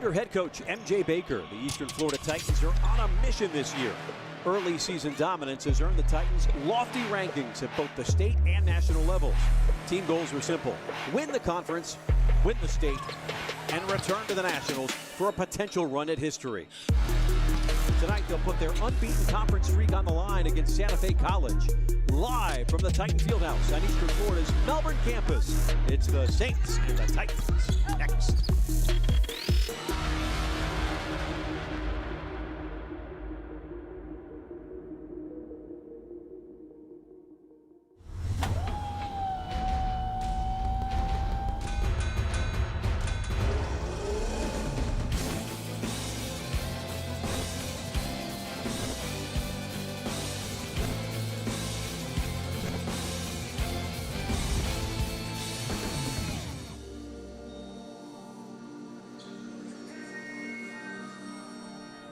Under head coach M.J. Baker, the Eastern Florida Titans are on a mission this year. Early season dominance has earned the Titans lofty rankings at both the state and national levels. Team goals were simple: win the conference, win the state, and return to the Nationals for a potential run at history. Tonight they'll put their unbeaten conference streak on the line against Santa Fe College. Live from the Titan Fieldhouse on Eastern Florida's Melbourne campus, it's the Saints and the Titans next.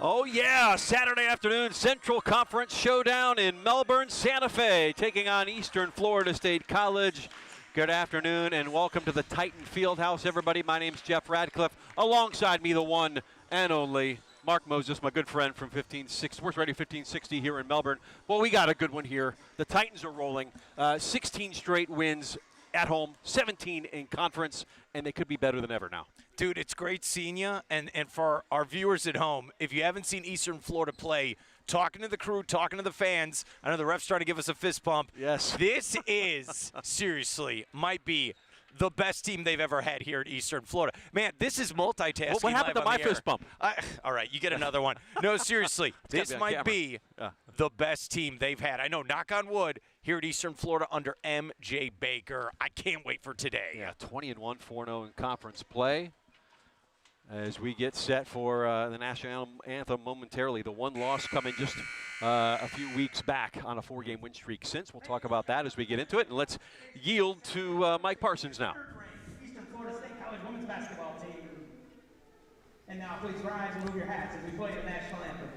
Oh yeah, Saturday afternoon Central Conference showdown in Melbourne. Santa Fe taking on Eastern Florida State College. Good afternoon and welcome to the Titan Fieldhouse, everybody. My name's Jeff Radcliffe. Alongside me, the one and only Mark Moses, my good friend from Sports Radio 1560 here in Melbourne. Well, we got a good one here. The Titans are rolling. 16 straight wins at home, 17 in conference, and they could be better than ever now. Dude, it's great seeing you, and for our viewers at home, if you haven't seen Eastern Florida play, talking to the crew, talking to the fans, I know the ref's trying to give us a fist pump. Yes. This is, seriously, might be the best team they've ever had here at Eastern Florida. Man, this is multitasking. What happened to my fist pump? All right, you get another one. No, seriously, this might be the best team they've had. I know, knock on wood, here at Eastern Florida under M.J. Baker. I can't wait for today. Yeah, 20-1, 4-0 in conference play. As we get set for the national anthem momentarily, the one loss coming just a few weeks back on a 4-game win streak since. We'll talk about that as we get into it. And let's yield to Mike Parsons now. Eastern Florida State College women's basketball team. And now please rise and move your hats as we play the national anthem.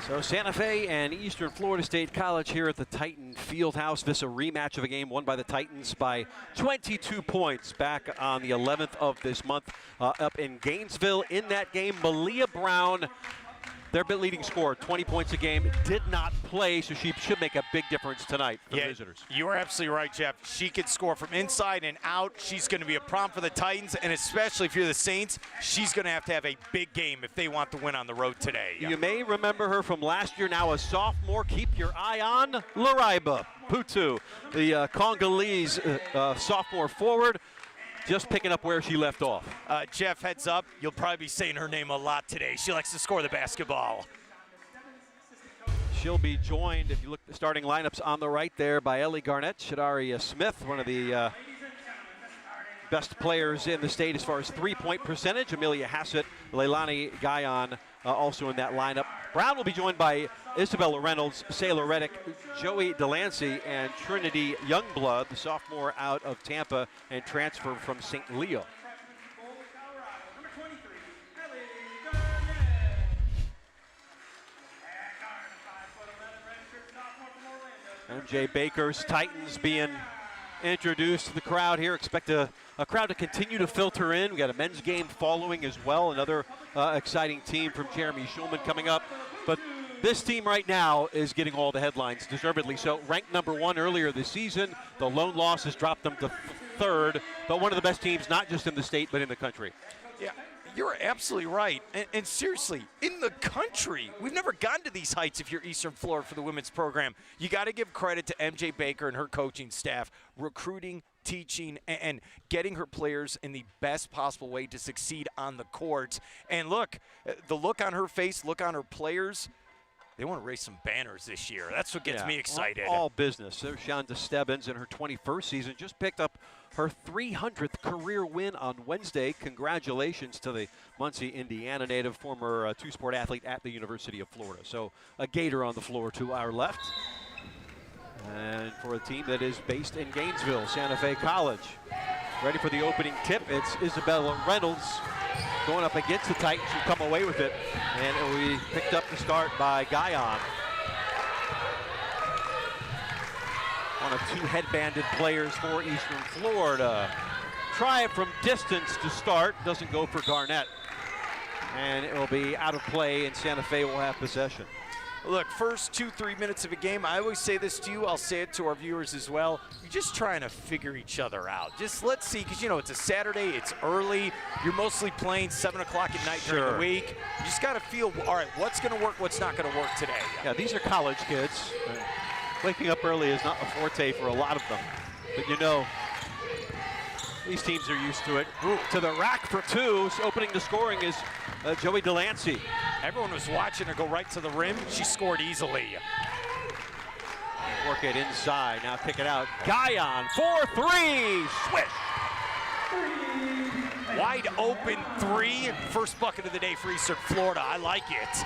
So Santa Fe and Eastern Florida State College here at the Titan Fieldhouse. This is a rematch of a game won by the Titans by 22 points back on the 11th of this month up in Gainesville. In that game, Malia Brown, their leading scorer, 20 points a game, did not play, so she should make a big difference tonight for the visitors. You are absolutely right, Jeff. She can score from inside and out. She's going to be a problem for the Titans, and especially if you're the Saints, she's going to have a big game if they want to win on the road today. You may remember her from last year, now a sophomore. Keep your eye on Laraiba Putu, the Congolese sophomore forward. Just picking up where she left off. Jeff, heads up, you'll probably be saying her name a lot today. She likes to score the basketball. She'll be joined, if you look at the starting lineups on the right there, by Ellie Garnett, Shadari Smith, one of the best players in the state as far as three-point percentage. Amelia Hassett, Leilani Guyon also in that lineup. Brown will be joined by Isabella Reynolds, Sailor Reddick, Joey Delancey, and Trinity Youngblood, the sophomore out of Tampa and transfer from St. Leo. M.J. Baker's Titans being introduce the crowd here. Expect a crowd to continue to filter in. We got a men's game following as well. Another exciting team from Jeremy Schulman coming up. But this team right now is getting all the headlines, deservedly so. Ranked number 1 earlier this season. The lone loss has dropped them to 3rd, but one of the best teams, not just in the state, but in the country. Yeah, you're absolutely right. And seriously, in the country, we've never gotten to these heights if you're Eastern Florida for the women's program. You got to give credit to MJ Baker and her coaching staff, recruiting, teaching, and getting her players in the best possible way to succeed on the court. And look, the look on her face, look on her players, they want to raise some banners this year. That's what gets me excited. All business. There's Shonda Stebbins in her 21st season. Just picked up her 300th career win on Wednesday. Congratulations to the Muncie, Indiana native, former two-sport athlete at the University of Florida. So a Gator on the floor to our left. And for a team that is based in Gainesville, Santa Fe College. Ready for the opening tip. It's Isabella Reynolds going up against the Titans, who come away with it. And it will be picked up to start by Guyon. One of 2 headbanded players for Eastern Florida. Try it from distance to start. Doesn't go for Garnett. And it will be out of play, and Santa Fe will have possession. Look, first 2-3 minutes of a game, I always say this to you, I'll say it to our viewers as well. You're just trying to figure each other out. Just let's see, because, you know, it's a Saturday, it's early. You're mostly playing 7 o'clock at night during the week. You just got to feel, all right, what's going to work, what's not going to work today? Yeah, these are college kids. Waking up early is not a forte for a lot of them. But, you know, these teams are used to it. Ooh, to the rack for 2. Opening the scoring is Joey Delancey. Everyone was watching her go right to the rim. She scored easily. Work it inside. Now kick it out. Guyon for 3. Swish. Wide open 3. First bucket of the day for Eastern Florida. I like it.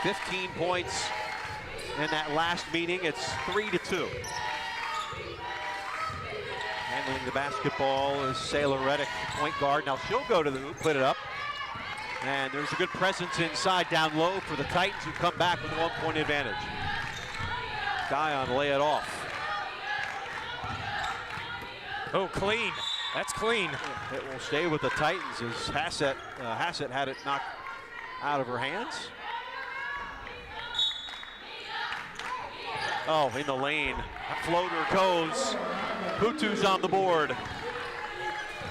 15 points in that last meeting. It's 3-2. Handling the basketball is Sayla Reddick, point guard. Now she'll go to the hoop, put it up. And there's a good presence inside down low for the Titans, who come back with a 1-point advantage. Guyon lay it off. Oh, clean. That's clean. It will stay with the Titans as Hassett had it knocked out of her hands. Oh, in the lane. Floater goes. Hutu's on the board.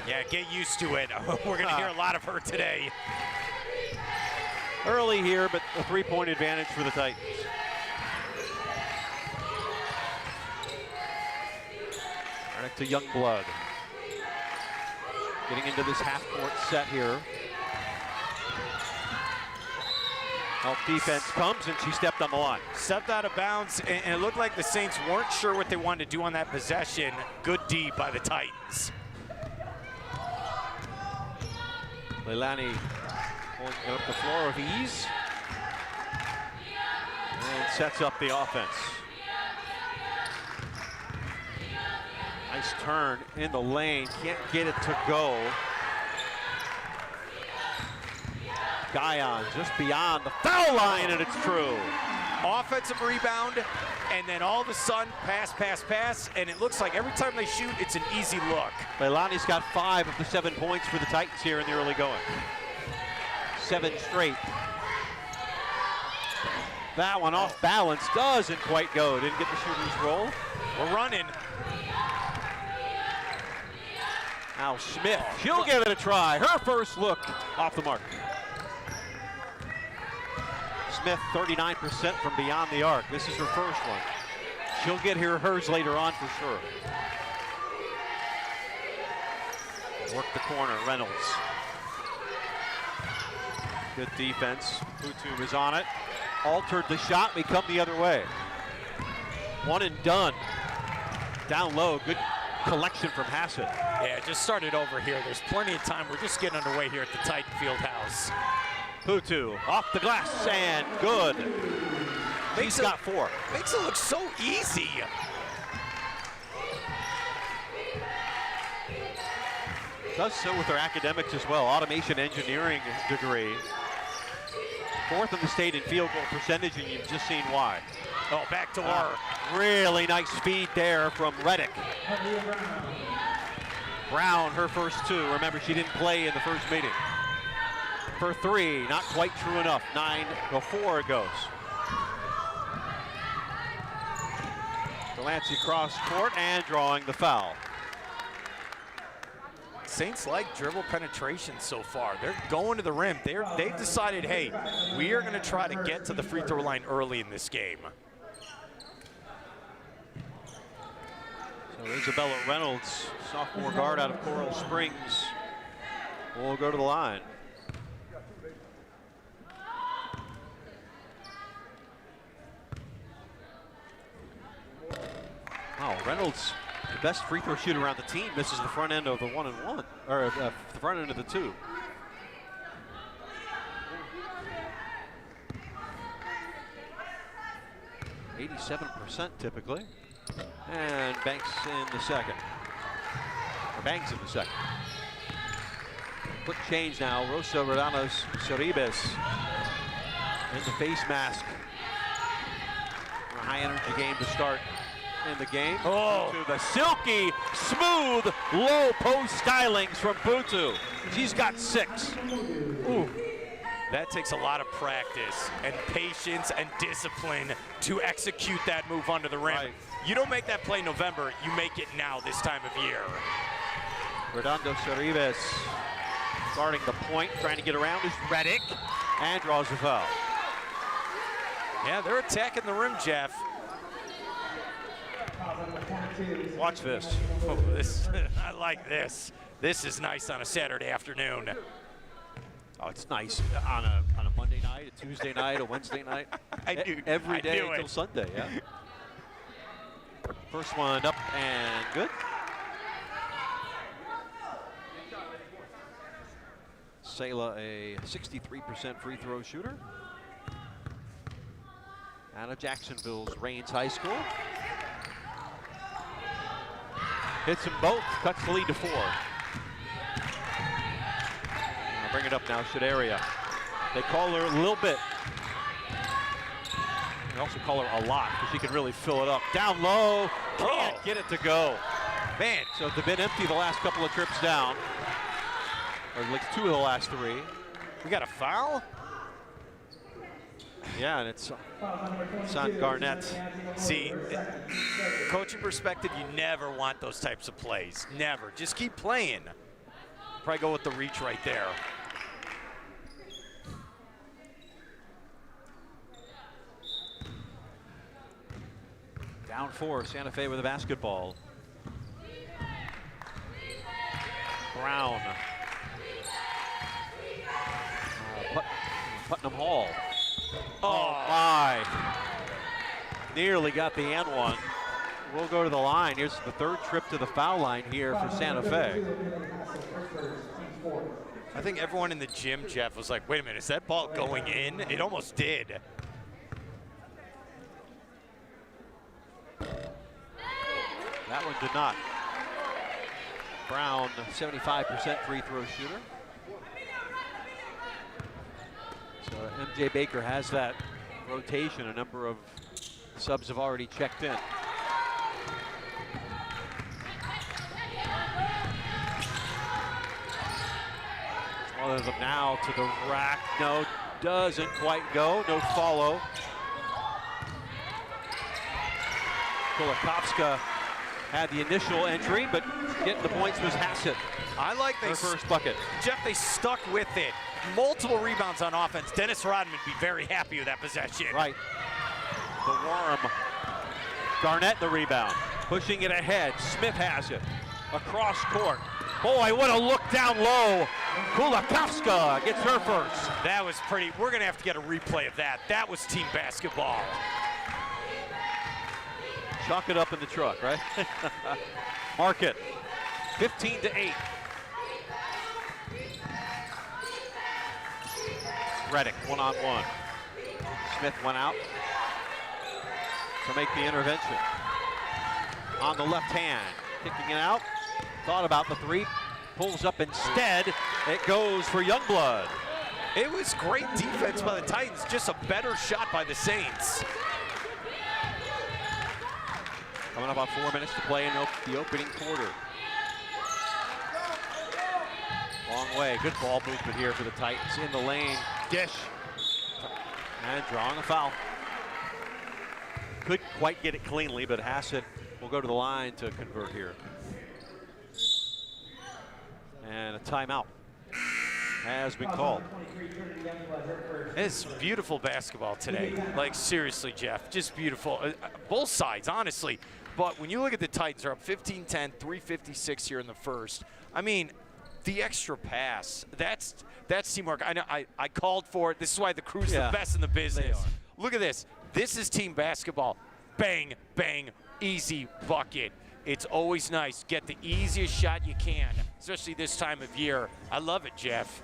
Yeah, get used to it. We're going to hear a lot of her today. Early here, but a 3-point advantage for the Titans. Right to Youngblood. Getting into this half-court set here. Help defense comes, and she stepped on the line. Stepped out of bounds, and it looked like the Saints weren't sure what they wanted to do on that possession. Good D by the Titans. Leilani pulling it up the floor with ease. And sets up the offense. Nice turn in the lane. Can't get it to go. Guyon just beyond the foul line, and it's true. Offensive rebound, and then all of a sudden, pass, and it looks like every time they shoot, it's an easy look. Leilani's got 5 of the 7 points for the Titans here in the early going. 7 straight. That one off balance, doesn't quite go. Didn't get the shooter's roll. We're running. Now Smith, she'll give it a try. Her first look off the mark. Smith, 39% from beyond the arc. This is her first one. She'll get hers later on for sure. Work the corner, Reynolds. Good defense. Hutu is on it. Altered the shot, we come the other way. One and done. Down low, good collection from Hassett. Yeah, just started over here. There's plenty of time. We're just getting underway here at the Titan Fieldhouse. Hutu off the glass and good. He's got 4. Makes it look so easy. Does so with her academics as well. Automation engineering degree. 4th in the state in field goal percentage, and you've just seen why. Oh, back to work. Really nice speed there from Reddick. Brown, her first 2. Remember, she didn't play in the first meeting. For 3, not quite true enough. 9-4 it goes. Delancey cross court and drawing the foul. Saints like dribble penetration so far. They're going to the rim. They've decided, hey, we are going to try to get to the free throw line early in this game. So Isabella Reynolds, sophomore guard out of Coral Springs, will go to the line. Wow, Reynolds, the best free throw shooter around the team, misses the front end of the 1-and-1, or the front end of the 2. %87 typically. And Banks in the second. Or Banks in the second. Quick change now. Rosa Rodanos Sorribes in the face mask. A high energy game to start in the game. Oh, To the silky, smooth, low post stylings from Putu. She's got 6. ooh. That takes a lot of practice and patience and discipline to execute that move under the rim. Right. You don't make that play in November, you make it now this time of year. Redondo Sorribes guarding the point, trying to get around is Reddick, and draws the foul. Yeah, they're attacking the rim, Jeff. Watch this. Oh, this I like this. This is nice on a Saturday afternoon. Oh, it's nice on a Monday night, a Tuesday night, a Wednesday night. Every day until Sunday, yeah. First one up and good. Sayla, a 63% free throw shooter. Out of Jacksonville's Rains High School. Hits them both, cuts the lead to 4. Bring it up now, Shaderia. They call her a little bit. They also call her a lot because she can really fill it up. Down low, can't get it to go. Man, So they've been empty the last couple of trips down. Or at least 2 of the last 3. we got a foul? Yeah, and it's on Garnett. See, coaching perspective, you never want those types of plays. Never. Just keep playing. Probably go with the reach right there. Down 4, Santa Fe with a basketball. Brown. Putnam Hall. Oh my. Nearly got the and one. We'll go to the line. Here's the 3rd trip to the foul line here for Santa Fe. I think everyone in the gym, Jeff, was like, wait a minute, is that ball going in? It almost did. That one did not. Brown, 75% free throw shooter. So MJ Baker has that rotation. A number of subs have already checked in. One of them now to the rack. No, doesn't quite go. No follow. Kulikowska had the initial entry, but getting the points was Hassett. I like Her first bucket. Jeff, they stuck with it. Multiple rebounds on offense. Dennis Rodman would be very happy with that possession. Right. The worm. Garnett the rebound. Pushing it ahead. Smith has it. Across court. Boy, what a look down low. Kulikowska gets her first. That was pretty. We're going to have to get a replay of that. That was team basketball. Chalk it up in the truck, right? Mark it. 15-8. Reddick, one-on-one. Smith went out to make the intervention. On the left hand, kicking it out. Thought about the 3, pulls up instead. It goes for Youngblood. It was great defense by the Titans, just a better shot by the Saints. Coming up about 4 minutes to play in the opening quarter. Long way, good ball movement here for the Titans in the lane. Dish. And drawing a foul. Couldn't quite get it cleanly, but Hassett will go to the line to convert here. And a timeout has been called. It's beautiful basketball today. Like, seriously, Jeff, just beautiful. Both sides, honestly. But when you look at the Titans, they're up 15-10, 3:56 here in the first. I mean, the extra pass, that's teamwork. I know I called for it. This is why the Crew's the best in the business. Look at this. This is team basketball. Bang, bang, easy bucket. It's always nice. Get the easiest shot you can, especially this time of year. I love it, Jeff.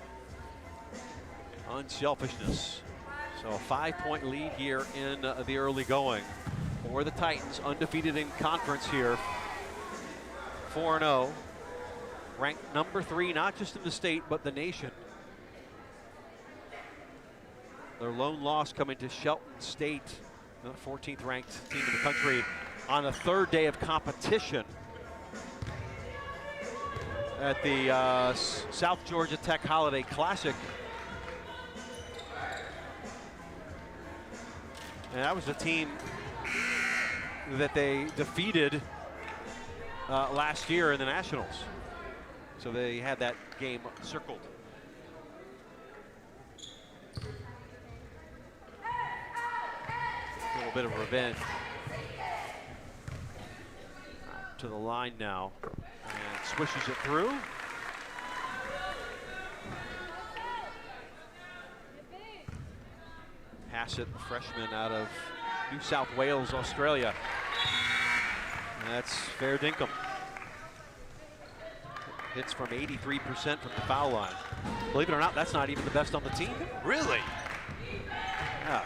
Unselfishness. So a 5-point lead here in the early going for the Titans, undefeated in conference here. 4-0, ranked number 3, not just in the state, but the nation. Their lone loss coming to Shelton State, the 14th ranked team in the country, on the third day of competition at the South Georgia Tech Holiday Classic. And that was the team that they defeated last year in the Nationals. So they had that game circled. A little bit of revenge. To the line now, and swishes it through. Hassett, the freshman out of New South Wales, Australia. And that's fair dinkum. Hits from 83% from the foul line. Believe it or not, that's not even the best on the team. Really? Yeah.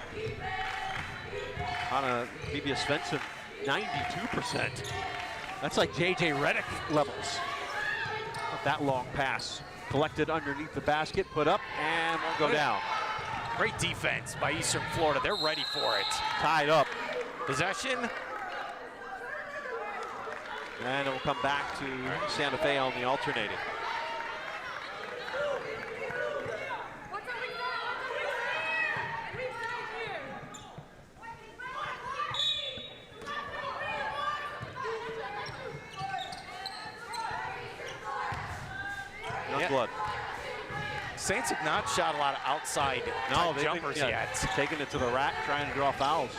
Anna Bibia Svensson, 92%. That's like J.J. Redick levels. That long pass collected underneath the basket, put up, and won't go down. Great defense by Eastern Florida. They're ready for it. Tied up. Possession. And it will come back to Santa Fe on the alternating. Blood. Saints have not shot a lot of outside jumpers yet. Taking it to the rack, trying to draw fouls.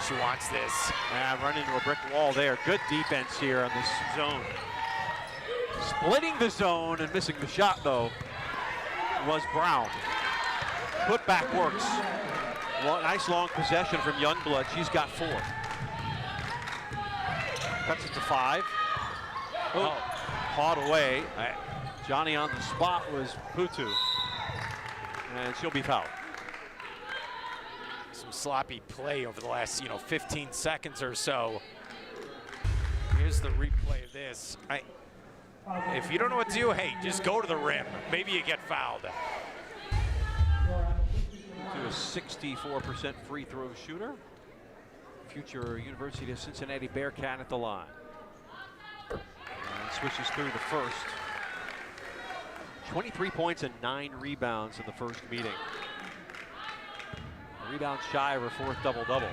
She wants this. Run into a brick wall there. Good defense here on this zone. Splitting the zone and missing the shot, though, was Brown. Putback works. Nice long possession from Youngblood. She's got 4. Cuts it to 5. Oh, caught away. Johnny on the spot was Putu. And she'll be fouled. Some sloppy play over the last, 15 seconds or so. Here's the replay of this. If you don't know what to do, hey, just go to the rim. Maybe you get fouled. To a 64% free throw shooter. Future University of Cincinnati Bearcat at the line. And switches through the first. 23 points and 9 rebounds in the first meeting. A rebound shy of her 4th double-double.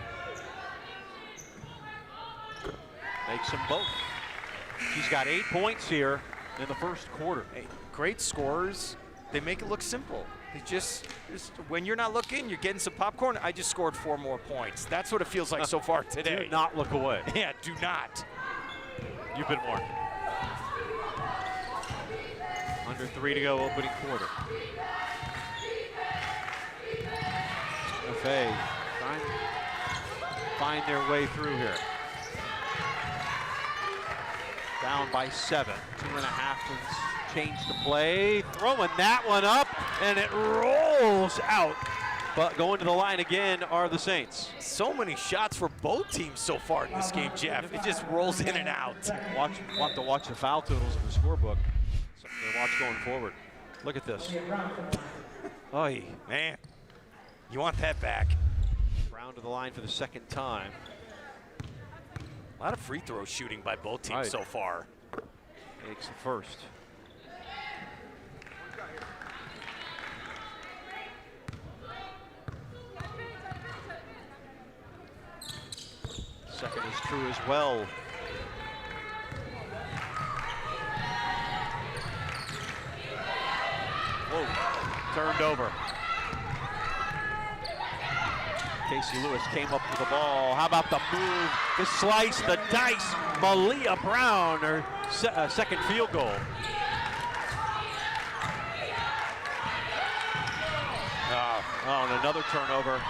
Makes them both. She's got 8 points here in the first quarter. Hey, great scorers. They make it look simple. They just when you're not looking, you're getting some popcorn. I just scored 4 more points. That's what it feels like so far today. Do not look away. Yeah, do not. You've been warned. Under 3 to go, opening quarter. FA trying to find their way through here. Down by 7. 2.5 change to play. Throwing that one up, and it rolls out. but going to the line again are the Saints. So many shots for both teams so far in this game, Jeff. It just rolls in and out. We'll have to watch the foul totals in the scorebook. Something to watch going forward. Look at this. Oy, man. You want that back. Brown to the line for the second time. A lot of free throw shooting by both teams Right. so far. Makes the first. Second is true as well. Whoa, turned over. Casey Lewis came up with the ball. How about the move, the slice, the dice? Malia Brown, her second field goal. Oh, and another turnover.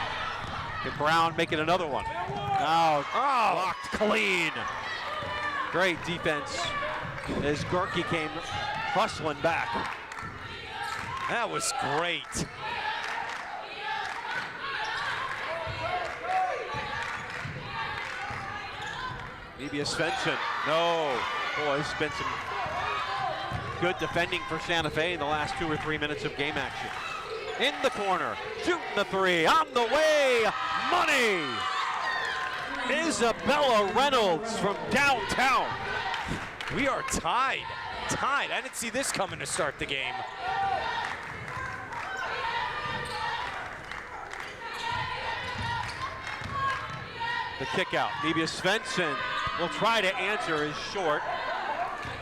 And Brown making another one. Oh, blocked clean. Great defense as Gerke came hustling back. That was great. Maybe a Svensson. No. Boy, it's been some good defending for Santa Fe in the last 2 or 3 minutes of game action. In the corner, shooting the three, on the way, money! Isabella Reynolds from downtown. We are tied. Tied. I didn't see this coming to start the game. The kick out. Maybe a Svensson will try to answer, is short.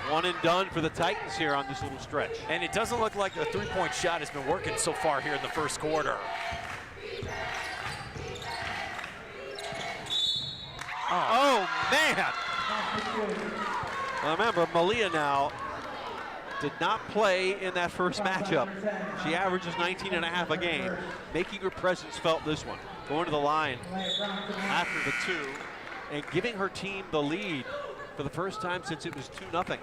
One and done for the Titans here on this little stretch. And it doesn't look like the three-point shot has been working so far here in the first quarter. Oh, man! Remember, Malia now did not play in that first matchup. She averages 19.5 a game, making her presence felt this one. Going to the line after the two and giving her team the lead for the first time since it was 2-0.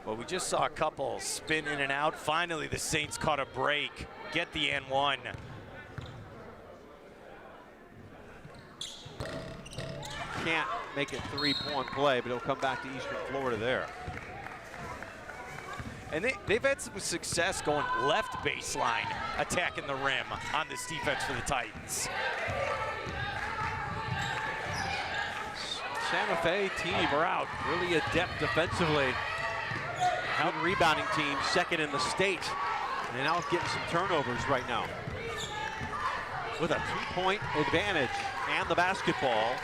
Well, we just saw a couple spin in and out. Finally, the Saints caught a break. Get the N1. Can't make it three-point play, but it'll come back to Eastern Florida there. And they've had some success going left baseline, attacking the rim on this defense for the Titans. Santa Fe team are out, really adept defensively. Out rebounding team, second in the state, and out getting some turnovers right now. With a 2-point advantage and the basketball.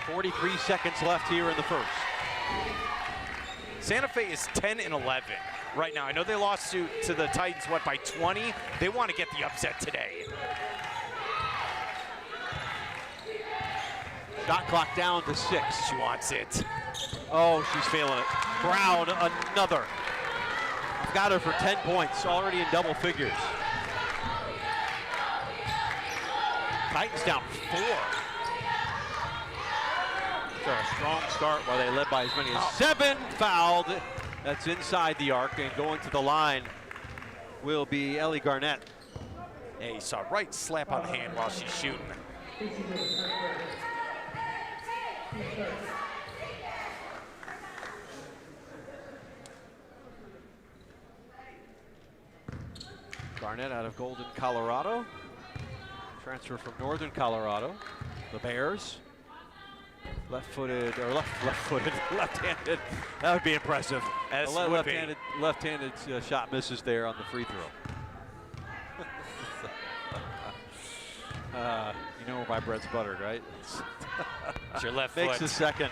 43 seconds left here in the first. Santa Fe is 10-11 right now. I know they lost to the Titans, what, by 20? They want to get the upset today. Shot clock down to 6. She wants it. Oh, she's feeling it. Brown, another. Got her for 10 points, already in double figures. Titans down 4. A strong start while they led by as many as 7. Fouled. That's inside the arc, and going to the line will be Ellie Garnett. Yeah, you saw a right slap on the hand while she's shooting. Garnett out of Golden, Colorado. Transfer from Northern Colorado. The Bears. Left-footed, or left-footed, left-handed. That would be impressive. Left-handed shot misses there on the free throw. You know where my bread's buttered, right? It's your left Makes foot. the second.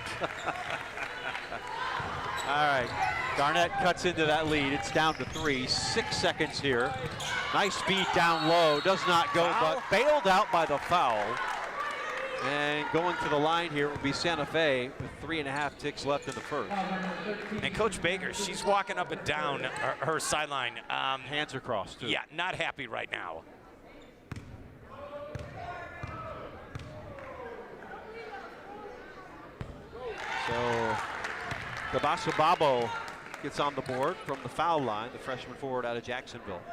All right, Garnett cuts into that lead. It's down to 3. 6 seconds here. Nice feed down low. Does not go, but bailed out by the foul. And going to the line here will be Santa Fe with 3.5 ticks left in the first. And Coach Baker, she's walking up and down her sideline. Hands are crossed, too. Yeah, not happy right now. So Tabasa Babo gets on the board from the foul line, the freshman forward out of Jacksonville.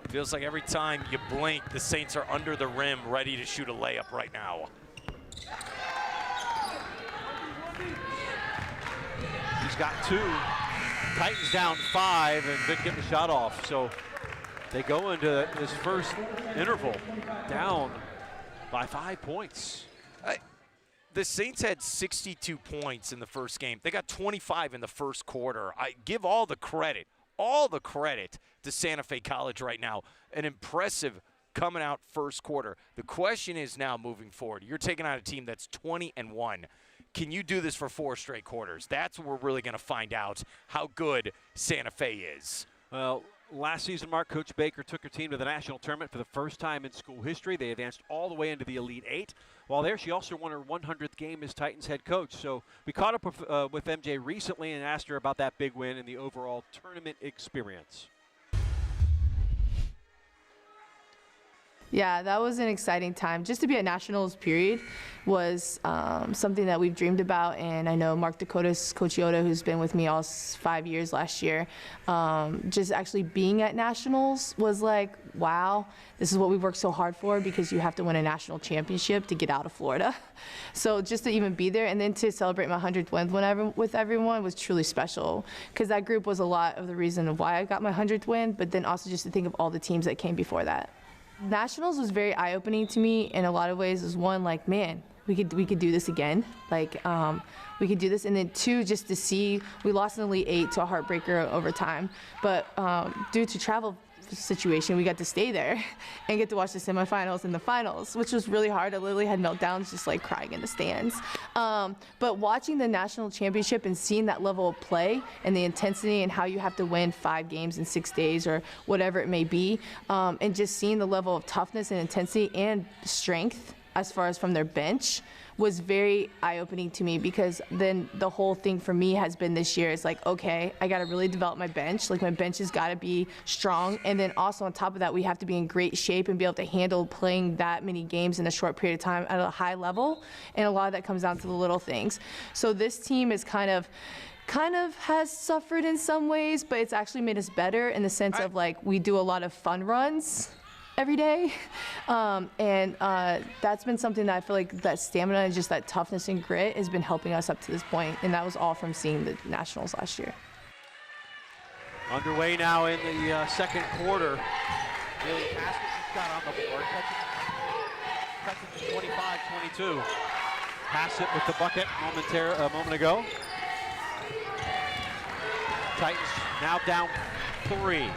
Feels like every time you blink, the Saints are under the rim, ready to shoot a layup right now. He's got 2. Titans down 5 and didn't get the shot off. So they go into this first interval down by 5 points. The Saints had 62 points in the first game. They got 25 in the first quarter. I give all the credit to Santa Fe College right now. An impressive coming out first quarter. The question is now moving forward. You're taking on a team that's 20-1. Can you do this for 4 straight quarters? That's where we're really going to find out how good Santa Fe is. Well, last season, Mark, Coach Baker took her team to the national tournament for the first time in school history. They advanced all the way into the Elite 8. While there, she also won her 100th game as Titans head coach. So we caught up with MJ recently and asked her about that big win and the overall tournament experience. Yeah, that was an exciting time. Just to be at Nationals, period, was something that we've dreamed about. And I know Mark Dakota's Coach Yoda, who's been with me all 5 years last year, just actually being at Nationals was like, wow, this is what we've worked so hard for, because you have to win a national championship to get out of Florida. So just to even be there and then to celebrate my 100th win with everyone was truly special, because that group was a lot of the reason of why I got my 100th win, but then also just to think of all the teams that came before that. Nationals was very eye-opening to me in a lot of ways. Is one, like, man, we could do this again. Like, we could do this. And then 2, just to see, we lost in the Elite 8 to a heartbreaker over time. But due to travel situation, we got to stay there and get to watch the semifinals and the finals, which was really hard. I literally had meltdowns just like crying in the stands. But watching the national championship and seeing that level of play and the intensity and how you have to win 5 games in 6 days or whatever it may be, and just seeing the level of toughness and intensity and strength as far as from their bench was very eye-opening to me, because then the whole thing for me has been this year is like, okay, I got to really develop my bench. Like, my bench has got to be strong. And then also on top of that, we have to be in great shape and be able to handle playing that many games in a short period of time at a high level. And a lot of that comes down to the little things. So this team is kind of has suffered in some ways, but it's actually made us better in the sense of, like, we do a lot of fun runs every day, and that's been something that I feel like that stamina and just that toughness and grit has been helping us up to this point, and that was all from seeing the Nationals last year. Underway now in the second quarter. Really Haskins got on the board, touching to 25-22. Hassett with the bucket a moment ago. Titans now down 3.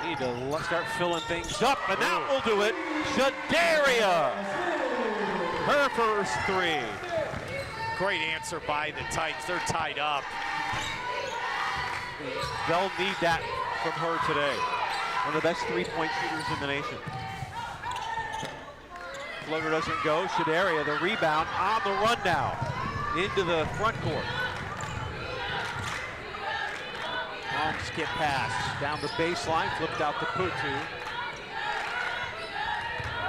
Need to start filling things up, and that will do it. Shadaria, her first 3. Great answer by the Titans. They're tied up. They'll need that from her today. One of the best 3-point shooters in the nation. Floater doesn't go. Shadaria, the rebound on the run now into the front court. Long skip pass down the baseline, flipped out to Putu.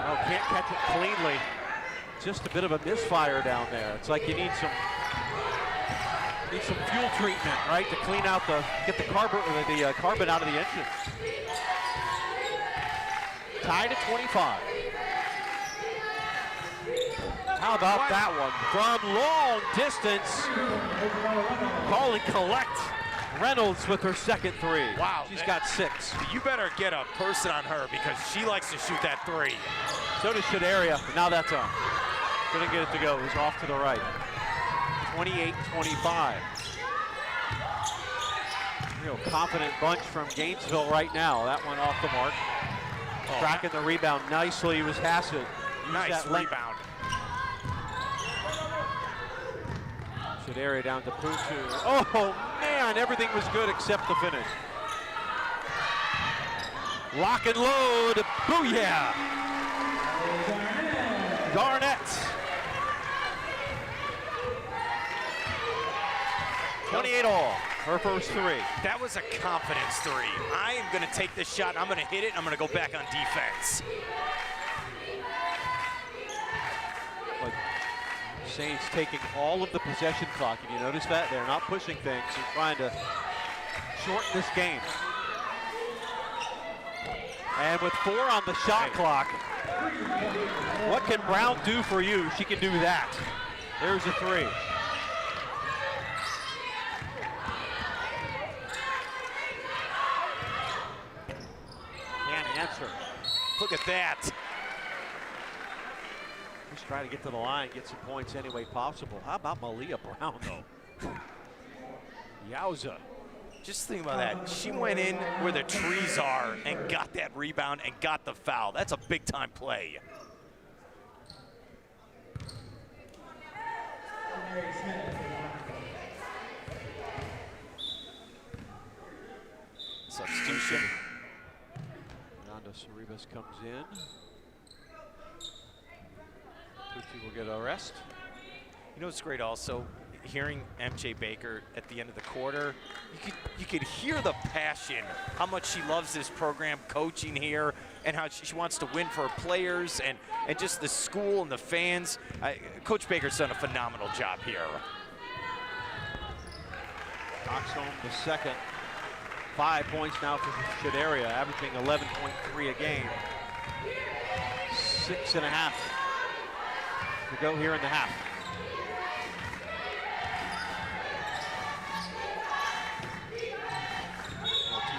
Oh, can't catch it cleanly. Just a bit of a misfire down there. It's like you need some fuel treatment, right, to clean out get the carbon out of the engine. Tied at 25. How about that one? From long distance, call and collect. Reynolds with her second 3. Wow. She's got 6. You better get a person on her, because she likes to shoot that 3. So does Shadaria. Now that's on. Couldn't get it to go. It was off to the right. 28-25. Real confident bunch from Gainesville right now. That one off the mark. Tracking the rebound nicely was Hassett. Nice rebound. Shadaria down to Putu. Oh man, everything was good except the finish. Lock and load. Booyah! Garnett. 28 all. Her first 3. That was a confidence 3. I am going to take this shot, I'm going to hit it, I'm going to go back on defense. But Saints taking all of the possession clock, and you notice that? They're not pushing things. They're trying to shorten this game. And with 4 on the shot clock, what can Brown do for you? She can do that. There's a 3. Can't answer. Look at that. Just try to get to the line, get some points any way possible. How about Malia Brown, though? Yowza. Just think about that. She went in where the trees are and got that rebound and got the foul. That's a big-time play. Substitution. Nando Ceribas comes in. Tutu will get a rest. You know what's great also? Hearing MJ Baker at the end of the quarter, you could hear the passion, how much she loves this program, coaching here, and how she wants to win for her players and just the school and the fans. Coach Baker's done a phenomenal job here. Knocks home the second. 5 points now for Shaderia, averaging 11.3 a game. 6.5 to go here in the half.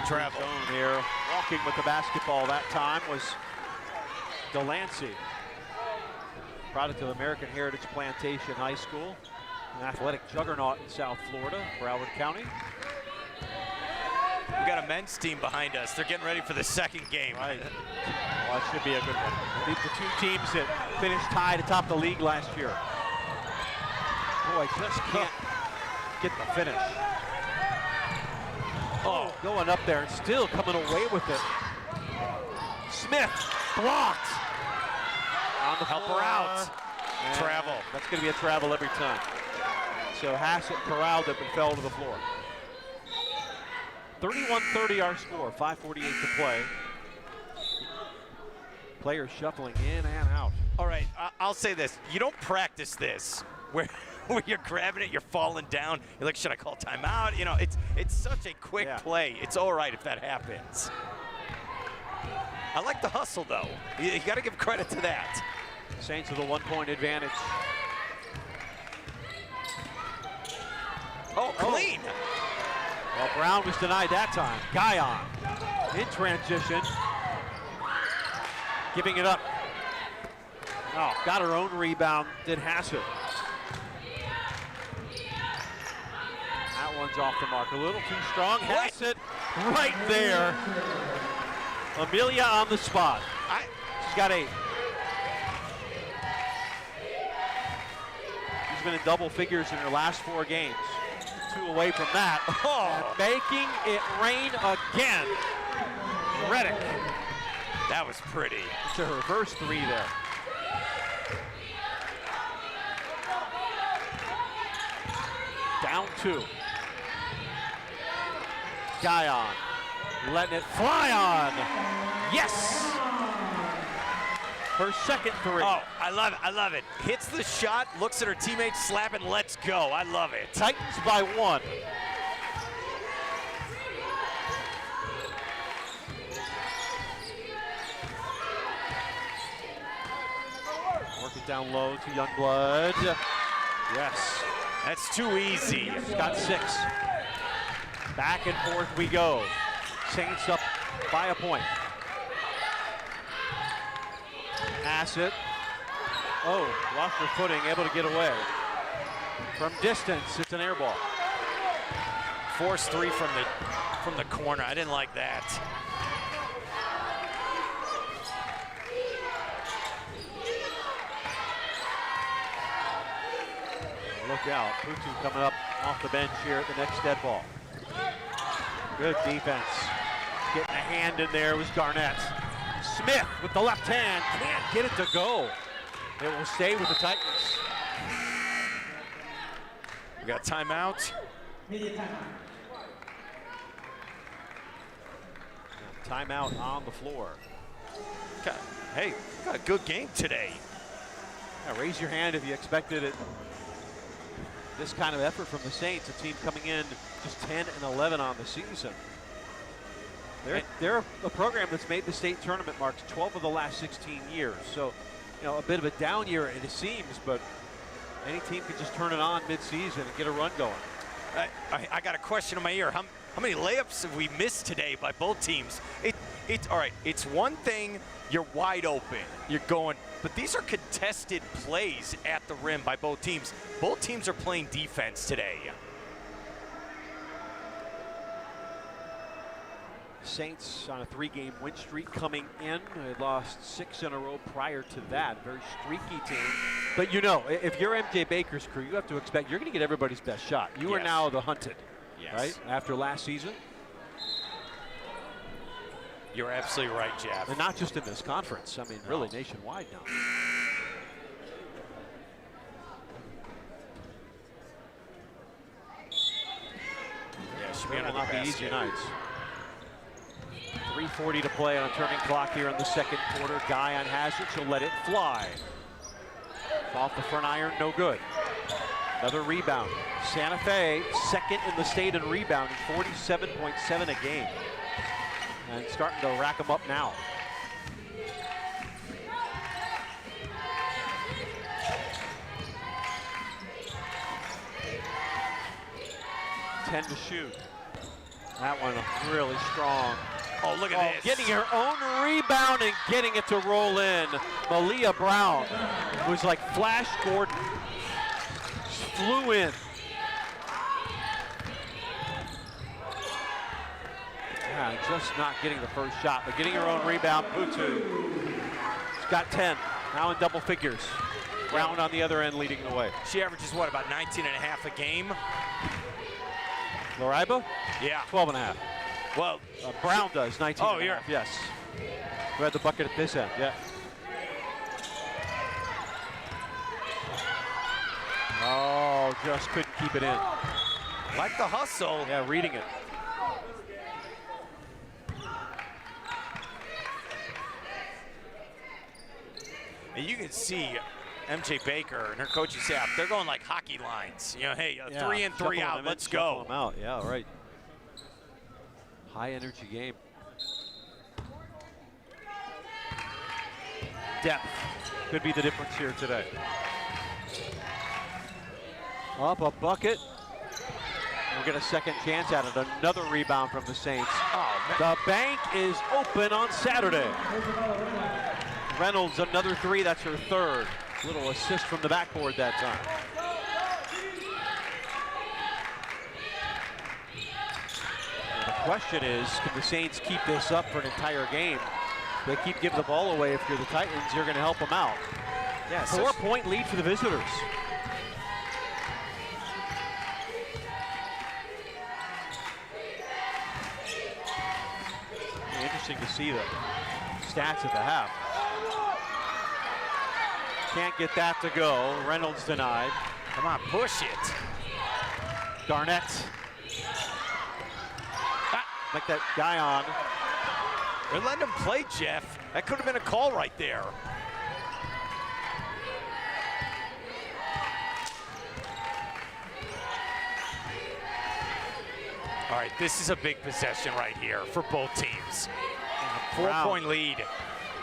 Travel zone here. Walking with the basketball that time was Delancey. Product of American Heritage Plantation High School, an athletic juggernaut in South Florida, Broward County. We got a men's team behind us. They're getting ready for the second game. Right. Well, it should be a good one. These are the 2 teams that finished tied atop the league last year. Boy, just can't get the finish. Oh, going up there and still coming away with it. Smith blocked. On the Help floor. her out. And Travel. That's going to be a travel every time. So Hassett corralled up and fell to the floor. 31-30 our score, 5:48 to play. Players shuffling in and out. All right, I'll say this. You don't practice this where you're grabbing it, you're falling down. You're like, should I call timeout? You know, it's such a quick play. It's all right if that happens. I like the hustle, though. You got to give credit to that. Saints with a 1-point advantage. Oh, clean. Well, Brown was denied that time. Guyon in transition. Giving it up. Oh, got her own rebound, did Hassett. That one's off the mark. A little too strong. Hassett right there. Amelia on the spot. She's got 8. She's been in double figures in her last 4 games. 2 away from that. Oh, making it rain again. Reddick. That was pretty. It's a reverse 3 there. Down 2. Guyon letting it fly on. Yes! Her second 3. Oh, I love it, I love it. Hits the shot, looks at her teammates, slap and let's go. I love it. Titans by 1. Work it down low to Youngblood. Yes. That's too easy. She's got 6. Back and forth we go. Saints up by a point. Hassett. Oh, lost her footing, able to get away. From distance, it's an air ball. Force 3 from the corner. I didn't like that. Look out, Putu coming up off the bench here at the next dead ball. Good defense. Getting a hand in there was Garnett. Smith with the left hand, can't get it to go. It will stay with the Titans. We got timeout. Media timeout. Timeout on the floor. Hey, got a good game today. Yeah, raise your hand if you expected it. This kind of effort from the Saints, a team coming in just 10-11 on the season. They're a program that's made the state tournament marks 12 of the last 16 years. So, you know, a bit of a down year it seems, but any team can just turn it on mid-season and get a run going. I got a question in my ear. How many layups have we missed today by both teams? It's all right. It's one thing, you're wide open, you're going, but these are contested plays at the rim by both teams. Both teams are playing defense today. Saints on a 3-game win streak coming in. They lost 6 in a row prior to that. Very streaky team. But you know, if you're MJ Baker's crew, you have to expect you're going to get everybody's best shot. You are now the hunted, right? After last season. You're absolutely right, Jeff. And not just in this conference. I mean, really nationwide now. Yeah, should be It will another not be easy basket. nights. 3:40 to play on a turning clock here in the second quarter. Guyon has it, she'll let it fly. Off the front iron, no good. Another rebound. Santa Fe, second in the state in rebounding, 47.7 a game. And starting to rack them up now. Ten to shoot. That one really strong. Oh, look at this. Getting her own rebound and getting it to roll in. Malia Brown was like Flash Gordon. Flew in. Yeah, just not getting the first shot, but getting her own rebound. Butu. She's got 10, now in double figures. Brown on the other end leading the way. She averages, what, about 19 and a half a game? Loriba? Yeah. 12 and a half. Well, Brown does, 19 Oh, and a you're- half, yes. Who had the bucket at this end, yeah. Oh, just couldn't keep it in. like the hustle. Yeah, reading it. And you can see MJ Baker and her coaching staff, they're going like hockey lines. You know, hey, 3 in, 3 out, let's go. Them out. Yeah, right. High energy game. Depth could be the difference here today. Up a bucket. We'll get a second chance at it. Another rebound from the Saints. Oh, The bank is open on Saturday. Reynolds, another 3. That's her third. Little assist from the backboard that time. And the question is, can the Saints keep this up for an entire game? They keep giving the ball away. If you're the Titans, you're going to help them out. yeah, 4-point lead for the visitors. Interesting to see the stats at the half. Can't get that to go. Reynolds denied. Come on, push it. Garnett. Like that guy on. They're letting him play, Jeff. That could have been a call right there. All right, this is a big possession right here for both teams. 4-point lead.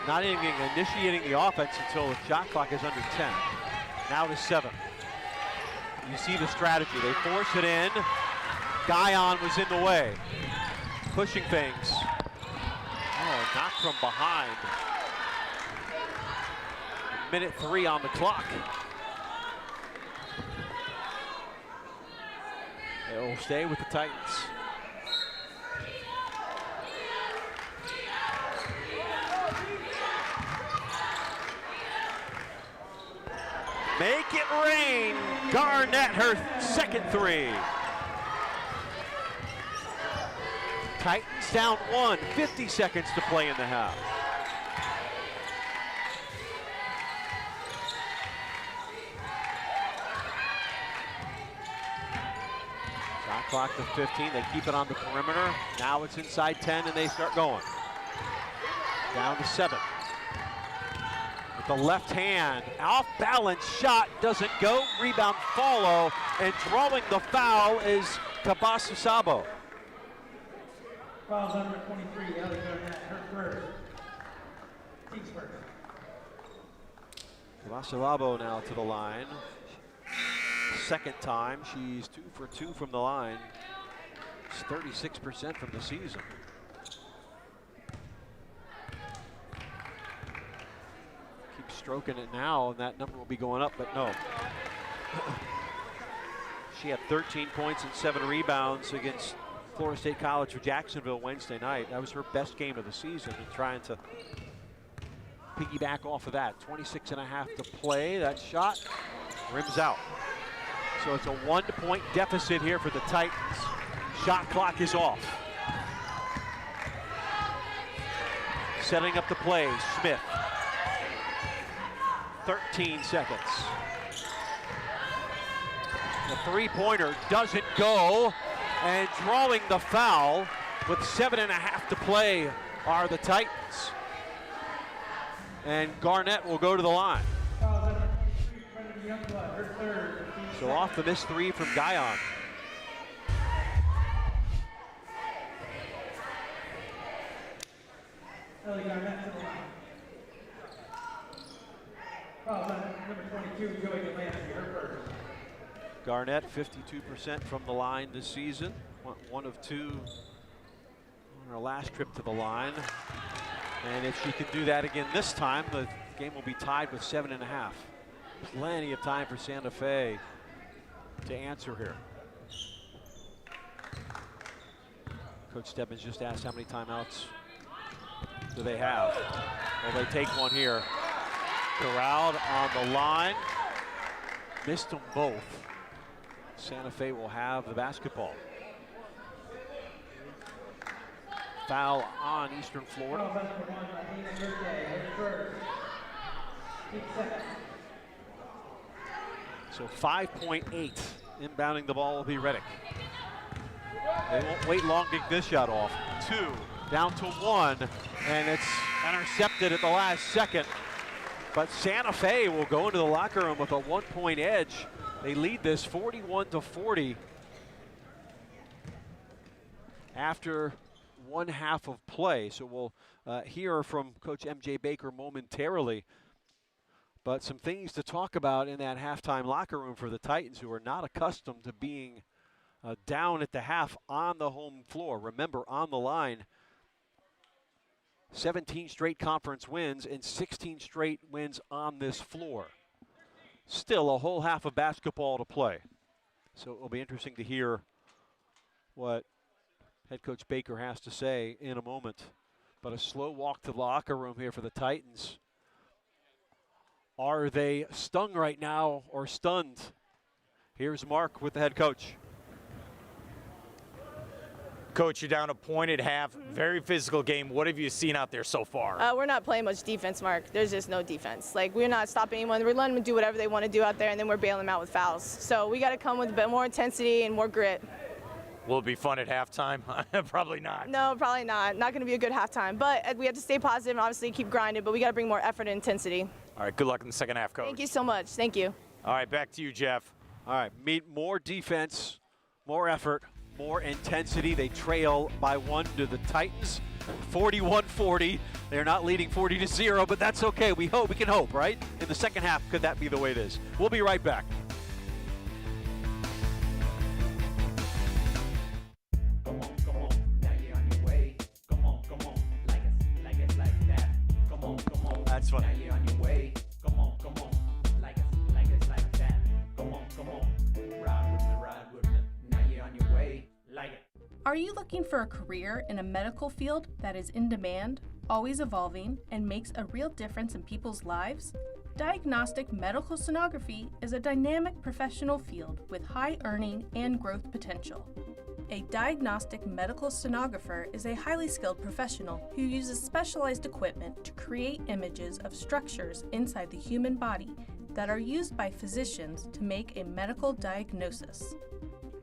Not even initiating the offense until the shot clock is under 10. Now to 7. You see the strategy. They force it in. Guyon was in the way. Pushing things. Oh, knocked from behind. Minute 3 on the clock. It will stay with the Titans. Make it rain. Garnett, her second 3. Titans down 1, 50 seconds to play in the half. Shot clock to 15, they keep it on the perimeter. Now it's inside 10 and they start going. Down to 7. The left hand, off balance shot, doesn't go, rebound follow, and drawing the foul is Kabasu Sabo. Fouls on number 23, Ellie Garnett, her first. Team's first. Vasilabo now to the line. Second time, she's 2 for 2 from the line. It's 36% from the season. Keep stroking it now, and that number will be going up, but no. She had 13 points and 7 rebounds against Florida State College for Jacksonville Wednesday night. That was her best game of the season, and trying to piggyback off of that. 26.5 to play. That shot rims out. So it's a 1-point deficit here for the Titans. Shot clock is off. Setting up the play, Smith. 13 seconds. The three-pointer doesn't go, and drawing the foul with 7.5 to play are the Titans. And Garnett will go to the line. So off the missed three from Guyon. Ellie Garnett to the line. Fouls on number 22, Joey Delancey, her first. Garnett, 52% from the line this season. One of 2 on her last trip to the line. And if she can do that again this time, the game will be tied with 7.5. Plenty of time for Santa Fe to answer here. Coach Stebbins just asked how many timeouts do they have. Well, they take one here. Corralled on the line. Missed them both. Santa Fe will have the basketball. Foul on Eastern Florida. So 5.8 inbounding the ball will be Reddick. They won't wait long to get this shot off. 2 down to 1, and it's intercepted at the last second. But Santa Fe will go into the locker room with a 1-point edge. They lead this 41-40 after 1/2 of play. So we'll hear from Coach MJ Baker momentarily. But some things to talk about in that halftime locker room for the Titans, who are not accustomed to being down at the half on the home floor. Remember, on the line, 17 straight conference wins and 16 straight wins on this floor. Still a whole half of basketball to play. So it will be interesting to hear what head coach Baker has to say in a moment. But a slow walk to the locker room here for the Titans. Are they stung right now or stunned? Here's Mark with the head coach. Coach, you're down a point at half. Very physical game. What have you seen out there so far? We're not playing much defense, Mark. There's just no defense. Like, we're not stopping anyone. We're letting them do whatever they want to do out there, and then we're bailing them out with fouls. So we got to come with a bit more intensity and more grit. Will it be fun at halftime? Probably not. No, probably not. Not going to be a good halftime. But we have to stay positive and obviously keep grinding, but we got to bring more effort and intensity. All right, good luck in the second half, Coach. Thank you so much. Thank you. All right, back to you, Jeff. All right, meet more defense, more effort, more intensity. They trail by 1 to the Titans, 41-40. They're not leading 40-0, but that's okay. We can hope, right? In the second half, could that be the way it is? We'll be right back. Come on, now you're on your way. Come on, like that. Come on, That's funny. now you're on your way. Come on, like that. Come on, ride with me. Now you're on your way, like it. Are you looking for a career in a medical field that is in demand, always evolving, and makes a real difference in people's lives? Diagnostic medical sonography is a dynamic professional field with high earning and growth potential. A diagnostic medical sonographer is a highly skilled professional who uses specialized equipment to create images of structures inside the human body that are used by physicians to make a medical diagnosis.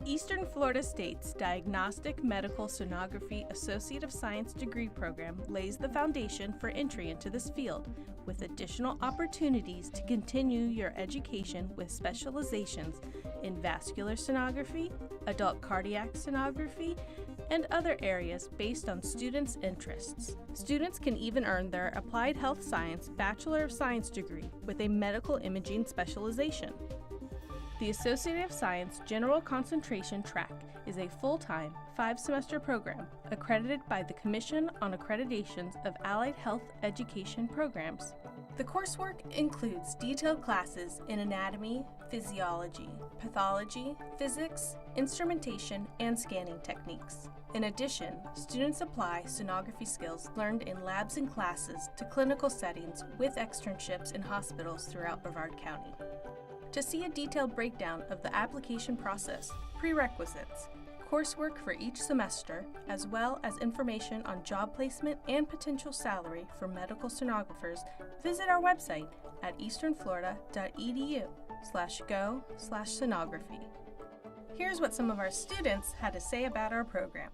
Eastern Florida State's Diagnostic Medical Sonography Associate of Science degree program lays the foundation for entry into this field, with additional opportunities to continue your education with specializations in vascular sonography, adult cardiac sonography, and other areas based on students' interests. Students can even earn their Applied Health Science Bachelor of Science degree with a medical imaging specialization. The Associate of Science General Concentration Track is a full-time, 5-semester program accredited by the Commission on Accreditations of Allied Health Education Programs. The coursework includes detailed classes in anatomy, physiology, pathology, physics, instrumentation, and scanning techniques. In addition, students apply sonography skills learned in labs and classes to clinical settings with externships in hospitals throughout Brevard County. To see a detailed breakdown of the application process, prerequisites, coursework for each semester, as well as information on job placement and potential salary for medical sonographers, visit our website at easternflorida.edu/go/sonography. Here's what some of our students had to say about our program.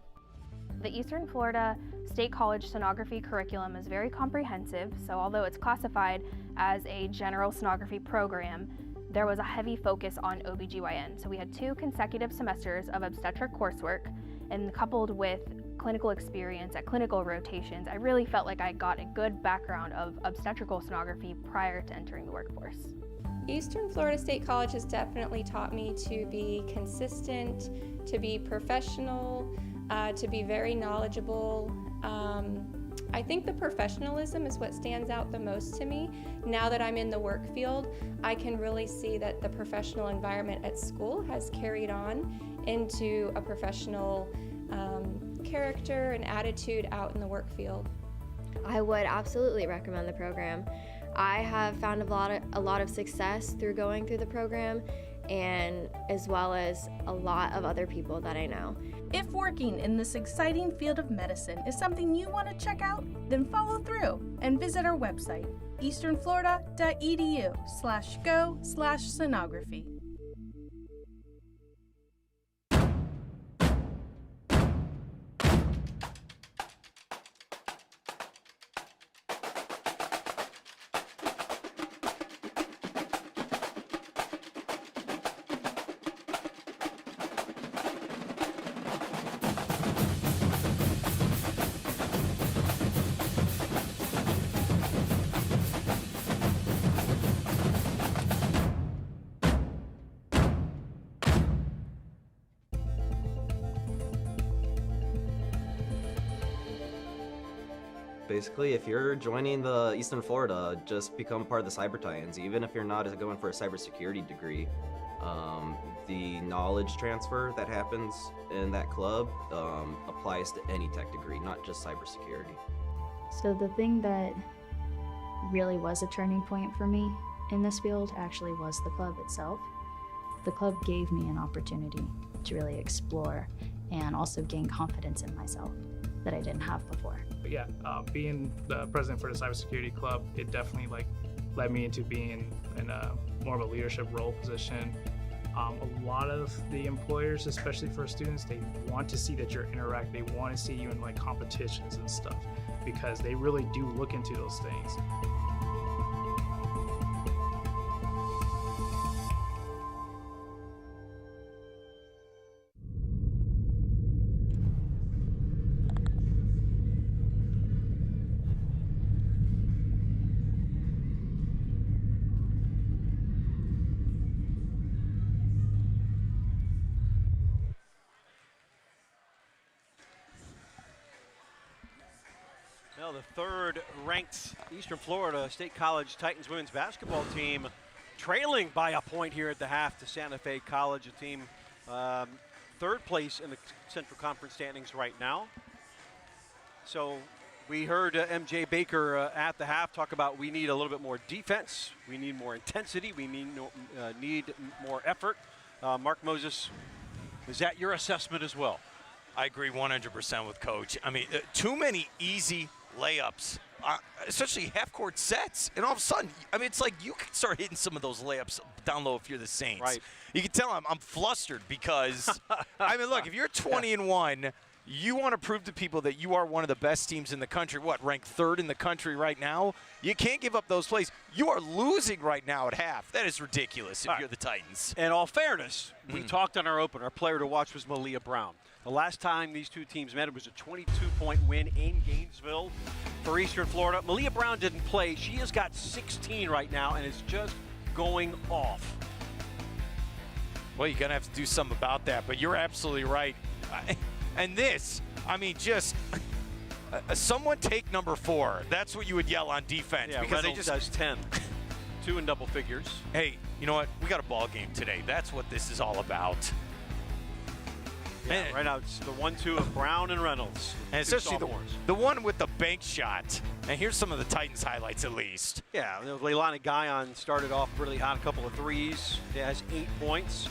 The Eastern Florida State College sonography curriculum is very comprehensive, so although it's classified as a general sonography program, there was a heavy focus on OBGYN. So we had 2 consecutive semesters of obstetric coursework, and coupled with clinical experience at clinical rotations, I really felt like I got a good background of obstetrical sonography prior to entering the workforce. Eastern Florida State College has definitely taught me to be consistent, to be professional, to be very knowledgeable. I think the professionalism is what stands out the most to me. Now that I'm in the work field, I can really see that the professional environment at school has carried on into a professional character and attitude out in the work field. I would absolutely recommend the program. I have found a lot of success through going through the program, and as well as a lot of other people that I know. If working in this exciting field of medicine is something you want to check out, then follow through and visit our website, easternflorida.edu/go/sonography. Basically, if you're joining the Eastern Florida, just become part of the Cyber Titans. Even if you're not going for a cybersecurity degree, the knowledge transfer that happens in that club applies to any tech degree, not just cybersecurity. So the thing that really was a turning point for me in this field actually was the club itself. The club gave me an opportunity to really explore and also gain confidence in myself that I didn't have before. But yeah, being the president for the cybersecurity club, it definitely led me into being in a more of a leadership role position. A lot of the employers, especially for students, they want to see that you're interact. They want to see you in competitions and stuff, because they really do look into those things. Now the third-ranked Eastern Florida State College Titans women's basketball team trailing by a point here at the half to Santa Fe College, a team third place in the Central Conference standings right now. So we heard MJ Baker at the half talk about we need a little bit more defense, we need more intensity, we need more effort. Mark Moses, is that your assessment as well? I agree 100% with Coach. I mean, too many easy layups, especially half-court sets. And all of a sudden, I mean, it's like you can start hitting some of those layups down low if you're the Saints. Right. You can tell I'm flustered because, I mean, look, if you're 20-1, you want to prove to people that you are one of the best teams in the country. What, ranked third in the country right now? You can't give up those plays. You are losing right now at half. That is ridiculous if you're the Titans. In all fairness, we talked on our open. Our player to watch was Malia Brown. The last time these two teams met, it was a 22-point win in Gainesville for Eastern Florida. Malia Brown didn't play. She has got 16 right now and is just going off. Well, you're going to have to do something about that, but you're absolutely right. And this, I mean, just someone take number 4. That's what you would yell on defense. Yeah, because Reynolds does 10. 2 in double figures. Hey, you know what? We got a ball game today. That's what this is all about. Yeah, right now it's the 1-2 of Brown and Reynolds. And especially the one with the bank shot. And here's some of the Titans highlights at least. Yeah, Leilani Guyon started off really hot, a couple of threes. He has 8 points.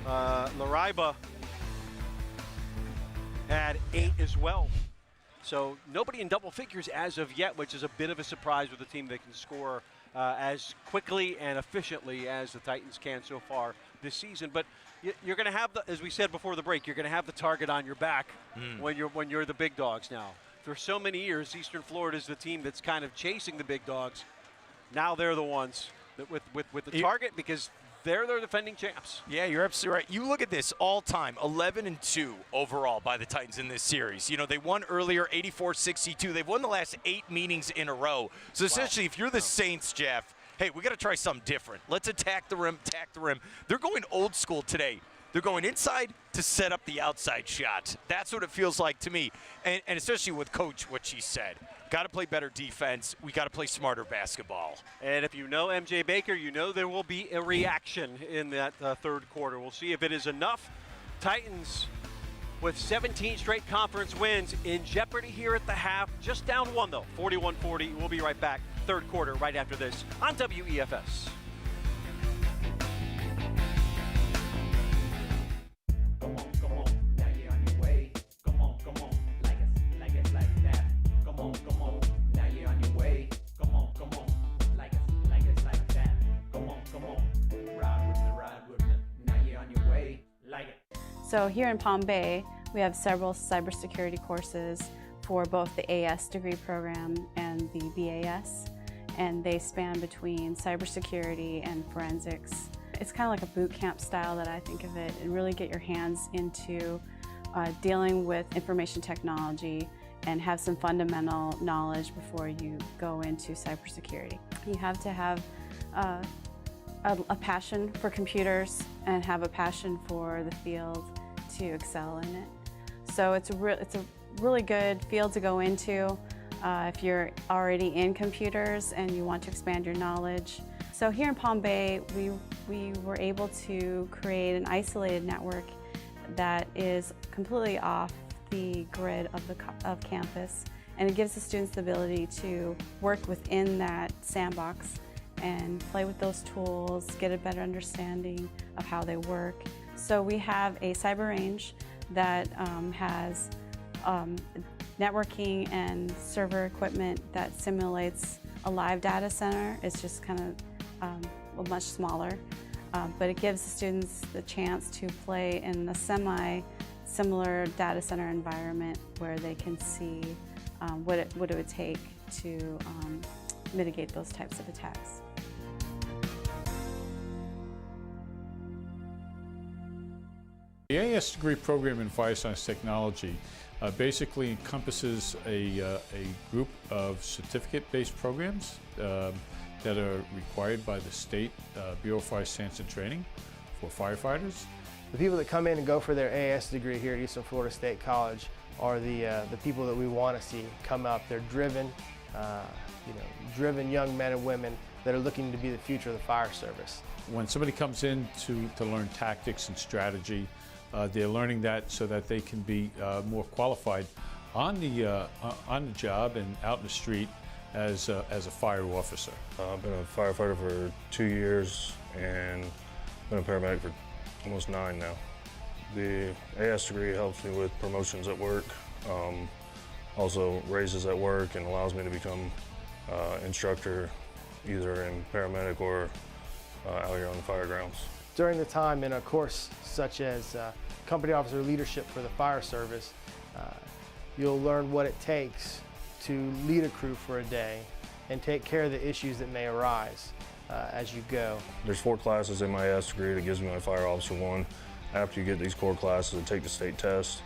Lariba had 8 as well. So nobody in double figures as of yet, which is a bit of a surprise with a team that can score as quickly and efficiently as the Titans can so far this season. But you're going to have, as we said before the break, you're going to have the target on your back when you're the big dogs now. For so many years, Eastern Florida is the team that's kind of chasing the big dogs. Now they're the ones that with the target, because they're their defending champs. Yeah, you're absolutely right. You look at this all-time, 11-2 overall by the Titans in this series. You know, they won earlier, 84-62. They've won the last 8 meetings in a row. So essentially, if you're the Saints, Jeff, hey, we got to try something different. Let's attack the rim, attack the rim. They're going old school today. They're going inside to set up the outside shot. That's what it feels like to me. And especially with Coach, what she said. Got to play better defense. We got to play smarter basketball. And if you know MJ Baker, you know there will be a reaction in that third quarter. We'll see if it is enough. Titans with 17 straight conference wins in jeopardy here at the half. Just down 1, though, 41-40. We'll be right back. Third quarter right after this on WEFS. Come on, now you're on your way. Come on, like it's like that. Come on, now you're on your way. Come on, like it's like that. Come on, ride with me. Now you're on your way, like it. So here in Palm Bay, we have several cybersecurity courses for both the AS degree program and the BAS, and they span between cybersecurity and forensics. It's kind of like a boot camp style that I think of it, and really get your hands into dealing with information technology and have some fundamental knowledge before you go into cybersecurity. You have to have a passion for computers and have a passion for the field to excel in it. So it's a really good field to go into if you're already in computers and you want to expand your knowledge. So here in Palm Bay, we were able to create an isolated network that is completely off the grid of campus, and it gives the students the ability to work within that sandbox and play with those tools, get a better understanding of how they work. So we have a cyber range that has networking and server equipment that simulates a live data center. It's just kind of much smaller, but it gives the students the chance to play in a semi-similar data center environment where they can see what it would take to mitigate those types of attacks. The AS degree program in fire science technology basically encompasses a group of certificate-based programs that are required by the State Bureau of Fire Science and Training for firefighters. The people that come in and go for their AS degree here at Eastern Florida State College are the people that we want to see come up. They're driven, driven young men and women that are looking to be the future of the fire service. When somebody comes in to learn tactics and strategy, they're learning that so that they can be more qualified on the job and out in the street as a fire officer. I've been a firefighter for 2 years and been a paramedic for almost 9 now. The AS degree helps me with promotions at work, also raises at work, and allows me to become instructor either in paramedic or out here on the fire grounds. During the time in a course such as company officer leadership for the fire service, you'll learn what it takes to lead a crew for a day and take care of the issues that may arise as you go. There's 4 classes in my AS degree that gives me my Fire Officer 1, after you get these core classes and take the state test,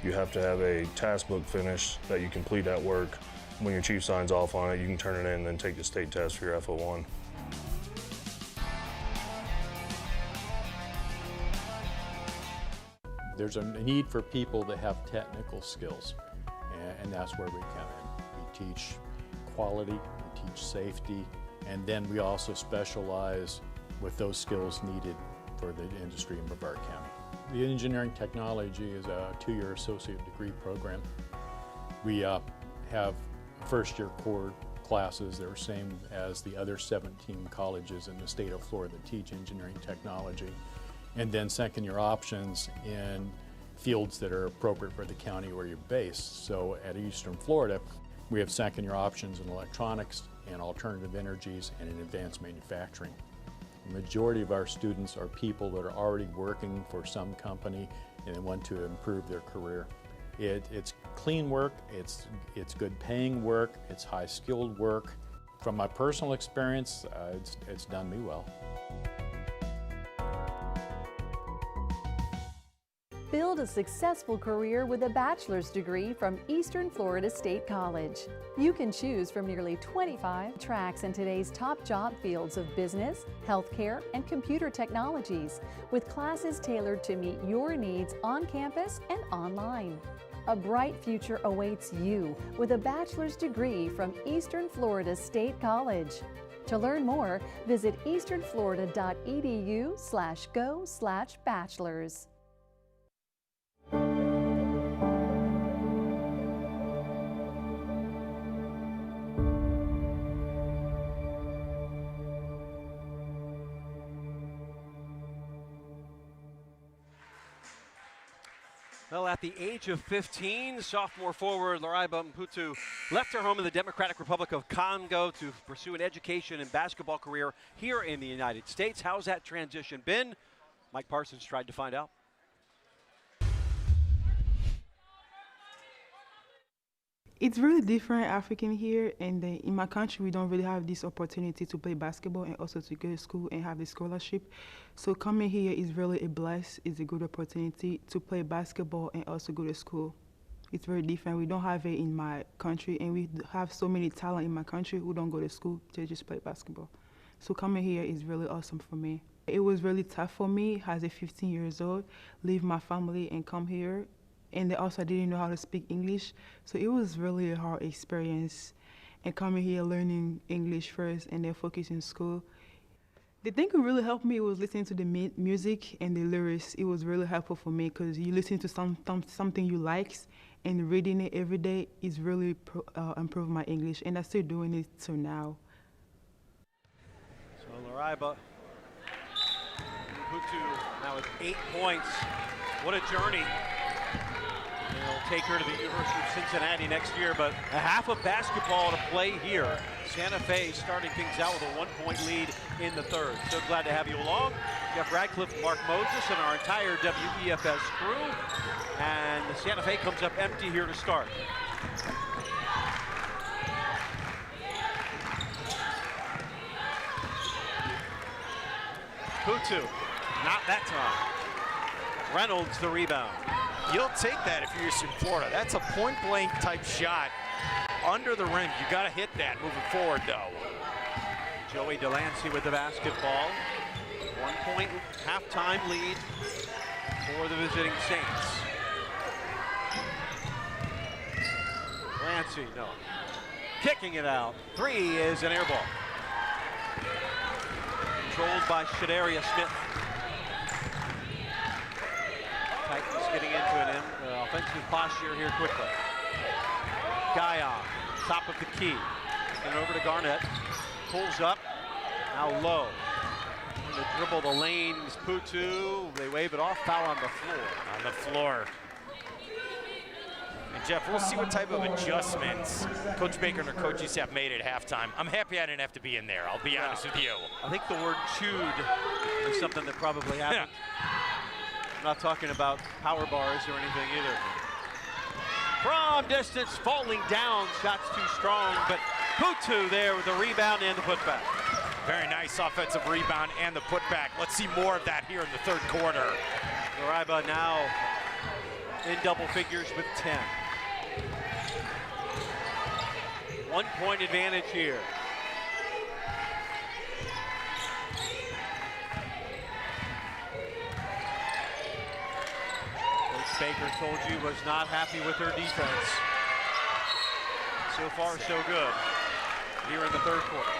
you have to have a task book finished that you complete at work. When your chief signs off on it, you can turn it in and then take the state test for your FO1. There's a need for people that have technical skills, and that's where we come in. We teach quality, we teach safety, and then we also specialize with those skills needed for the industry in Brevard County. The engineering technology is a 2-year associate degree program. We have first-year core classes that are same as the other 17 colleges in the state of Florida that teach engineering technology, and then second-year options in fields that are appropriate for the county where you're based. So at Eastern Florida, we have second-year options in electronics and alternative energies and in advanced manufacturing. The majority of our students are people that are already working for some company and they want to improve their career. It's clean work, it's good paying work, it's high skilled work. From my personal experience, it's done me well. Build a successful career with a bachelor's degree from Eastern Florida State College. You can choose from nearly 25 tracks in today's top job fields of business, healthcare, and computer technologies, with classes tailored to meet your needs on campus and online. A bright future awaits you with a bachelor's degree from Eastern Florida State College. To learn more, visit easternflorida.edu/go/bachelors. Well, at the age of 15, sophomore forward Laraiba Mputu left her home in the Democratic Republic of Congo to pursue an education and basketball career here in the United States. How's that transition been? Mike Parsons tried to find out. It's really different African here, and in my country we don't really have this opportunity to play basketball and also to go to school and have the scholarship. So coming here is really a bless. It's a good opportunity to play basketball and also go to school. It's very different. We don't have it in my country, and we have so many talent in my country who don't go to school to just play basketball. So coming here is really awesome for me. It was really tough for me as a 15 years old, leave my family and come here. And also I didn't know how to speak English, so it was really a hard experience. And coming here, learning English first and then focusing on school. The thing that really helped me was listening to the music and the lyrics. It was really helpful for me because you listen to something you like, and reading it every day is really improved my English, and I'm still doing it till now. So Laraiba Mputu now with 8 points. What a journey. They'll take her to the University of Cincinnati next year, but a half of basketball to play here. Santa Fe starting things out with a 1-point lead in the third. So glad to have you along. Jeff Radcliffe, Mark Moses, and our entire WEFS crew. And Santa Fe comes up empty here to start. Putu, not that time. Reynolds the rebound. You'll take that if you're Eastern Florida. That's a point-blank type shot under the rim. You got to hit that moving forward, though. Joey Delancey with the basketball. 1-point halftime lead for the visiting Saints. Delancey, no. Kicking it out. 3 is an air ball. Controlled by Shadaria Smith. Titans getting into an offensive posture here quickly. Guyon, top of the key. And over to Garnett. Pulls up. Now low. To dribble the lane is Putu. They wave it off. Foul on the floor. On the floor. And Jeff, we'll see what type of adjustments Coach Baker and her coaching staff made at halftime. I'm happy I didn't have to be in there. I'll be honest with you. I think the word chewed is something that probably happened. I'm not talking about power bars or anything either. From distance, falling down, shots too strong, but Putu there with the rebound and the putback. Very nice offensive rebound and the putback. Let's see more of that here in the third quarter. Lariba now in double figures with 10. 1 point advantage here. Coach Baker told you was not happy with her defense. So far, so good here in the third quarter.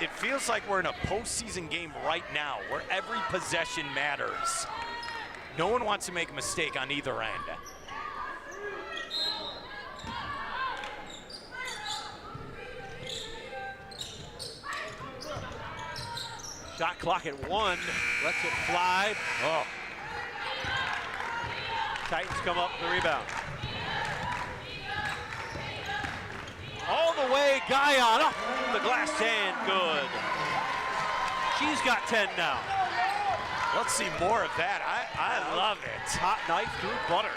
It feels like we're in a postseason game right now where every possession matters. No one wants to make a mistake on either end. Shot clock at 1, lets it fly. Oh. Titans come up with the rebound. All the way, Guyon up the glass hand, good. She's got 10 now. Let's see more of that. I love it. Hot knife through butter.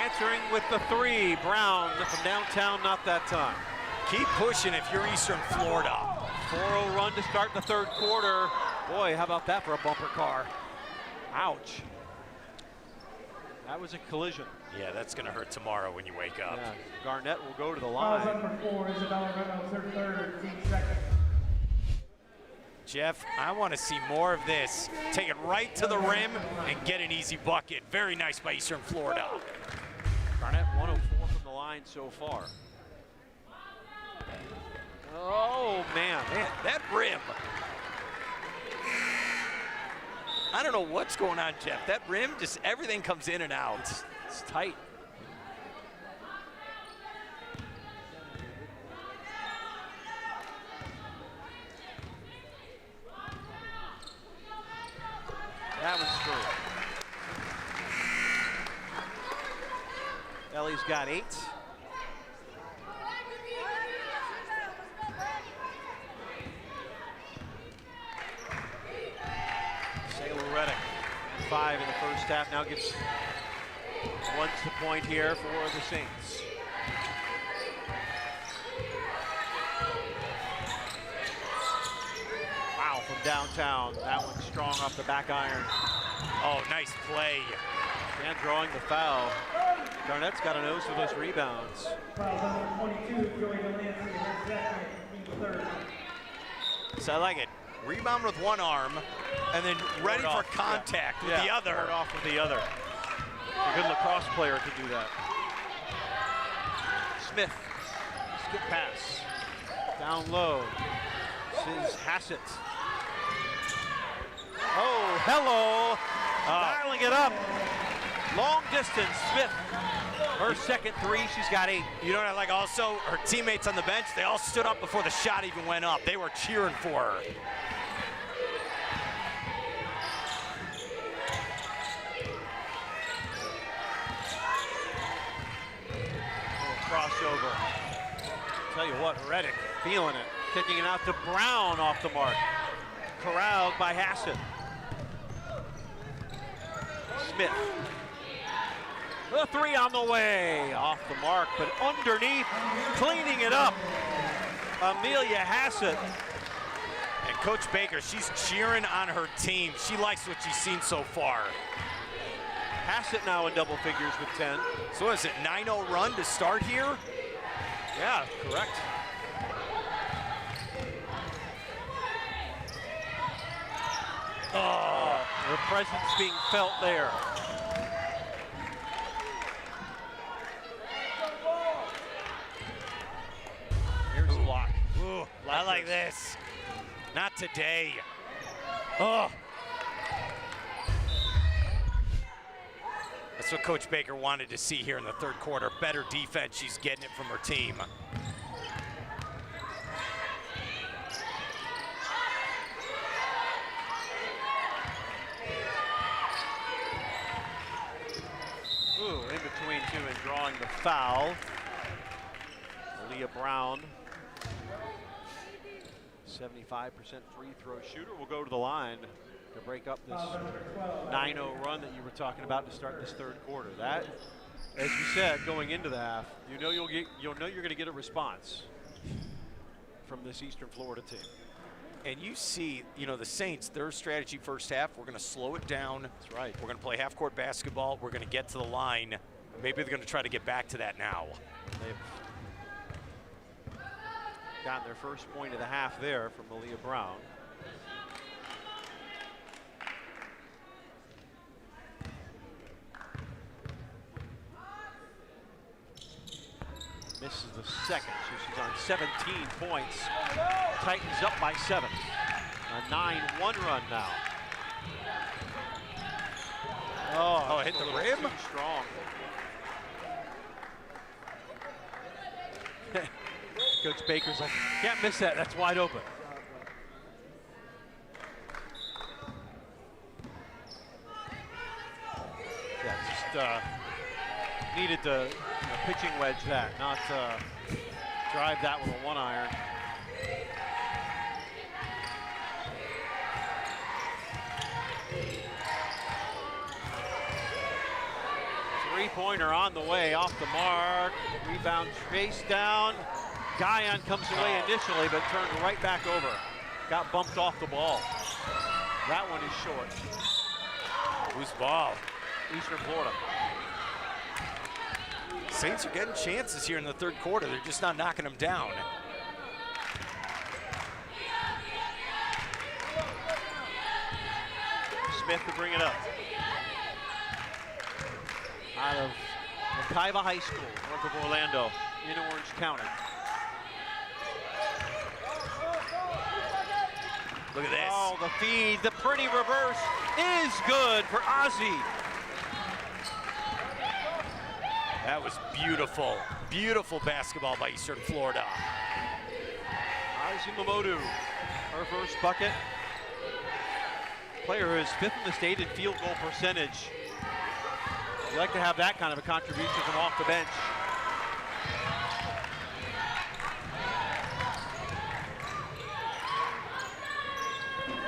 Answering with the 3, Brown from downtown, not that time. Keep pushing if you're Eastern Florida. 4-0 run to start the third quarter. Boy, how about that for a bumper car? Ouch. That was a collision. Yeah, that's going to hurt tomorrow when you wake up. Yeah. Garnett will go to the Fouls line. up for 4, Isabella Reynolds, her third, team second. Jeff, I want to see more of this. Take it right to the rim and get an easy bucket. Very nice by Eastern Florida. Garnett 104 from the line so far. Oh, man. Man, that rim. I don't know what's going on, Jeff. That rim, just everything comes in and out. It's tight. That one's true. Ellie's got 8. Reddick, 5 in the first half, now gets once the point here for the Saints. Wow, from downtown, that one's strong off the back iron. Oh, nice play. And drawing the foul. Garnett's got a nose for those rebounds. Fouls number 22, Joey Delancey, her second, team third. So I like it. Rebound with one arm, and then ready for contact with the other. Ward off with the other. A good lacrosse player can do that. Smith, skip pass. Down low. This is Hassett. Oh, hello. Dialing it up. Long distance, Smith. Her second 3, she's got 8. You know what I like also? Her teammates on the bench, they all stood up before the shot even went up. They were cheering for her. Crossover. Tell you what, Reddick feeling it. Kicking it out to Brown off the mark. Corralled by Hassett. Smith. The 3 on the way. Off the mark, but underneath, cleaning it up. Amelia Hassett. And Coach Baker, she's cheering on her team. She likes what she's seen so far. Hassett now in double figures with 10. So what is it, 9-0 run to start here? Yeah, correct. Oh, her presence being felt there. Here's the block. Ooh, I like this. Not today. Oh. That's what Coach Baker wanted to see here in the third quarter. Better defense, she's getting it from her team. Ooh, in between 2 and drawing the foul. Leah Brown, 75% free throw shooter, will go to the line to break up this 9-0 run that you were talking about to start this third quarter. That, as you said, going into the half, you know you're going to get a response from this Eastern Florida team. And you see, you know, the Saints, their strategy first half, we're going to slow it down. That's right. We're going to play half-court basketball. We're going to get to the line. Maybe they're going to try to get back to that now. They've gotten their first point of the half there from Malia Brown. Misses the second, so she's on 17 points. Titans up by 7. A 9-1 run now. Oh, hit the a little rim? too strong. Coach Baker's like, can't miss that, that's wide open. Yeah, just needed to pitching wedge that, not drive that with a 1-iron. Three-pointer on the way, off the mark. Rebound chase down. Guyon comes away initially, but turned right back over. Got bumped off the ball. That one is short. Whose ball? Eastern Florida. Saints are getting chances here in the third quarter. They're just not knocking them down. Smith to bring it up. Out of Wekiva High School, north of Orlando, in Orange County. Look at this. Oh, the feed, the pretty reverse is good for Ozzy. That was beautiful. Beautiful basketball by Eastern Florida. Ozzy Mamodu, her first bucket. Player who is 5th in the state in field goal percentage. You like to have that kind of a contribution from off the bench.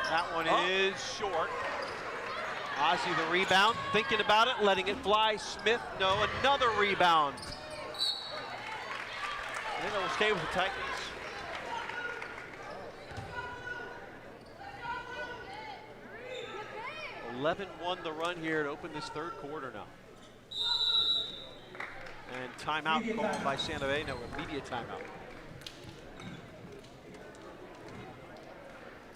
That one is short. Ozzy the rebound, thinking about it, letting it fly. Smith, no, another rebound. And it'll stay with the Titans. 11-1 the run here to open this third quarter now. And timeout called by Santa Fe. No, immediate timeout.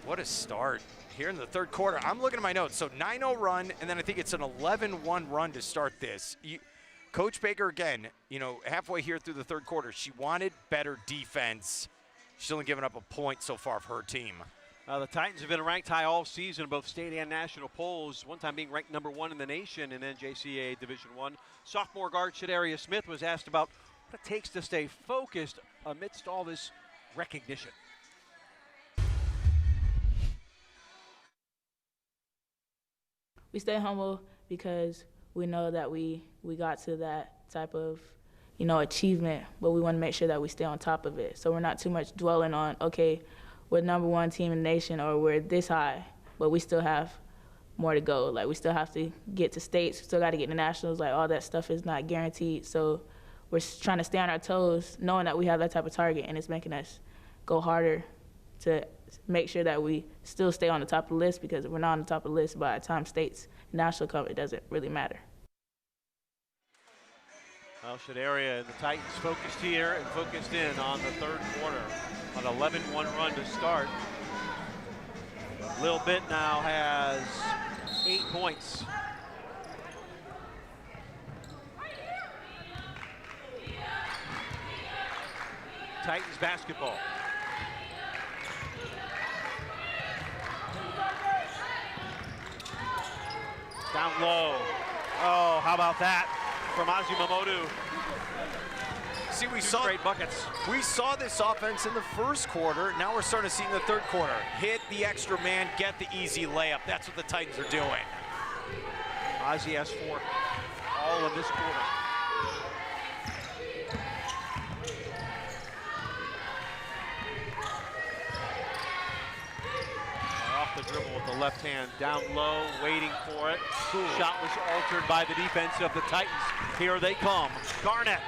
What a start here in the third quarter. I'm looking at my notes. So 9-0 run, and then I think it's an 11-1 run to start this. Coach Baker, again, you know, halfway here through the third quarter, she wanted better defense. She's only given up a point so far for her team. The Titans have been ranked high all season, both state and national polls, one time being ranked #1 in the nation in NJCAA Division I. Sophomore guard Shadaria Smith was asked about what it takes to stay focused amidst all this recognition. We stay humble because we know that we got to that type of, you know, achievement, but we want to make sure that we stay on top of it. So we're not too much dwelling on, okay, we're #1 team in the nation or we're this high, but we still have more to go. Like, we still have to get to states, we still got to get to nationals. Like, all that stuff is not guaranteed. So we're trying to stay on our toes, knowing that we have that type of target, and it's making us go harder to make sure that we still stay on the top of the list, because if we're not on the top of the list by the time states and national come, it doesn't really matter. Well, Shadaria and the Titans focused here and focused in on the third quarter. An 11-1 run to start. Lil Bit now has 8 points. Titans basketball. Down low. Oh, how about that from Ozzy Mamodu? See, we Two saw straight buckets. We saw this offense in the first quarter. Now we're starting to see in the third quarter. Hit the extra man, get the easy layup. That's what the Titans are doing. Ozzy has 4 all of this quarter. Off the dribble with the left hand, down low, waiting for it. Shot was altered by the defense of the Titans. Here they come. Garnett,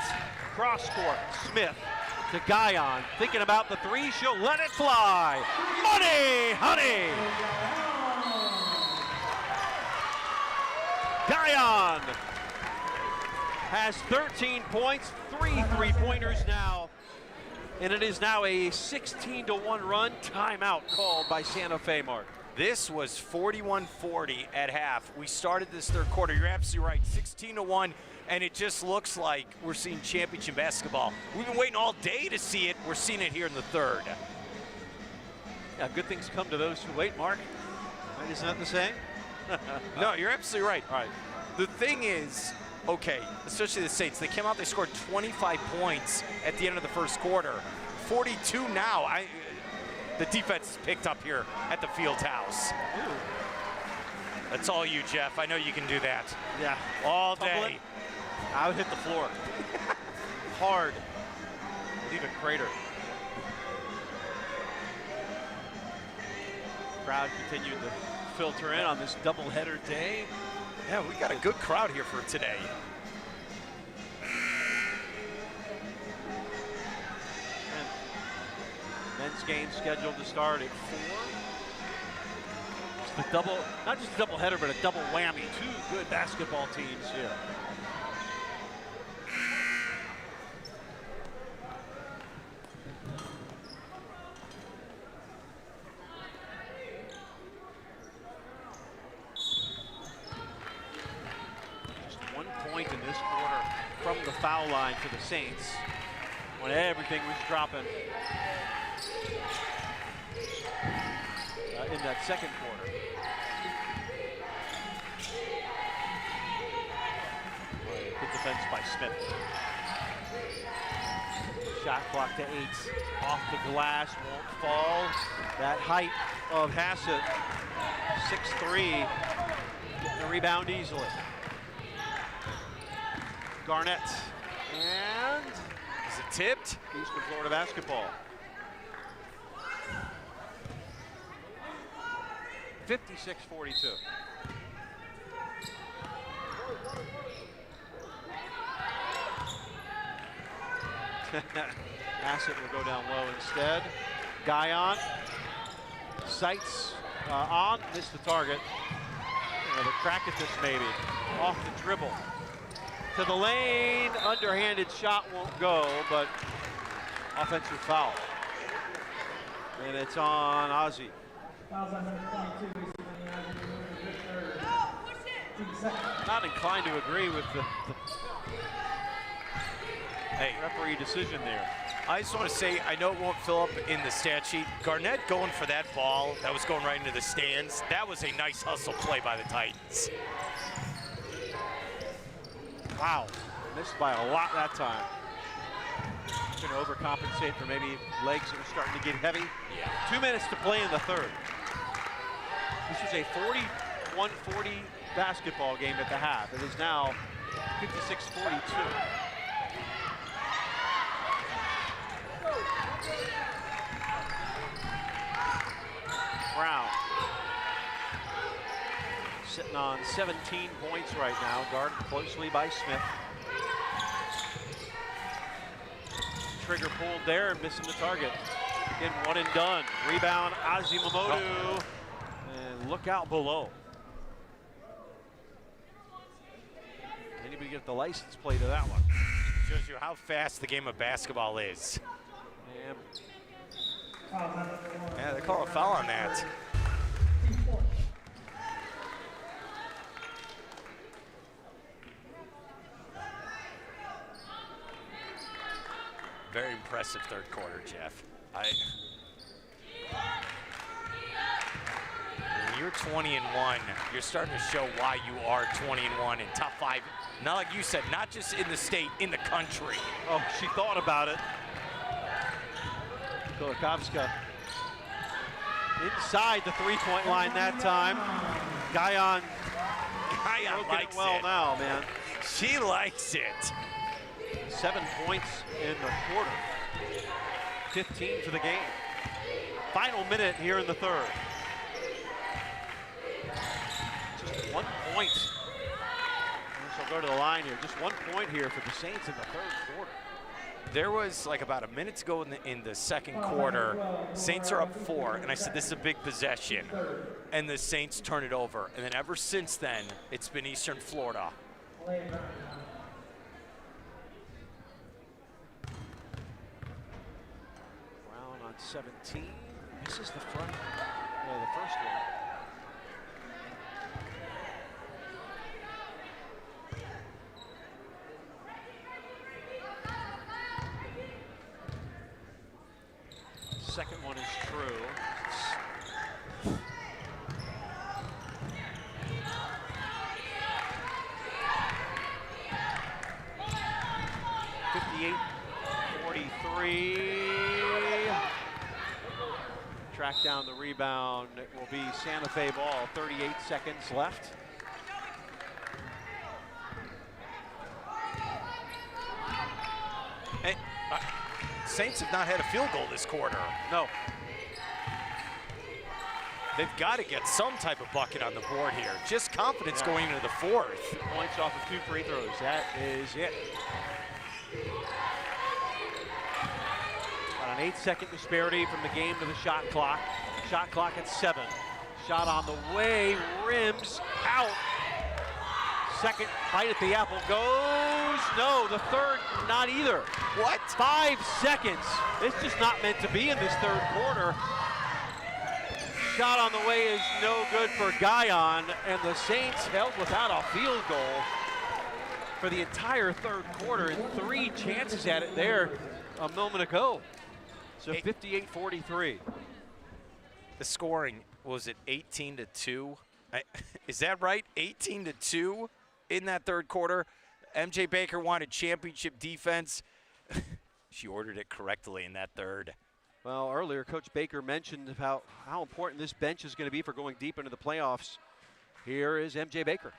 cross court, Smith, to Guyon. Thinking about the three, she'll let it fly. Money, honey! Guyon has 13 points, 3 three-pointers now, and it is now a 16-1 run. Timeout called by Santa Fe, Mark. This was 41-40 at half. We started this third quarter. You're absolutely right, 16-1, and it just looks like we're seeing championship basketball. We've been waiting all day to see it. We're seeing it here in the third. Yeah, good things come to those who wait, Mark. Right, isn't that the saying? No, you're absolutely right. All right. The thing is, okay, especially the Saints, they came out, they scored 25 points at the end of the first quarter. 42 now. The defense is picked up here at the field house. Ooh. That's all you, Jeff. I know you can do that. Yeah. All day. I would hit the floor. Hard. Leave a crater. Crowd continued to filter in on this doubleheader day. Yeah, we got a good crowd here for today. Men's game scheduled to start at 4. It's the double, not just a double header, but a double whammy. 2 good basketball teams here. Just 1 point in this quarter from the foul line for the Saints when everything was dropping. In that second quarter. Good defense by Smith. Shot clock to 8. Off the glass, won't fall. That height of Hassett, 6'3", getting the rebound easily. Garnett, and is it tipped? Eastern Florida basketball. 56-42. Hassett will go down low instead. Guyon. Sights on, missed the target. Another crack at this maybe. Off the dribble. To the lane, underhanded shot won't go, but offensive foul. And it's on Ozzie. Not inclined to agree with the referee decision there. I just want to say, I know it won't fill up in the stat sheet. Garnett going for that ball that was going right into the stands. That was a nice hustle play by the Titans. Wow, missed by a lot that time. Going to overcompensate for maybe legs that are starting to get heavy. Yeah. 2 minutes to play in the third. This was a 41-40 basketball game at the half. It is now 56-42. Brown sitting on 17 points right now, guarded closely by Smith. Trigger pulled there, missing the target. Again, one and done. Rebound, Azimamoto. And look out below. Anybody get the license plate to that one? Shows you how fast the game of basketball is. Yeah, they call a foul on that. Very impressive third quarter, Jeff. When you're 20-1, you're starting to show why you are 20-1 in top 5. Not like you said, not just in the state, in the country. Oh, she thought about it. Kolikovska inside the three-point line that time. Guyon likes it well it. now, man. She likes it. 7 points in the quarter. 15 for the game. Final minute here in the third. Just 1 point. She'll go to the line here. Just 1 point here for the Saints in the third quarter. There was like about a minute to go in the second quarter. Saints are up 4, and I said, this is a big possession. And the Saints turn it over. And then ever since then, it's been Eastern Florida. Brown on 17. Misses the front, the first one. Second one is true. 58-43. Track down the rebound. It will be Santa Fe ball. 38 seconds left. Hey, Saints have not had a field goal this quarter. No. They've got to get some type of bucket on the board here. Just confidence going into the fourth. 2 points off of 2 free throws. That is it. About an 8-second disparity from the game to the shot clock. Shot clock at 7. Shot on the way, rims out. Second bite at the apple goes. No, the third, not either. What? 5 seconds. It's just not meant to be in this third quarter. Shot on the way is no good for Guyon, and the Saints held without a field goal for the entire third quarter, and 3 chances at it there a moment ago. So 58-43. The scoring, was it 18-2? Is that right? 18-2 in that third quarter. MJ Baker wanted championship defense. She ordered it correctly in that third. Well, earlier, Coach Baker mentioned about how important this bench is going to be for going deep into the playoffs. Here is MJ Baker.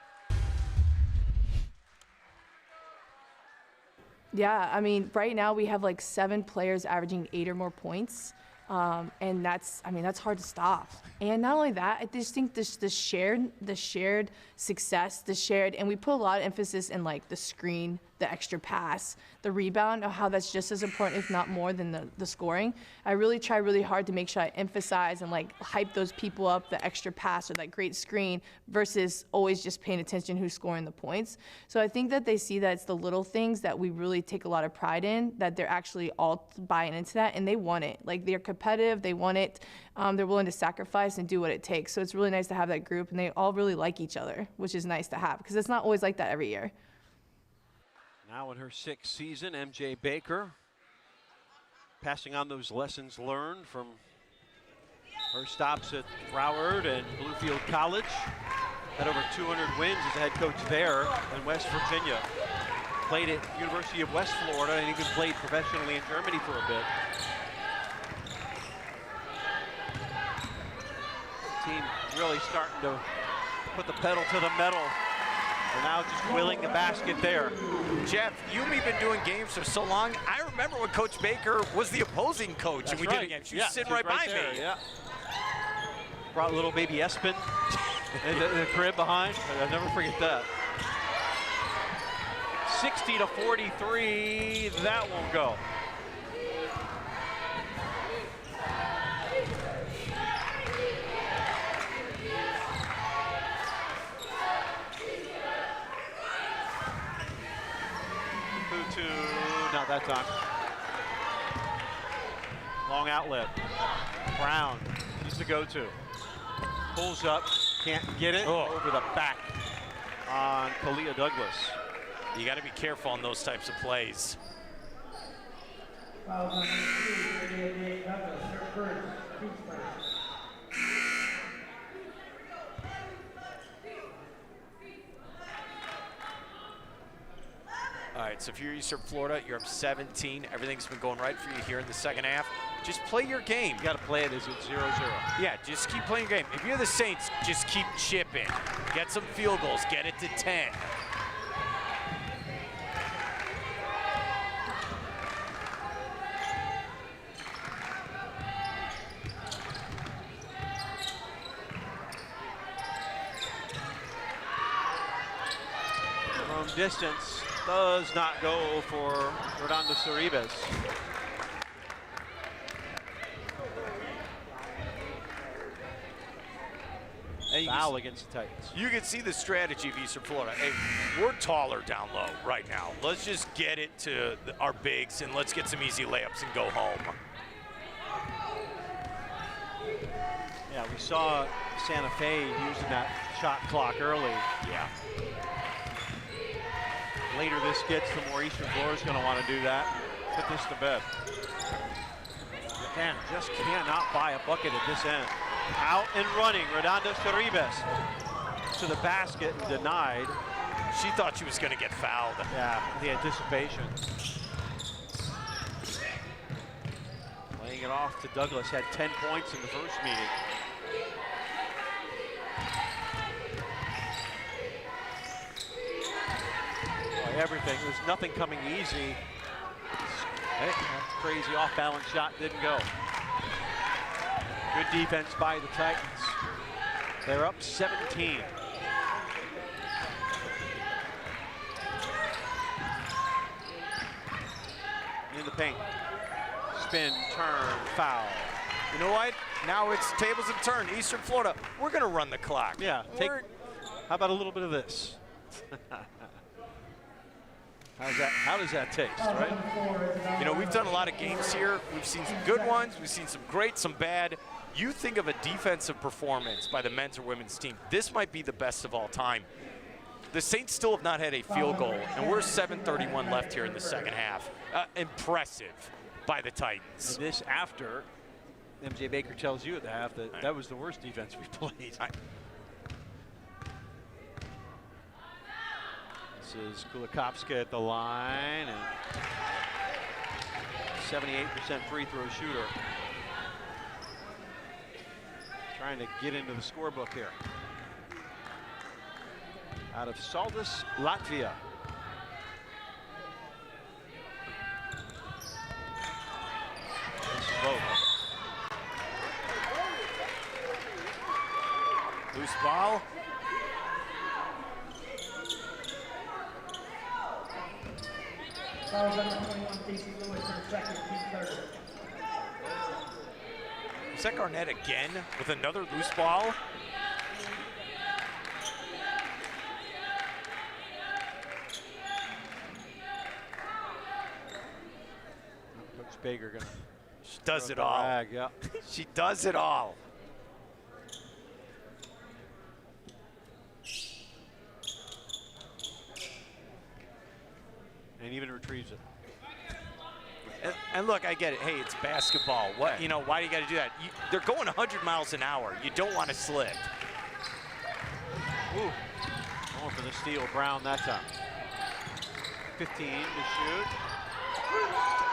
Yeah, I mean, right now we have like 7 players averaging 8 or more points. And that's hard to stop. And not only that, I just think the shared success, and we put a lot of emphasis in like the screen, the extra pass, the rebound, how that's just as important, if not more, than the scoring. I really try really hard to make sure I emphasize and like hype those people up, the extra pass or that great screen, versus always just paying attention who's scoring the points. So I think that they see that it's the little things that we really take a lot of pride in, that they're actually all buying into that, and they want it. Like, they're competitive, they want it, they're willing to sacrifice and do what it takes. So it's really nice to have that group, and they all really like each other, which is nice to have, because it's not always like that every year. Now in her 6th season, MJ Baker passing on those lessons learned from her stops at Broward and Bluefield College. Had over 200 wins as a head coach there in West Virginia. Played at University of West Florida and even played professionally in Germany for a bit. Team really starting to put the pedal to the metal. They're now just willing the basket there. Jeff, you and me been doing games for so long. I remember when Coach Baker was the opposing coach. That's and we right. did a game. She was sitting right by there, me. Yeah. Brought little baby Espen in the crib behind. I'll never forget that. 60-43, that won't go. Not that time. Long outlet. Brown, he's the go-to. Pulls up, can't get it. Over the back on Kalia Douglas. You got to be careful on those types of plays. All right, so if you're Eastern Florida, you're up 17. Everything's been going right for you here in the second half. Just play your game. You got to play it as it's 0-0. Yeah, just keep playing your game. If you're the Saints, just keep chipping. Get some field goals. Get it to 10. From distance. Does not go for Redondo Sorribes. Foul against the Titans. You can see the strategy of Eastern Florida. Hey, we're taller down low right now. Let's just get it to our bigs and let's get some easy layups and go home. Yeah, we saw Santa Fe using that shot clock early. Yeah. Later this gets, the more Eastern Florida is going to want to do that. Put this to bed. Again, just cannot buy a bucket at this end. Out and running, Redondo Sorribes to the basket and denied. She thought she was going to get fouled. Yeah, the anticipation. Laying it off to Douglas, had 10 points in the first meeting. Boy, everything, there's nothing coming easy. Hey, that crazy off-balance shot didn't go. Good defense by the Titans. They're up 17. In the paint. Spin, turn, foul. You know what? Now it's tables and turn. Eastern Florida, we're going to run the clock. Yeah. How about a little bit of this? How does that taste, right? You know, we've done a lot of games here. We've seen some good ones. We've seen some great, some bad. You think of a defensive performance by the men's or women's team. This might be the best of all time. The Saints still have not had a field goal, and we're 7:31 left here in the second half. Impressive by the Titans. And this after MJ Baker tells you at the half that that was the worst defense we played. This is Kulikowska at the line, and 78% free throw shooter. Trying to get into the scorebook here. Out of Saldus, Latvia. Loose ball. Is that Garnett again with another loose ball? Coach Baker gonna. She does it all. Yeah. She does it all. And even retrieves it. And look, I get it. Hey, it's basketball. What, you know, why do you got to do that? They're going 100 miles an hour. You don't want to slip. Ooh. Going for the steal, Brown that time. 15 to shoot.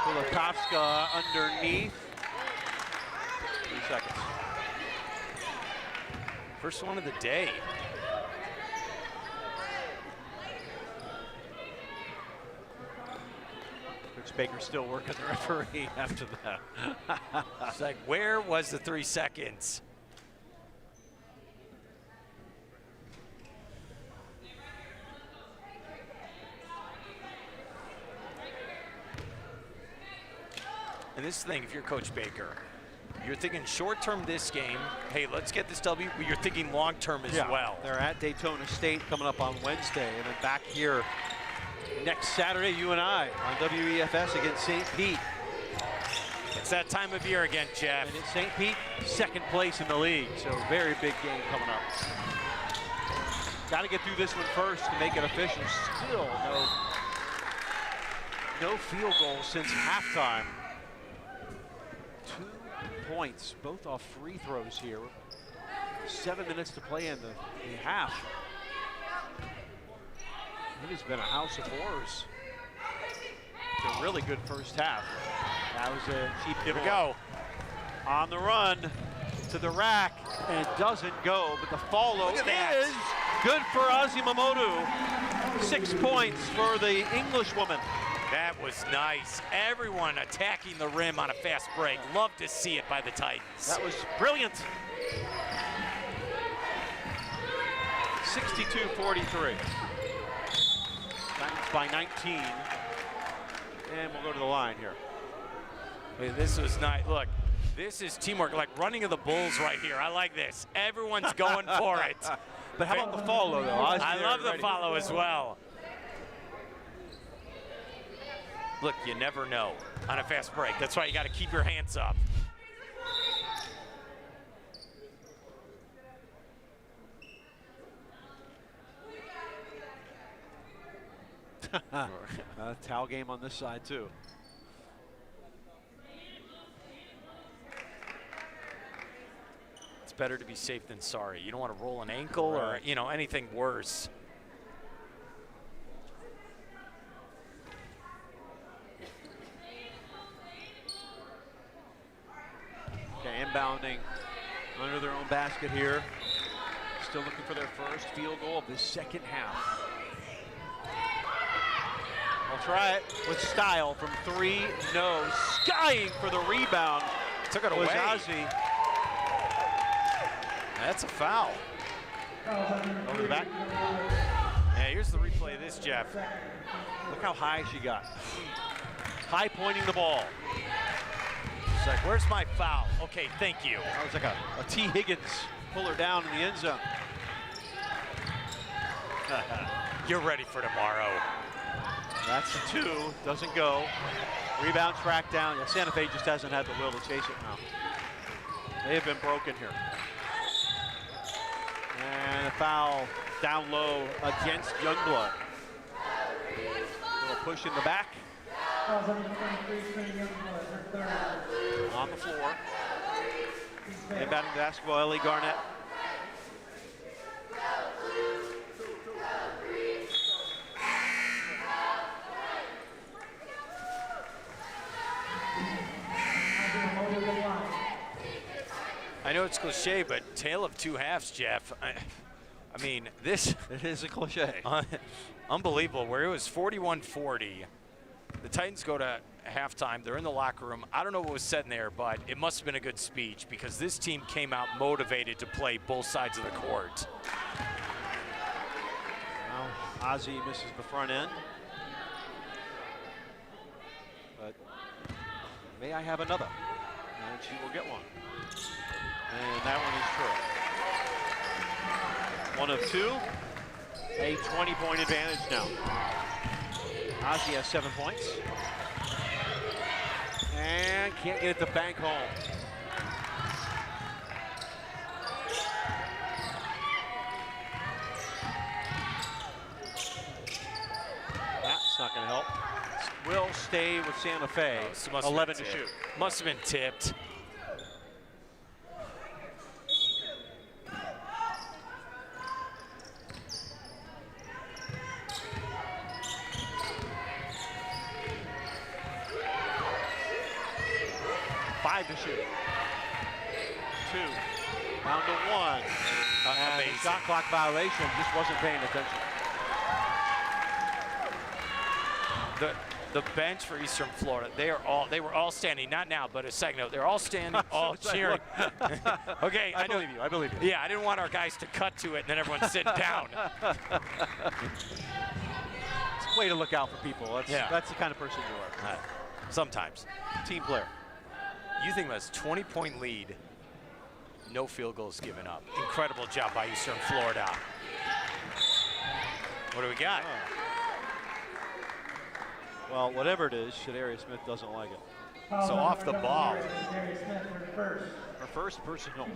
Kulikowska underneath. 3 seconds. First one of the day. Coach Baker still working the referee after that. It's like, where was the 3 seconds? And this is the thing, if you're Coach Baker, you're thinking short-term this game, hey, let's get this W, but you're thinking long-term as well. They're at Daytona State coming up on Wednesday, and then back here next Saturday, you and I, on WEFS against St. Pete. It's that time of year again, Jeff. And it's St. Pete, second place in the league, so very big game coming up. Got to get through this one first to make it official. Still no field goal since halftime. 2 points, both off free throws here. 7 minutes to play in the half. It has been a house of horrors. It's a really good first half. That was a cheap Here we go. On the run to the rack, and it doesn't go, but the follow is good for Azimamoto. 6 points for the Englishwoman. That was nice. Everyone attacking the rim on a fast break. Love to see it by the Titans. That was brilliant. 62-43. Titans by 19. And we'll go to the line here. Wait, this was nice. Look, this is teamwork, like running of the bulls right here. I like this. Everyone's going for it. But how about the follow, though? I love the follow as well. Look, you never know on a fast break. That's why you got to keep your hands up. Towel game on this side, too. It's better to be safe than sorry. You don't want to roll an ankle or, you know, anything worse. Okay, inbounding under their own basket here. Still looking for their first field goal of the second half. I'll try it with style from 3. No. Skying for the rebound. Took it away. Was Ozzie. That's a foul. Over the back. Yeah, here's the replay of this, Jeff. Look how high she got. High pointing the ball. It's like, where's my foul? Okay, thank you. That was like a T. Higgins pull her down in the end zone. You're ready for tomorrow. That's a 2. Doesn't go. Rebound track down. Yeah, Santa Fe just hasn't had the will to chase it now. They have been broken here. And a foul down low against Youngblood. Little push in the back. On the floor. Inbounding the basketball, Ellie Garnett. I know it's cliche, but tale of two halves, Jeff. I mean, this it is a cliche. Unbelievable. Where it was 41-40, the Titans go to halftime. They're in the locker room. I don't know what was said in there, but it must have been a good speech because this team came out motivated to play both sides of the court. Now, Ozzie misses the front end. But may I have another? And she will get one. And that one is true. 1 of 2. A 20-point advantage now. Ozzie has 7 points. And can't get it to bank home. That's not going to help. Will stay with Santa Fe. 11 to shoot. Must have been tipped. To shoot. 2. Down to 1. And shot clock violation. Just wasn't paying attention. The bench for Eastern Florida, they were all standing. Not now, but a second ago. They're all standing, all cheering. Okay, I believe you. I believe you. Yeah, I didn't want our guys to cut to it and then everyone sit down. It's a way to look out for people. That's the kind of person you are. Sometimes. Team player. You think about this 20-point lead, no field goals given up. Incredible job by Eastern Florida. What do we got? Well, whatever it is, Shadarius Smith doesn't like it. So off the ball. Her first personal.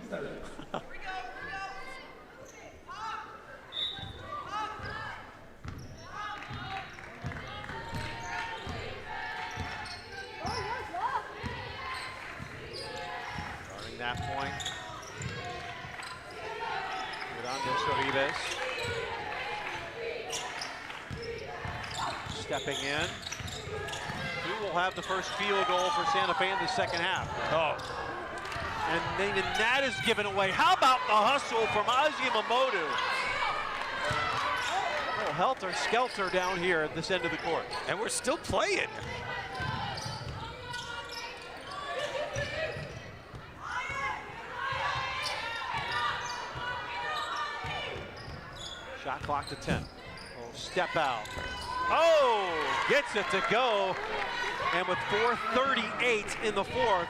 That point. Sorribes. Stepping in. Who will have the first field goal for Santa Fe in the second half? Oh. And then that is given away. How about the hustle from Ozzie Mamodu? A little helter-skelter down here at this end of the court. And we're still playing. Shot clock to 10. Oh, step out. Oh, gets it to go. And with 4:38 in the fourth.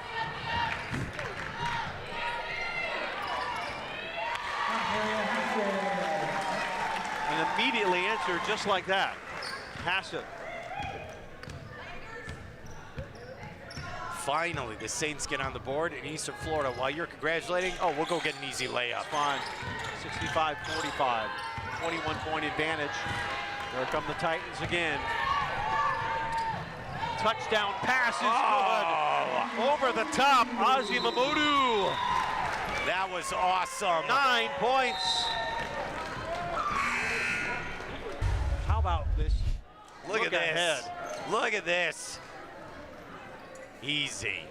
And immediately answered just like that. Pass it. Finally, the Saints get on the board in Eastern Florida. While you're congratulating, oh, we'll go get an easy layup. Fine. 65-45. 21-point advantage. There come the Titans again. Touchdown pass is good. Over the top, Ozzy Mamudu. That was awesome. 9 points. How about this? Look at this. Ahead. Look at this. Easy.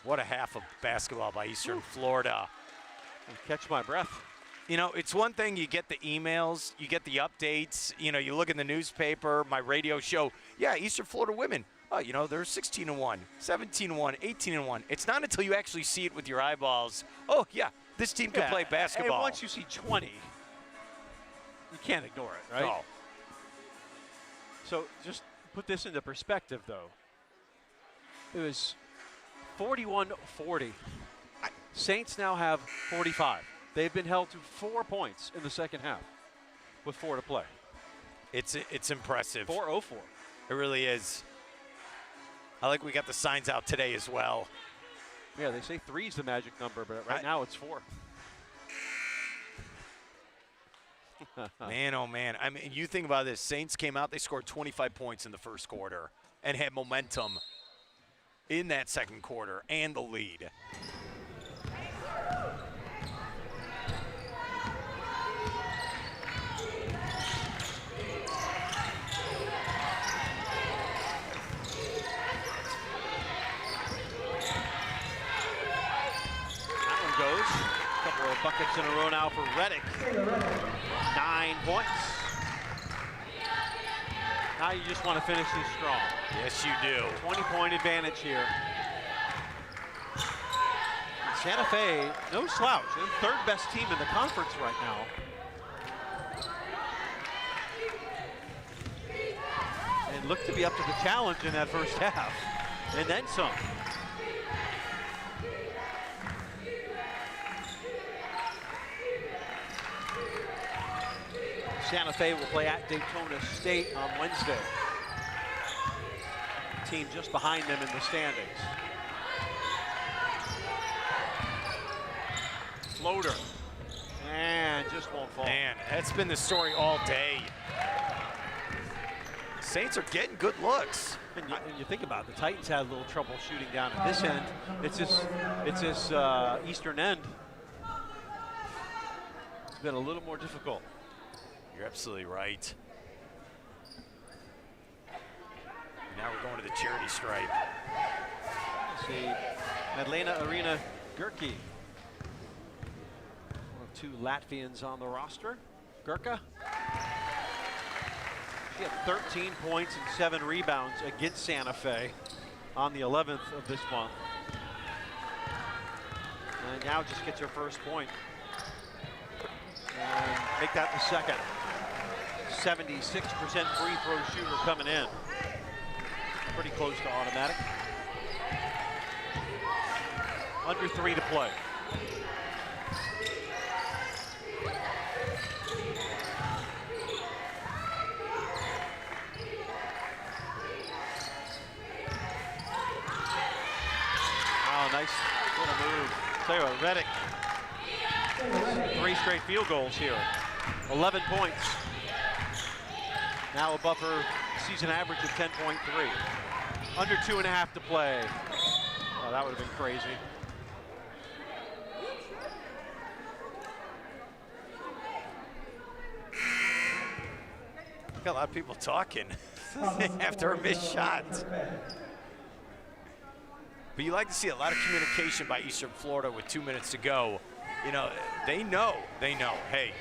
What a half of basketball by Eastern Florida. Catch my breath. You know, it's one thing you get the emails, you get the updates, you know, you look in the newspaper, my radio show. Yeah, Eastern Florida women. Oh, you know, they're 16-1, 17-1, 18-1. It's not until you actually see it with your eyeballs. Oh, yeah, this team can play basketball. And once you see 20, you can't ignore it, right? No. So just put this into perspective, though. It was 41-40. Saints now have 45. They've been held to 4 points in the second half with 4 to play. It's impressive. 4:04. It really is. I like we got the signs out today as well. Yeah, they say 3 is the magic number, but right now it's 4. Man, oh man. I mean, you think about this. Saints came out, they scored 25 points in the first quarter and had momentum in that second quarter and the lead. Goes. A couple of buckets in a row now for Reddick. 9 points. Now you just want to finish this strong. Yes, you do. 20-point advantage here. And Santa Fe, no slouch. They're third best team in the conference right now. And look to be up to the challenge in that first half. And then some. Santa Fe will play at Daytona State on Wednesday. Team just behind them in the standings. Floater. And just won't fall. Man, that's been the story all day. Saints are getting good looks. And you think about it, the Titans had a little trouble shooting down at this end. It's this eastern end. It's been a little more difficult. You're absolutely right. Now we're going to the charity stripe. Let's see, Madlena Arena Gurki. One of 2 Latvians on the roster. Gurka. She had 13 points and 7 rebounds against Santa Fe on the 11th of this month. And now just gets her first point. And make that the second. 76% free throw shooter coming in. Pretty close to automatic. Under 3 to play. Oh, nice little move. Tell you what, Reddick. 3 straight field goals here. 11 points. Now above her season average of 10.3. Under 2.5 to play. Oh, that would have been crazy. Got a lot of people talking after a missed shot. But you like to see a lot of communication by Eastern Florida with 2 minutes to go. You know, they know, hey,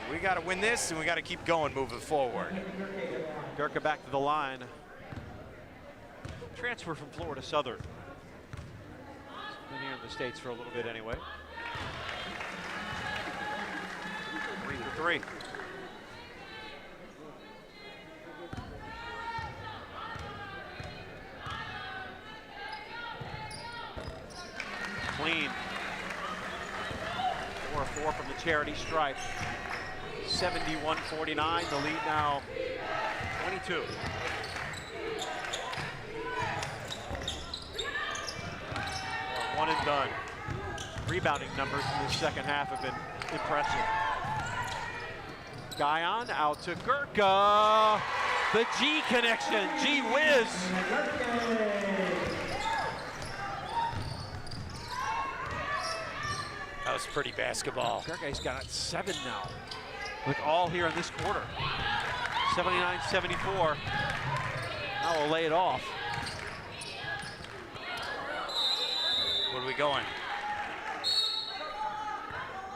we got to win this and we got to keep going moving forward. Gurka back to the line. Transfer from Florida Southern. in the States for a little bit anyway. 3 for 3. Clean. 4-4 from the charity stripe. 71-49. The lead now 22. One and done. Rebounding numbers in the second half have been impressive. Guyon out to Gurka. The G connection. Gee whiz. That was pretty basketball. Gurka's got 7 now. Look, all here in this quarter. 79-74. Now we'll lay it off. Where are we going?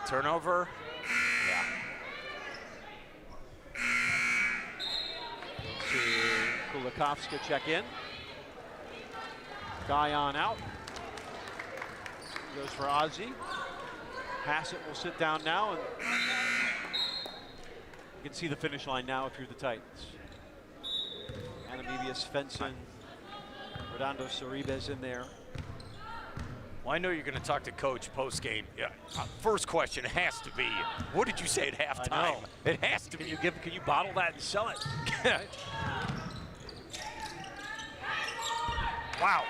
Turnover? Yeah. See Kulikovska check in. Guyon out. Goes for Ozzy. Hassett will sit down now, and you can see the finish line now through the Titans. Anamibius, Fenson, Redondo Sorribes in there. Well, I know you're going to talk to Coach post-game. Yeah. First question has to be, what did you say at halftime? It has to be. Can you bottle that and sell it? Wow.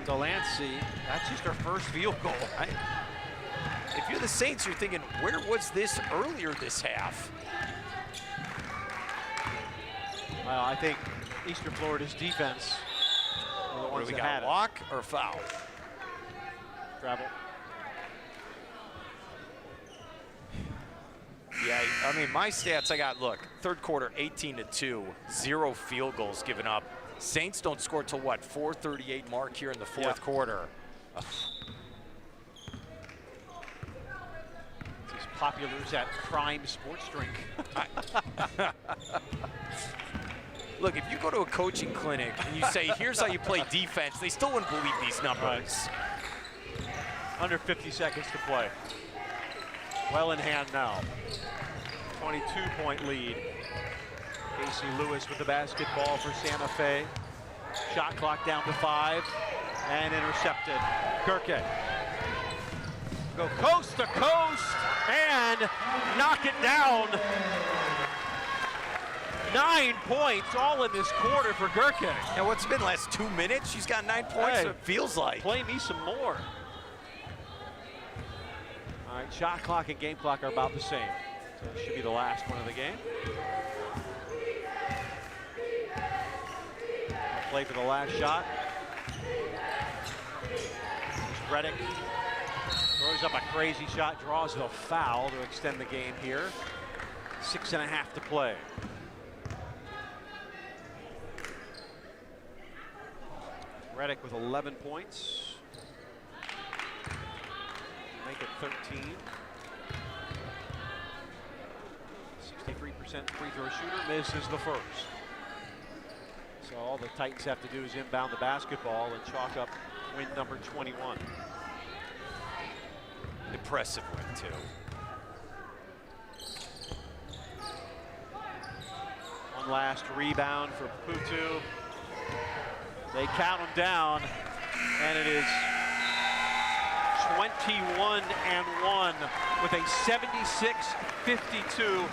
Delancey, that's just her first field goal. If you're the Saints, you're thinking, where was this earlier this half? Well, I think Eastern Florida's defense were the ones we that got had a walk or foul? Travel. Yeah, I mean, my stats I got, look, third quarter 18-2, 0 field goals given up. Saints don't score till what, 4:38 mark here in the fourth quarter. These populars at Prime Sports Drink. Look, if you go to a coaching clinic and you say, here's how you play defense, they still wouldn't believe these numbers. Under 50 seconds to play. Well in hand now. 22-point lead. Casey Lewis with the basketball for Santa Fe. Shot clock down to 5 and intercepted. Gurke. Go coast to coast and knock it down. 9 points all in this quarter for Gurke. Now what's it been, last 2 minutes? She's got 9 points, it feels like. Play me some more. All right, shot clock and game clock are about the same. So it should be the last one of the game. Play for the last shot. There's Reddick. Throws up a crazy shot, draws the foul to extend the game here. 6.5 to play. Reddick with 11 points. Make it 13. 63% free throw shooter, misses the first. So all the Titans have to do is inbound the basketball and chalk up win number 21. Impressive win, too. One last rebound for Putu. They count him down, and it is 21-1 with a 76-52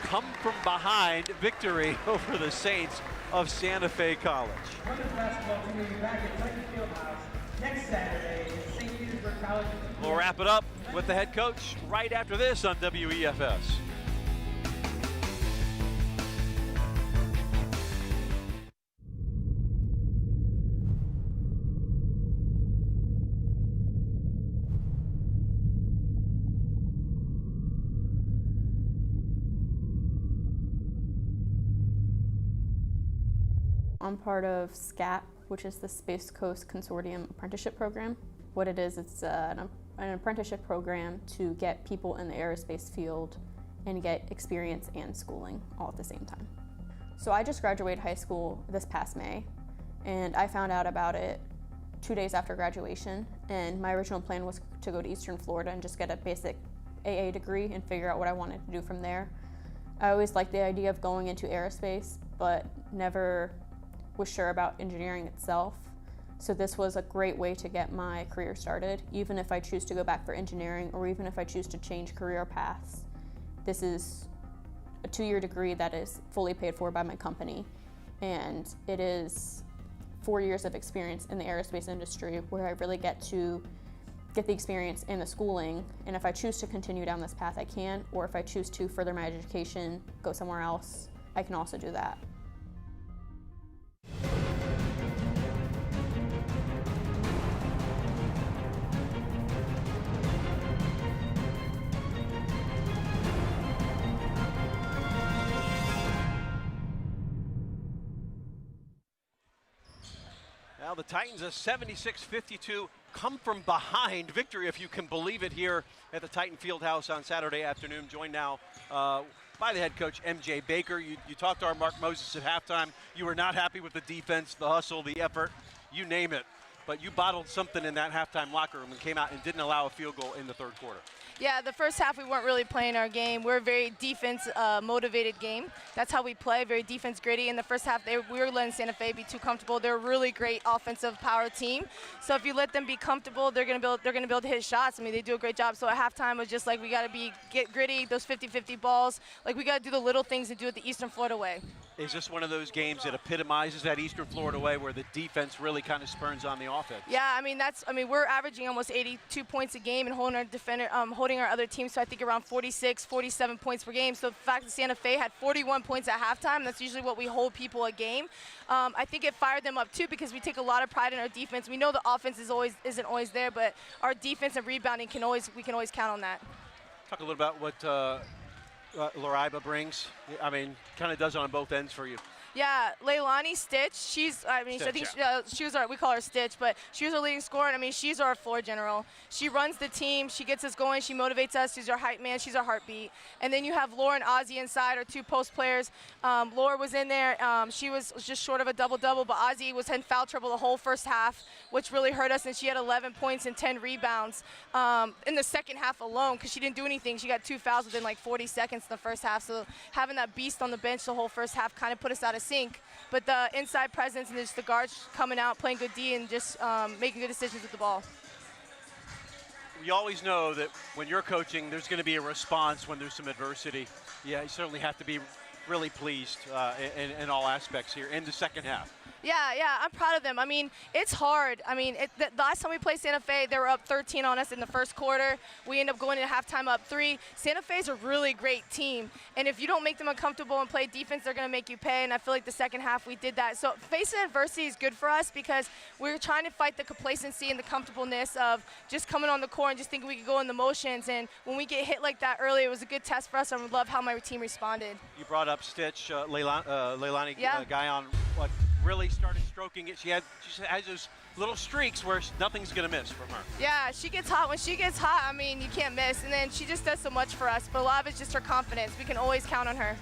come from behind victory over the Saints of Santa Fe College. Women's basketball team will be back at Titan Fieldhouse next Saturday in St. Petersburg College. We'll wrap it up with the head coach right after this on WEFS. I'm part of SCAP, which is the Space Coast Consortium Apprenticeship Program. What it is, it's an apprenticeship program to get people in the aerospace field and get experience and schooling all at the same time. So I just graduated high school this past May, And I found out about it 2 days after graduation, and my original plan was to go to Eastern Florida and just get a basic AA degree and figure out what I wanted to do from there. I always liked the idea of going into aerospace, but never was sure about engineering itself. So this was a great way to get my career started, even if I choose to go back for engineering or even if I choose to change career paths. This is a 2-year degree that is fully paid for by my company, and it is 4 years of experience in the aerospace industry where I really get to get the experience and the schooling, and if I choose to continue down this path I can, or if I choose to further my education, go somewhere else, I can also do that. Now the Titans, a 76-52 come from behind victory, if you can believe it, here at the Titan Fieldhouse on Saturday afternoon. Joined now by the head coach, MJ Baker. You talked to our Mark Moses at halftime. You were not happy with the defense, the hustle, the effort, you name it. But you bottled something in that halftime locker room and came out and didn't allow a field goal in the third quarter. Yeah, the first half we weren't really playing our game. We're a very defense-motivated game. That's how we play, very defense-gritty. In the first half, we were letting Santa Fe be too comfortable. They're a really great offensive power team. So if you let them be comfortable, they're gonna be able to hit shots. I mean, they do a great job. So at halftime, it was just like we got to get gritty, those 50-50 balls. Like we got to do the little things and do it the Eastern Florida way. Is this one of those games that epitomizes that Eastern Florida way where the defense really kind of spurns on the offense? Yeah, I mean, we're averaging almost 82 points a game and holding our other teams to I think around 46, 47 points per game. So the fact that Santa Fe had 41 points at halftime, that's usually what we hold people a game. I think it fired them up too because we take a lot of pride in our defense. We know the offense isn't always there, but our defense and rebounding we can always count on that. Talk a little about what Loriba brings. I mean, kind of does it on both ends for you. Yeah, Leilani Stitch, we call her Stitch, but she was our leading scorer, and I mean, she's our floor general. She runs the team, she gets us going, she motivates us, she's our hype man, she's our heartbeat. And then you have Laura and Ozzy inside, our two post players. Laura was in there, she was just short of a double-double, but Ozzy was in foul trouble the whole first half, which really hurt us, and she had 11 points and 10 rebounds in the second half alone, because she didn't do anything. She got 2 fouls within like 40 seconds in the first half, so having that beast on the bench the whole first half kind of put us out of sync. But the inside presence and just the guards coming out, playing good D, and just making good decisions with the ball. We always know that when you're coaching, there's going to be a response when there's some adversity. Yeah, you certainly have to be really pleased in all aspects here in the second half. Yeah, I'm proud of them. I mean, it's hard. I mean, the last time we played Santa Fe, they were up 13 on us in the first quarter. We end up going into halftime up 3. Santa Fe's a really great team, and if you don't make them uncomfortable and play defense, they're going to make you pay, and I feel like the second half we did that. So facing adversity is good for us because we're trying to fight the complacency and the comfortableness of just coming on the court and just thinking we could go in the motions, and when we get hit like that early, it was a good test for us, and we love how my team responded. You brought up Stitch, Leilani Yeah. Guy on what really started stroking it. She has those little streaks where nothing's going to miss from her. Yeah, she gets hot. When she gets hot, I mean, you can't miss. And then she just does so much for us. But a lot of it's just her confidence. We can always count on her.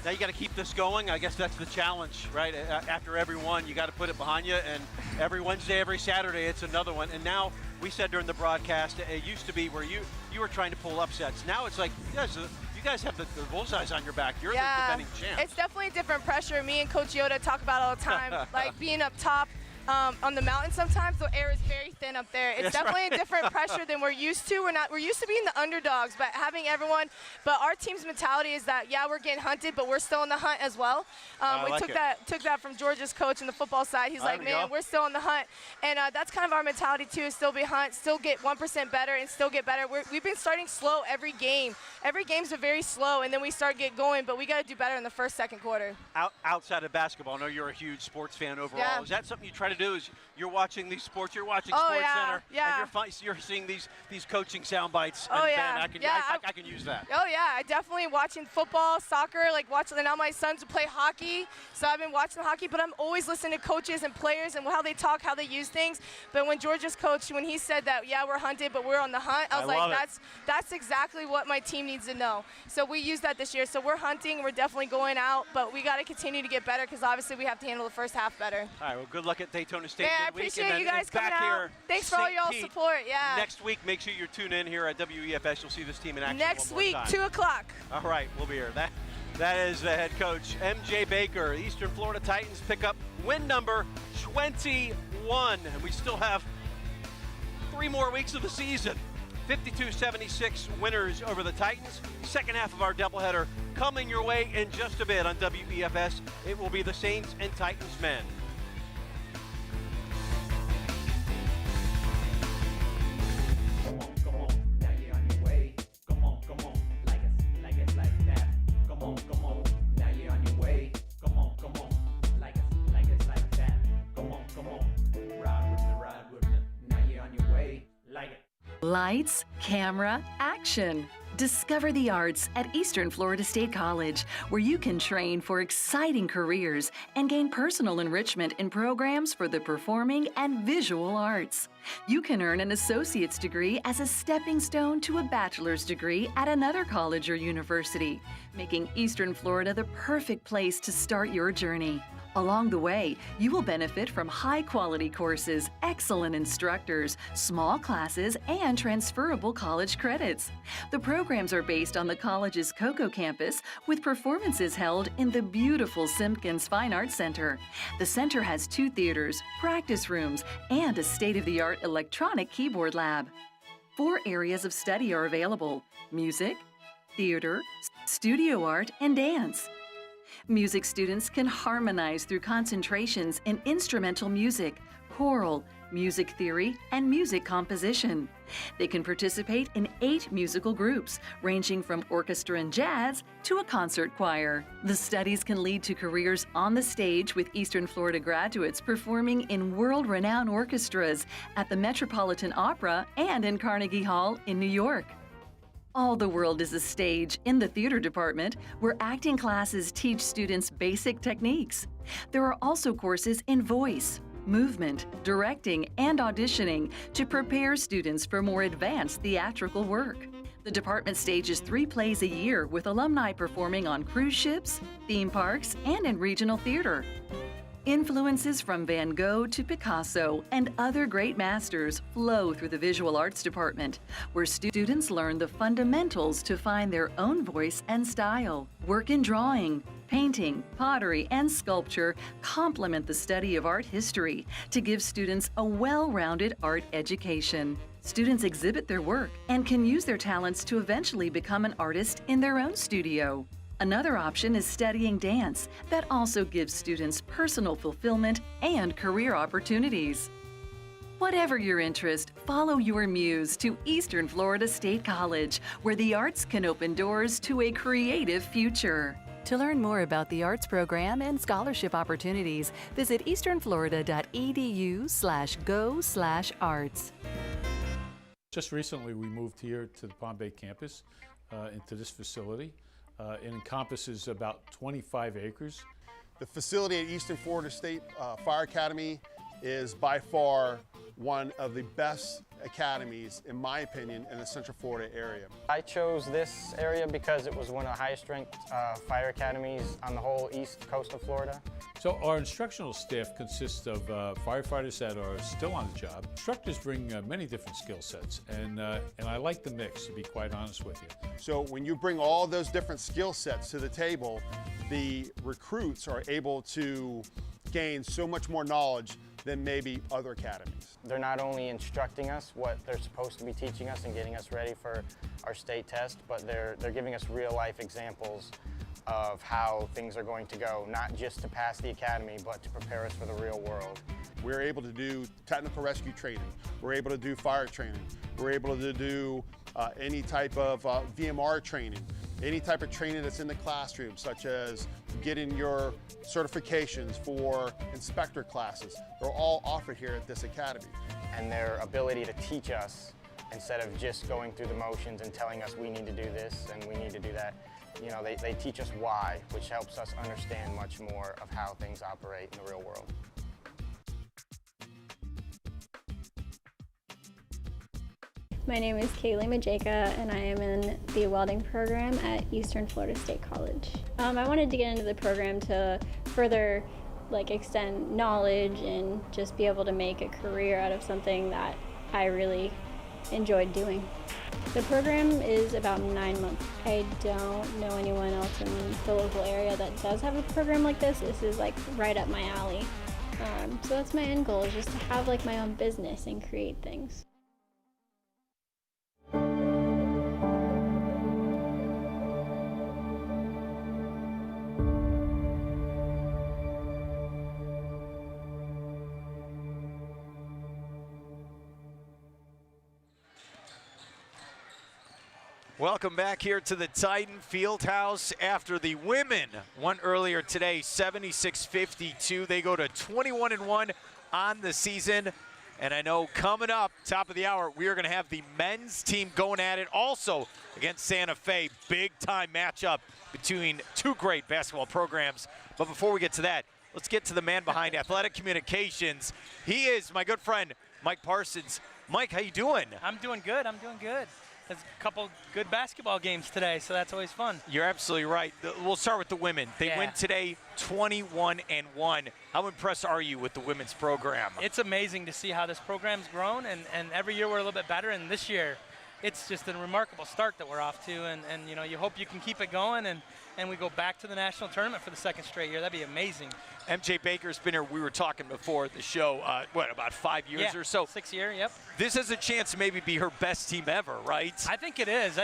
Now you got to keep this going. I guess that's the challenge, right? After every one, you got to put it behind you. And every Wednesday, every Saturday, it's another one. And now we said during the broadcast, it used to be where you were trying to pull upsets. Now it's like you guys have the bullseyes on your back. You're the defending champ. It's definitely a different pressure. Me and Coach Yoda talk about it all the time, like being up top. On the mountain sometimes the air is very thin up there. It's definitely a different pressure than we're used to. We're used to being the underdogs, but having everyone, but our team's mentality is that, yeah, we're getting hunted, but we're still on the hunt as well. We took that from Georgia's coach on the football side. He's like, man, we're still on the hunt. And that's kind of our mentality too, is still be hunt, still get 1% better and still get better. We've been starting slow every game. Every game's very slow, and then we start get going, but we got to do better in the first, second quarter. Outside of basketball, I know you're a huge sports fan overall. Yeah. Is that something you try to to do is you're watching these sports, you're watching Oh, Sports yeah, Center, yeah. and you're seeing these coaching sound bites. Oh, and yeah. Ben, I can use that. Oh yeah, I definitely watching football, soccer, like watching. Now my sons play hockey, so I've been watching hockey. But I'm always listening to coaches and players and how they talk, how they use things. But when Georgia's coach, when he said that, yeah, we're hunted, but we're on the hunt, I was like, that's exactly what my team needs to know. So we use that this year. So we're hunting, we're definitely going out, but we got to continue to get better because obviously we have to handle the first half better. All right, well, good luck at Daytona State Yeah, I midweek. appreciate and then you guys coming back out. Here, Thanks for all St. y'all's Pete. support. Yeah. Next week, make sure you tune in here at WEFS. You'll see this team in action Next one more week, time. 2 o'clock. All right, we'll be here. That is the head coach, MJ Baker. The Eastern Florida Titans pick up win number 21, and we still have 3 more weeks of the season. 52-76 winners over the Titans. Second half of our doubleheader coming your way in just a bit on WEFS. It will be the Saints and Titans men. Come on, now you're on your way. Come on, like it's like that. Come on, now you're on your way. Come on, like it's like that. Come on, ride with me. Now you're on your way, like it. Lights, camera, action. Discover the arts at Eastern Florida State College, where you can train for exciting careers and gain personal enrichment in programs for the performing and visual arts. You can earn an associate's degree as a stepping stone to a bachelor's degree at another college or university, making Eastern Florida the perfect place to start your journey. Along the way, you will benefit from high-quality courses, excellent instructors, small classes, and transferable college credits. The programs are based on the college's Cocoa campus, with performances held in the beautiful Simpkins Fine Arts Center. The center has 2 theaters, practice rooms, and a state-of-the-art electronic keyboard lab. 4 areas of study are available: music, theater, studio art, and dance. Music students can harmonize through concentrations in instrumental music, choral, music theory, and music composition. They can participate in 8 musical groups, ranging from orchestra and jazz to a concert choir. The studies can lead to careers on the stage, with Eastern Florida graduates performing in world-renowned orchestras at the Metropolitan Opera and in Carnegie Hall in New York. All the world is a stage in the theater department, where acting classes teach students basic techniques. There are also courses in voice, movement, directing, and auditioning to prepare students for more advanced theatrical work. The department stages 3 plays a year, with alumni performing on cruise ships, theme parks, and in regional theater. Influences from Van Gogh to Picasso and other great masters flow through the Visual Arts Department, where students learn the fundamentals to find their own voice and style. Work in drawing, painting, pottery, and sculpture complement the study of art history to give students a well-rounded art education. Students exhibit their work and can use their talents to eventually become an artist in their own studio. Another option is studying dance that also gives students personal fulfillment and career opportunities. Whatever your interest, follow your muse to Eastern Florida State College, where the arts can open doors to a creative future. To learn more about the arts program and scholarship opportunities, visit easternflorida.edu/go/arts. Just recently, we moved here to the Palm Bay campus, into this facility. It encompasses about 25 acres. The facility at Eastern Florida State Fire Academy is by far one of the best academies, in my opinion, in the Central Florida area. I chose this area because it was one of the highest ranked fire academies on the whole east coast of Florida. So our instructional staff consists of firefighters that are still on the job. Instructors bring many different skill sets, and I like the mix, to be quite honest with you. So when you bring all those different skill sets to the table, the recruits are able to gain so much more knowledge than maybe other academies. They're not only instructing us what they're supposed to be teaching us and getting us ready for our state test, but they're giving us real life examples of how things are going to go, not just to pass the academy, but to prepare us for the real world. We're able to do technical rescue training. We're able to do fire training. We're able to do any type of VMR training. any type of training that's in the classroom, such as getting your certifications for inspector classes, they're all offered here at this academy. And their ability to teach us instead of just going through the motions and telling us we need to do this and we need to do that. You know, they teach us why, which helps us understand much more of how things operate in the real world. My name is Kaylee Majeka, and I am in the welding program at Eastern Florida State College. I wanted to get into the program to further extend knowledge and just be able to make a career out of something that I really enjoyed doing. The program is about 9 months. I don't know anyone else in the local area that does have a program like this. This is right up my alley. So that's my end goal, is just to have my own business and create things. Welcome back here to the Titan Fieldhouse after the women won earlier today, 76-52. They go to 21-1 on the season. And I know coming up, top of the hour, we are going to have the men's team going at it also against Santa Fe. Big-time matchup between two great basketball programs. But before we get to that, let's get to the man behind athletic communications. He is my good friend, Mike Parsons. Mike, how you doing? I'm doing good. There's a couple good basketball games today, so that's always fun. You're absolutely right. We'll start with the women. They win today 21-1. How impressed are you with the women's program? It's amazing to see how this program's grown, and every year we're a little bit better, and this year it's just a remarkable start that we're off to, and you hope you can keep it going, and we go back to the national tournament for the second straight year. That'd be amazing. MJ Baker's been here. We were talking before the show, about 5 years or so? 6 year, yep. This has a chance to maybe be her best team ever, right? I think it is.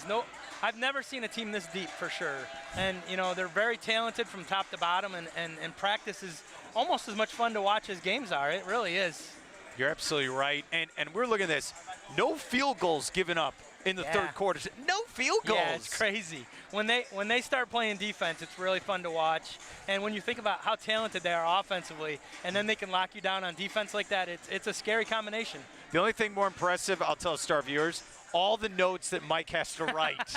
No, I've never seen a team this deep for sure. And, they're very talented from top to bottom, and practice is almost as much fun to watch as games are. It really is. You're absolutely right. And we're looking at this. No field goals given up in the third quarter. No field goals. Yeah, it's crazy. When they start playing defense, it's really fun to watch. And when you think about how talented they are offensively, and then they can lock you down on defense like that, it's a scary combination. The only thing more impressive, I'll tell Star viewers, all the notes that Mike has to write.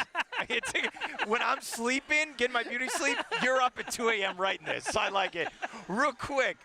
When I'm sleeping, getting my beauty sleep, you're up at 2 a.m. writing this. I like it. Real quick,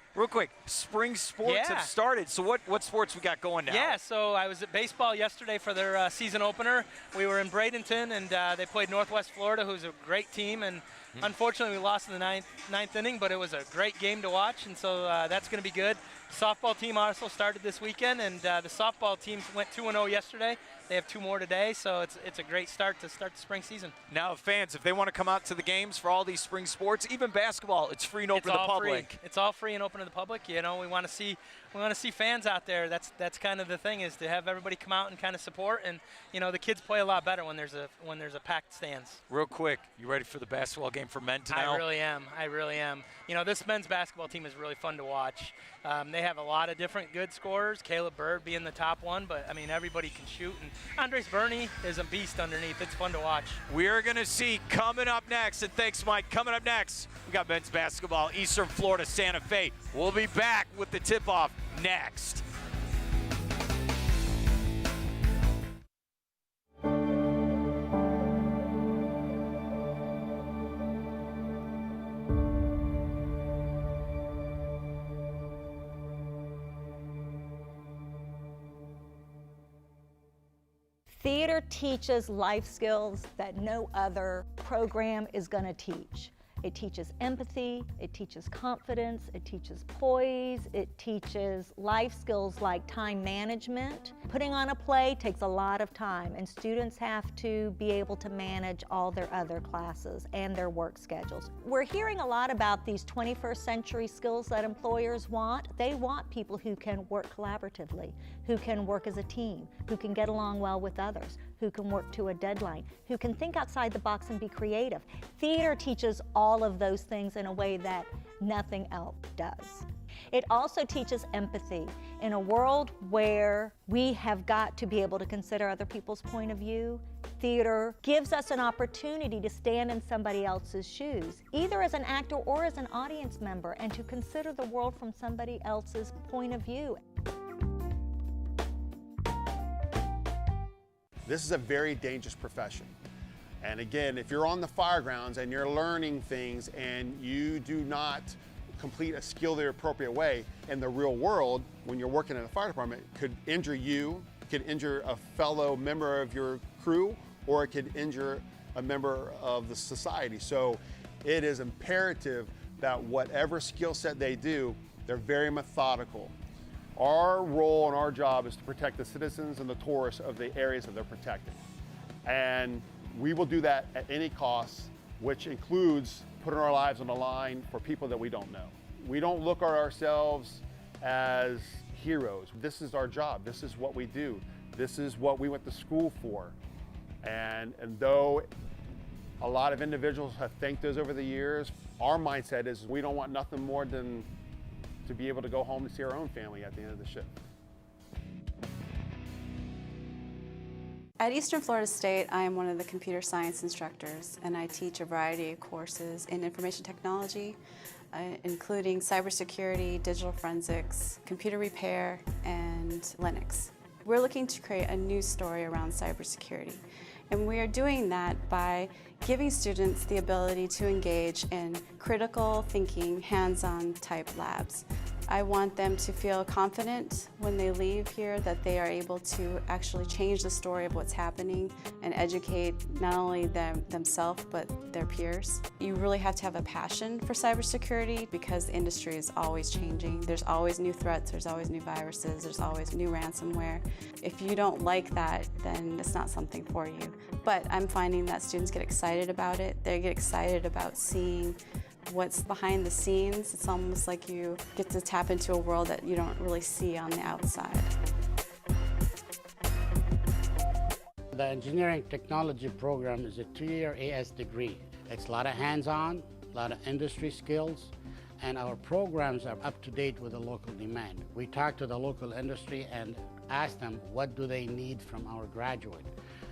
spring sports have started. So what sports we got going now? Yeah, so I was at baseball yesterday for their season opener. We were in Bradenton, and they played Northwest Florida, who's a great team. And unfortunately, we lost in the ninth inning, but it was a great game to watch, and so that's going to be good. Softball team also started this weekend, and the softball teams went 2-0 yesterday. They have 2 more today, so it's a great start to start the spring season. Now, fans, if they want to come out to the games for all these spring sports, even basketball, it's free and open to the public. It's all free and open to the public. We want to see fans out there. That's kind of the thing, is to have everybody come out and kind of support. And the kids play a lot better when there's a packed stands. Real quick, you ready for the basketball game for men tonight? I really am. This men's basketball team is really fun to watch. They have a lot of different good scorers. Caleb Bird being the top one, but everybody can shoot. And Andres Burney is a beast underneath. It's fun to watch. We're going to see coming up next, and thanks, Mike. Coming up next, we got men's basketball, Eastern Florida, Santa Fe. We'll be back with the tip-off next. Theater teaches life skills that no other program is going to teach. It teaches empathy, it teaches confidence, it teaches poise, it teaches life skills like time management. Putting on a play takes a lot of time, and students have to be able to manage all their other classes and their work schedules. We're hearing a lot about these 21st century skills that employers want. They want people who can work collaboratively, who can work as a team, who can get along well with others, who can work to a deadline, who can think outside the box and be creative. Theater teaches all of those things in a way that nothing else does. It also teaches empathy. In a world where we have got to be able to consider other people's point of view, theater gives us an opportunity to stand in somebody else's shoes, either as an actor or as an audience member, and to consider the world from somebody else's point of view. This is a very dangerous profession. And again, if you're on the fire grounds and you're learning things and you do not complete a skill the appropriate way, in the real world, when you're working in a fire department, it could injure you, could injure a fellow member of your crew, or it could injure a member of the society. So it is imperative that whatever skill set they do, they're very methodical. Our role and our job is to protect the citizens and the tourists of the areas that they're protecting. And we will do that at any cost, which includes putting our lives on the line for people that we don't know. We don't look at ourselves as heroes. This is our job. This is what we do. This is what we went to school for. And though a lot of individuals have thanked us over the years, our mindset is we don't want nothing more than to be able to go home and see our own family at the end of the shift. At Eastern Florida State, I am one of the computer science instructors, and I teach a variety of courses in information technology, including cybersecurity, digital forensics, computer repair, and Linux. We're looking to create a new story around cybersecurity, and we are doing that by giving students the ability to engage in critical thinking, hands-on type labs. I want them to feel confident when they leave here that they are able to actually change the story of what's happening and educate not only themselves but their peers. You really have to have a passion for cybersecurity because the industry is always changing. There's always new threats, there's always new viruses, there's always new ransomware. If you don't like that, then it's not something for you. But I'm finding that students get excited about it. They get excited about seeing what's behind the scenes. It's almost like you get to tap into a world that you don't really see on the outside. The engineering technology program is a 2-year AS degree. It's a lot of hands-on, a lot of industry skills, and our programs are up to date with the local demand. We talk to the local industry and ask them what do they need from our graduate.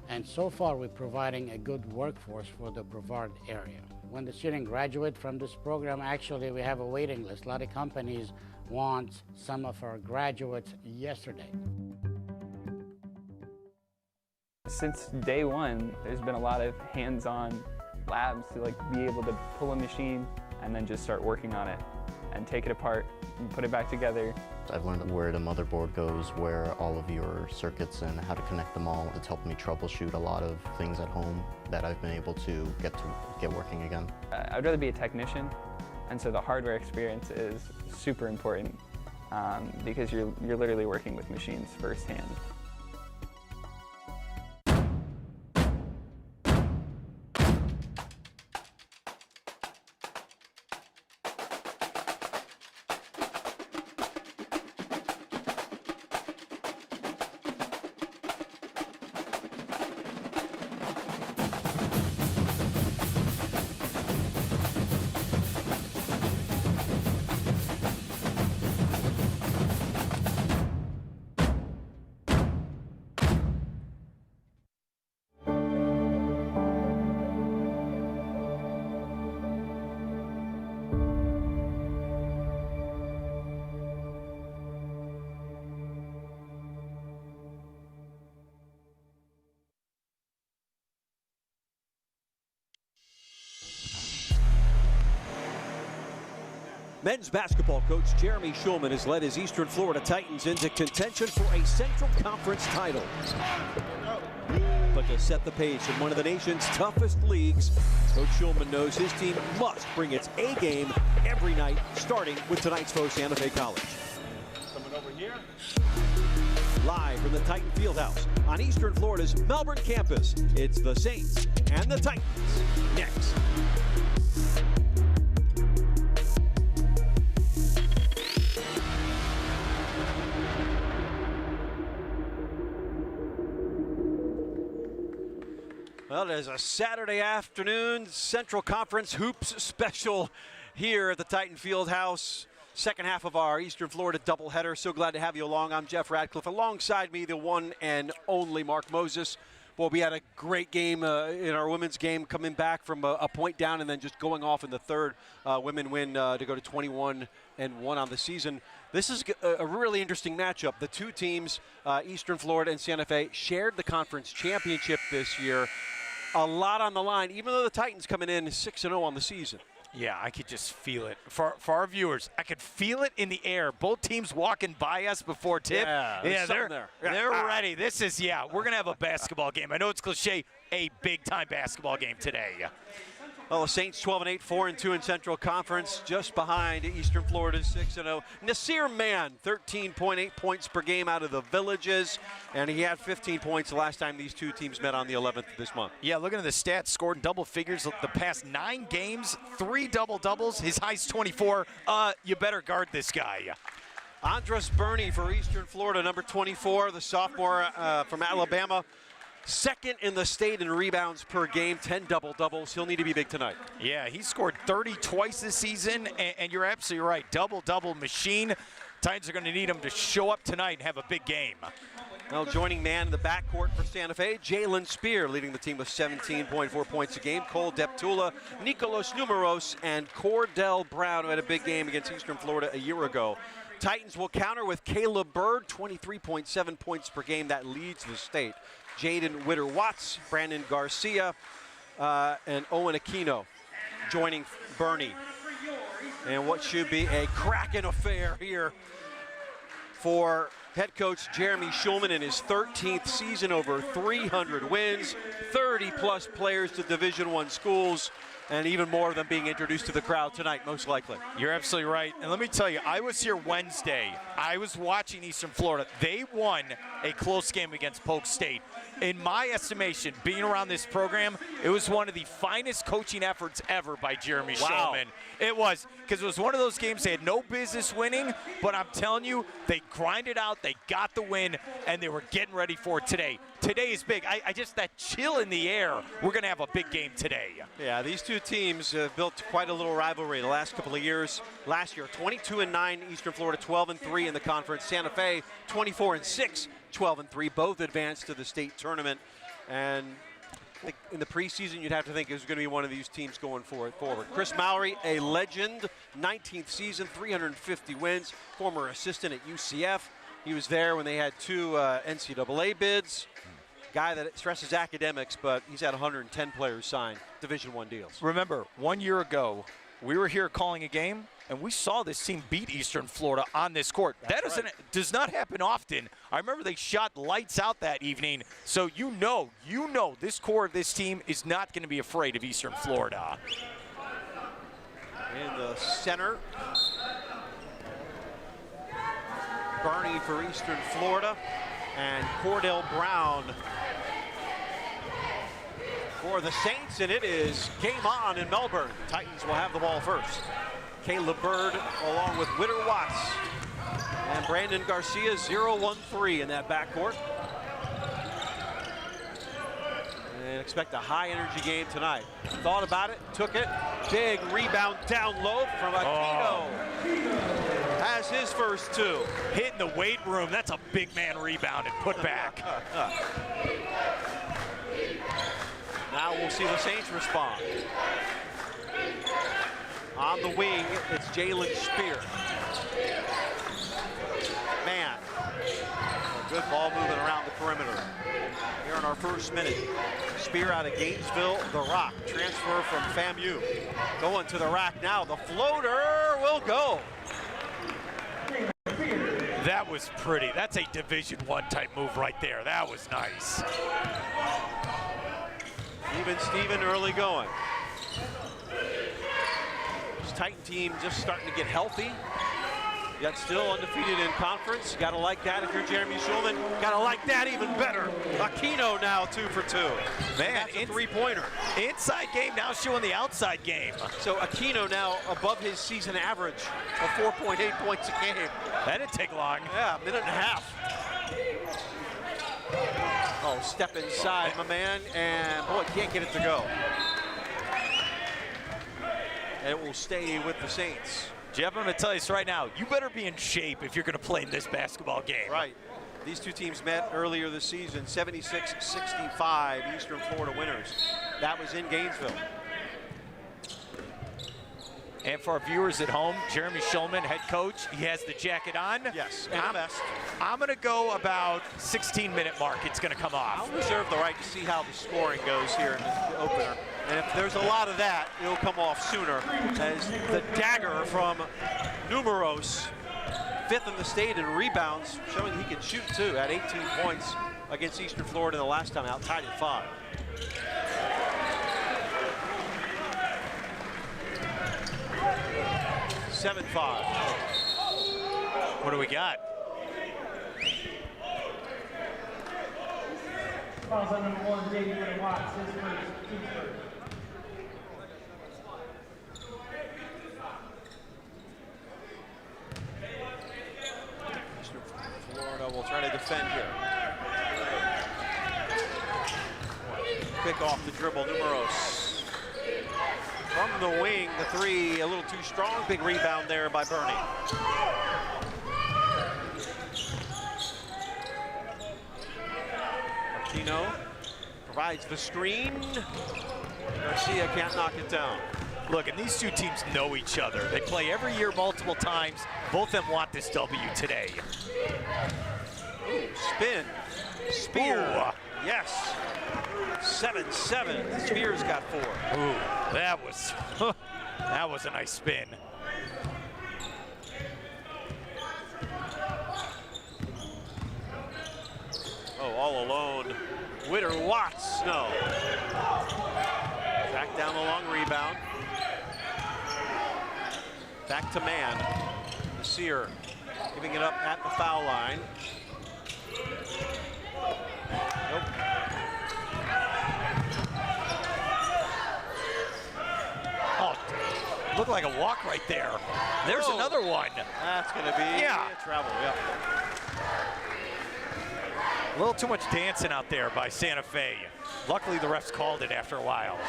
And so far we're providing a good workforce for the Brevard area. When the student graduate from this program, actually we have a waiting list. A lot of companies want some of our graduates yesterday. Since day one, there's been a lot of hands-on labs to be able to pull a machine and then just start working on it and take it apart and put it back together. I've learned where the motherboard goes, where all of your circuits and how to connect them all. It's helped me troubleshoot a lot of things at home that I've been able to get working again. I'd rather be a technician, and so the hardware experience is super important because you're literally working with machines firsthand. Men's basketball coach Jeremy Schulman has led his Eastern Florida Titans into contention for a Central Conference title. But to set the pace in one of the nation's toughest leagues, Coach Schulman knows his team must bring its A game every night, starting with tonight's foe, Santa Fe College. Coming over here. Live from the Titan Fieldhouse on Eastern Florida's Melbourne campus, it's the Saints and the Titans next. Well, it is a Saturday afternoon Central Conference Hoops special here at the Titan Fieldhouse. Second half of our Eastern Florida doubleheader. So glad to have you along. I'm Jeff Radcliffe. Alongside me, the one and only Mark Moses. Well, we had a great game in our women's game, coming back from a point down and then just going off in the third. Women win to go to 21-1 on the season. This is a really interesting matchup. The two teams, Eastern Florida and Santa Fe, shared the conference championship this year. A lot on the line, even though the Titans coming in 6-0 on the season. Yeah, I could just feel it. For our viewers, I could feel it in the air. Both teams walking by us before tip. Yeah, they're ready. This is, we're going to have a basketball game. I know it's cliche, a big-time basketball game today. Well, the Saints 12-8, 4-2 in Central Conference, just behind Eastern Florida's 6-0. Nasir Mann, 13.8 points per game out of the Villages, and he had 15 points the last time these two teams met on the 11th of this month. Yeah, looking at the stats, scored in double figures the past 9 games, 3 double-doubles. His high's 24. You better guard this guy. Andres Burney for Eastern Florida, number 24, the sophomore from Alabama. Second in the state in rebounds per game, 10 double-doubles. He'll need to be big tonight. Yeah, he scored 30 twice this season, and you're absolutely right. Double-double machine. Titans are going to need him to show up tonight and have a big game. Well, joining man in the backcourt for Santa Fe, Jalen Spear leading the team with 17.4 points a game. Cole Deptula, Nicolas Numeros, and Cordell Brown, who had a big game against Eastern Florida a year ago. Titans will counter with Caleb Bird, 23.7 points per game. That leads the state. Jaden Witter-Watts, Brandon Garcia, and Owen Aquino joining Burney. And what should be a cracking affair here for head coach Jeremy Schulman in his 13th season, over 300 wins, 30-plus players to Division I schools, and even more of them being introduced to the crowd tonight, most likely. You're absolutely right. And let me tell you, I was here Wednesday. I was watching Eastern Florida. They won a close game against Polk State. In my estimation, being around this program, it was one of the finest coaching efforts ever by Jeremy Schulman. It was, because it was one of those games they had no business winning, but I'm telling you, they grinded out, they got the win, and they were getting ready for it today. Today is big. I just, that chill in the air, we're going to have a big game today. Yeah, these two teams have built quite a little rivalry the last couple of years. Last year, 22-9, Eastern Florida 12-3 in the conference. Santa Fe, 24-6, 12-3, both advanced to the state tournament. And in the preseason, you'd have to think it was going to be one of these teams going forward. Chris Mowry, a legend, 19th season, 350 wins, former assistant at UCF. He was there when they had 2 NCAA bids. Guy that stresses academics, but he's had 110 players sign Division I deals. Remember, 1 year ago, we were here calling a game, and we saw this team beat Eastern Florida on this court. That does not happen often. I remember they shot lights out that evening, so you know this core of this team is not going to be afraid of Eastern Florida. In the center, Burney for Eastern Florida, and Cordell Brown for the Saints, and it is game on in Melbourne. Titans will have the ball first. Caleb Bird along with Witter-Watts and Brandon Garcia, 0-1-3 in that backcourt. And expect a high-energy game tonight. Thought about it, took it. Big rebound down low from Aquino. Has his first 2. Hitting the weight room, that's a big man rebound and put back. Now we'll see the Saints respond. On the wing, it's Jalen Spear. Man, a good ball moving around the perimeter. Here in our first minute, Spear out of Gainesville, the Rock. Transfer from FAMU. Going to the rack now, the floater will go. That was pretty. That's a Division I type move right there. That was nice. Even Steven early going. This Titan team just starting to get healthy. Yet still undefeated in conference. You gotta like that if you're Jeremy Schulman. Gotta like that even better. Aquino now 2 for 2. Man, that's a 3-pointer. Inside game now showing the outside game. So Aquino now above his season average of 4.8 points a game. That didn't take long. Yeah, a minute and a half. Oh, step inside, my man, and boy, can't get it to go. And it will stay with the Saints. Jeff, I'm going to tell you this right now. You better be in shape if you're going to play in this basketball game. Right. These two teams met earlier this season, 76-65, Eastern Florida winners. That was in Gainesville. And for our viewers at home, Jeremy Schulman, head coach, he has the jacket on. Yes, and vest. I'm going to go about 16-minute mark. It's going to come off. I'll reserve the right to see how the scoring goes here in the opener. And if there's a lot of that, it'll come off sooner, as the dagger from Numeros, 5th in the state in rebounds, showing he can shoot too, at 18 points against Eastern Florida the last time out, tied at 5. Seven, 5. What do we got? Fouls on number 1, J.D. Watts, his first, Kingsford. Eastern Florida will try to defend here. Pick off the dribble, Numeros. From the wing, the 3 a little too strong. Big rebound there by Bernie. Martino provides the screen. Garcia can't knock it down. Look, and these two teams know each other. They play every year multiple times. Both of them want this W today. Ooh, spin. Spear. Ooh. Yes. 7-7. Spears got 4. Ooh, that was a nice spin. Oh, all alone. Witter, Watts, no. Back down the long rebound. Back to man. Sear giving it up at the foul line. Nope. Oh, looked like a walk right there. There's another one. That's going to be travel, yeah. A little too much dancing out there by Santa Fe. Luckily, the refs called it after a while.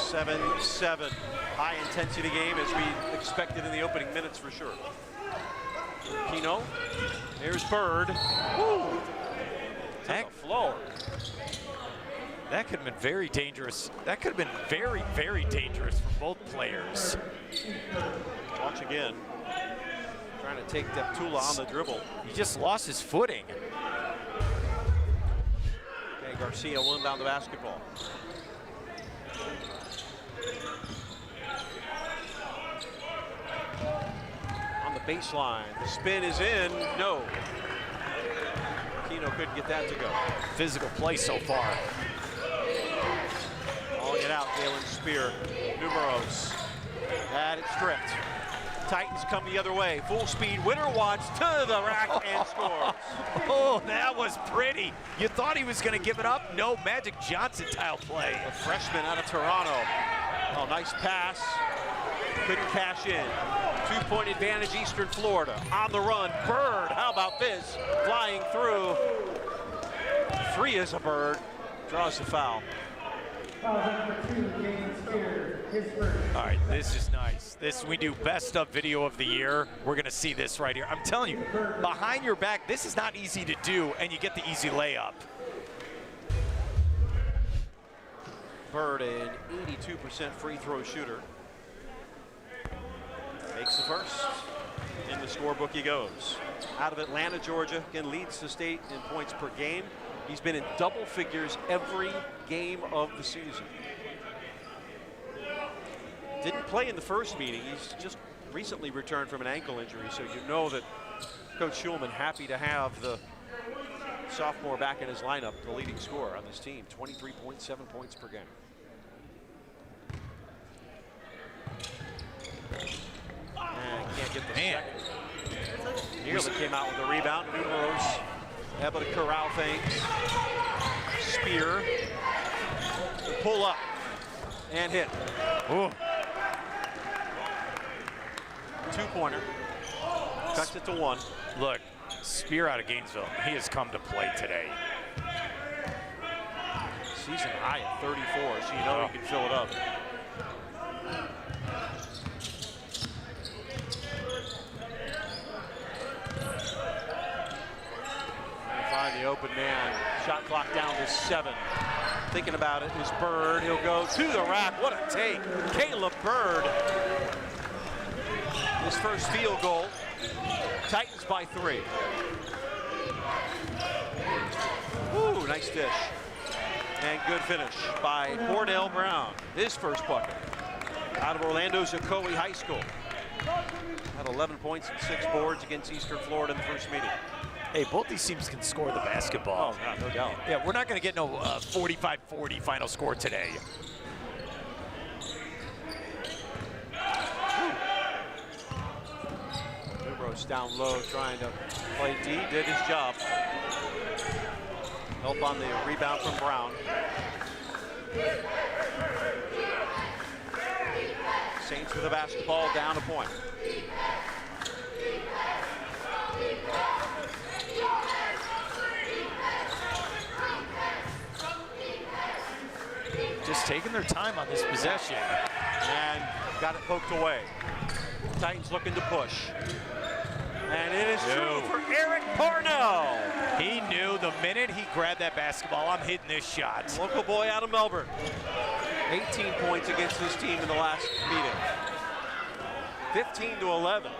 7-7. High intensity game as we expected in the opening minutes for sure. Kino. There's Bird. Woo! To the floor. That could have been very dangerous. That could have been very, very dangerous for both players. Watch again. Trying to take Deptula on the dribble. He just lost his footing. Okay, Garcia will inbound the basketball. On the baseline, the spin is in. No. Kino couldn't get that to go. Physical play so far. Calling it out, Galen Spear. Numeros. And it's stripped. Titans come the other way. Full speed. Witter Watts to the rack and scores. Oh, that was pretty. You thought he was going to give it up? No, Magic Johnson tile play. A freshman out of Toronto. Oh, nice pass. Couldn't cash in. 2-point advantage, Eastern Florida. On the run, Bird. How about this? Flying through. 3 is a Bird. Draws the foul. Fouls on number 2, James Spear, his first. All right, this is nice. This, we do best of video of the year. We're going to see this right here. I'm telling you, behind your back, this is not easy to do, and you get the easy layup. Bird, an 82% free throw shooter. Makes the first. In the scorebook he goes. Out of Atlanta, Georgia, again leads the state in points per game. He's been in double figures every game of the season. Didn't play in the first meeting. He's just recently returned from an ankle injury, so you know that Coach Schulman happy to have the sophomore back in his lineup, the leading scorer on this team. 23.7 points per game. And can't get the second. Nearly came out with a rebound. Numeros able to corral things. Spear. Pull up and hit. Ooh. 2-pointer. Cuts it to 1. Look, Spear out of Gainesville. He has come to play today. Season high at 34, so you know he can fill it up. open man. Shot clock down to 7. Thinking about it is Bird. He'll go to the rack. What a take. Caleb Bird. His first field goal. Titans by 3. Ooh, nice fish. And good finish by Cordell Brown. His first bucket. Out of Orlando's Ocoee High School. Had 11 points and 6 boards against Eastern Florida in the first meeting. Hey, both these teams can score the basketball. Oh, no doubt. Yeah, we're not going to get no 45-40 final score today. Rose down low, trying to play D. Did his job. Help on the rebound from Brown. Saints with the basketball, down a point. Just taking their time on this possession. And got it poked away. Titans looking to push. And it is true for Eric Parnell. He knew the minute he grabbed that basketball, I'm hitting this shot. Local boy out of Melbourne. 18 points against this team in the last meeting. 15-11.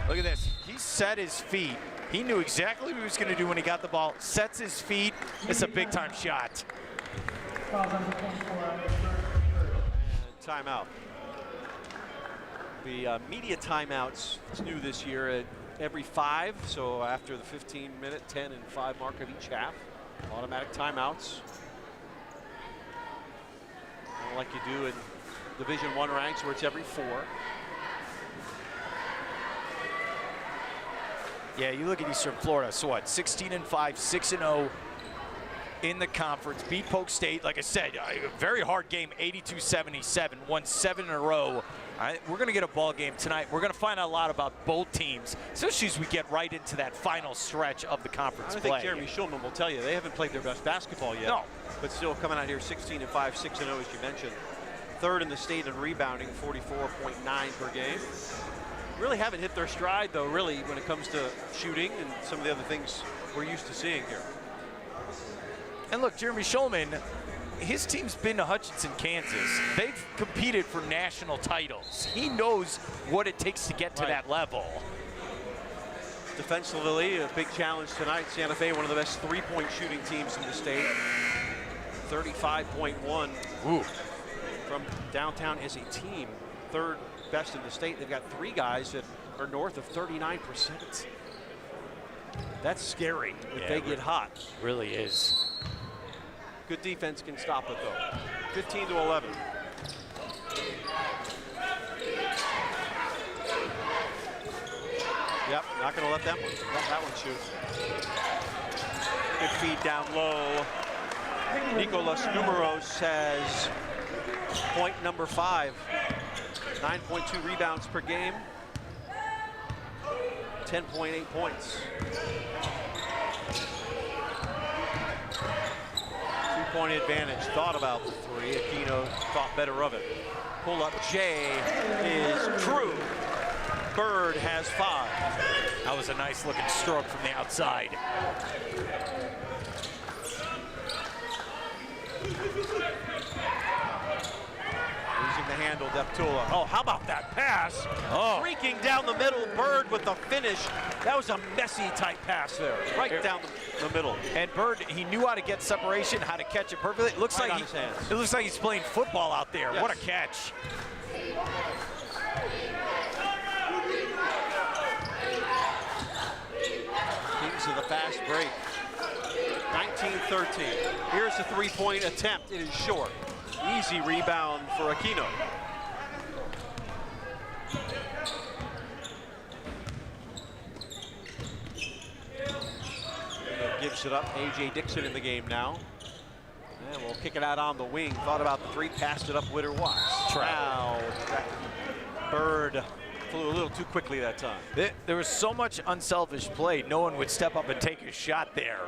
Look at this. He set his feet. He knew exactly what he was going to do when he got the ball. Sets his feet. It's a big-time shot. And timeout. The media timeouts, it's new this year, at every 5. So after the 15-minute, 10 and 5 mark of each half, automatic timeouts. Like you do in Division I ranks where it's every 4. Yeah, you look at Eastern Florida, so what, 16-5, 6-0 in the conference. Beat Polk State, like I said, a very hard game, 82-77, won 7 in a row. We're going to get a ball game tonight. We're going to find out a lot about both teams, especially as we get right into that final stretch of the conference play. I think Jeremy Schulman will tell you they haven't played their best basketball yet. No. But still coming out here 16-5, 6-0 as you mentioned. 3rd in the state in rebounding, 44.9 per game. Really haven't hit their stride though, really, when it comes to shooting and some of the other things we're used to seeing here. And look, Jeremy Schulman, his team's been to Hutchinson, Kansas. They've competed for national titles. He knows what it takes to get to that level. Defensively, a big challenge tonight. Santa Fe, one of the best 3-point shooting teams in the state. 35.1 from downtown as a team. 3rd best in the state. They've got 3 guys that are north of 39%. That's scary if they get hot. Really is. Good defense can stop it though. 15-11. Yep, not going to let that one shoot. Good feed down low. Nicolas Numeros has point number 5. 9.2 rebounds per game. 10.8 points. 2-point advantage. Thought about the 3. Aquino thought better of it. Pull up J is true. Bird has 5. That was a nice looking stroke from the outside. Losing the handle, Deptula. Oh, how about that pass? Oh. Freaking down the middle, Bird with the finish. That was a messy type pass there, right down the middle. And Bird, he knew how to get separation, how to catch it perfectly. It looks like it looks like he's playing football out there. Yes. What a catch. Kings of the fast break. 19-13. Here's the 3-point attempt. It is short. Easy rebound for Aquino. Gives it up. A.J. Dixon in the game now. And we'll kick it out on the wing. Thought about the 3, passed it up Witter Watts. Now, Bird flew a little too quickly that time. There was so much unselfish play. No one would step up and take a shot there.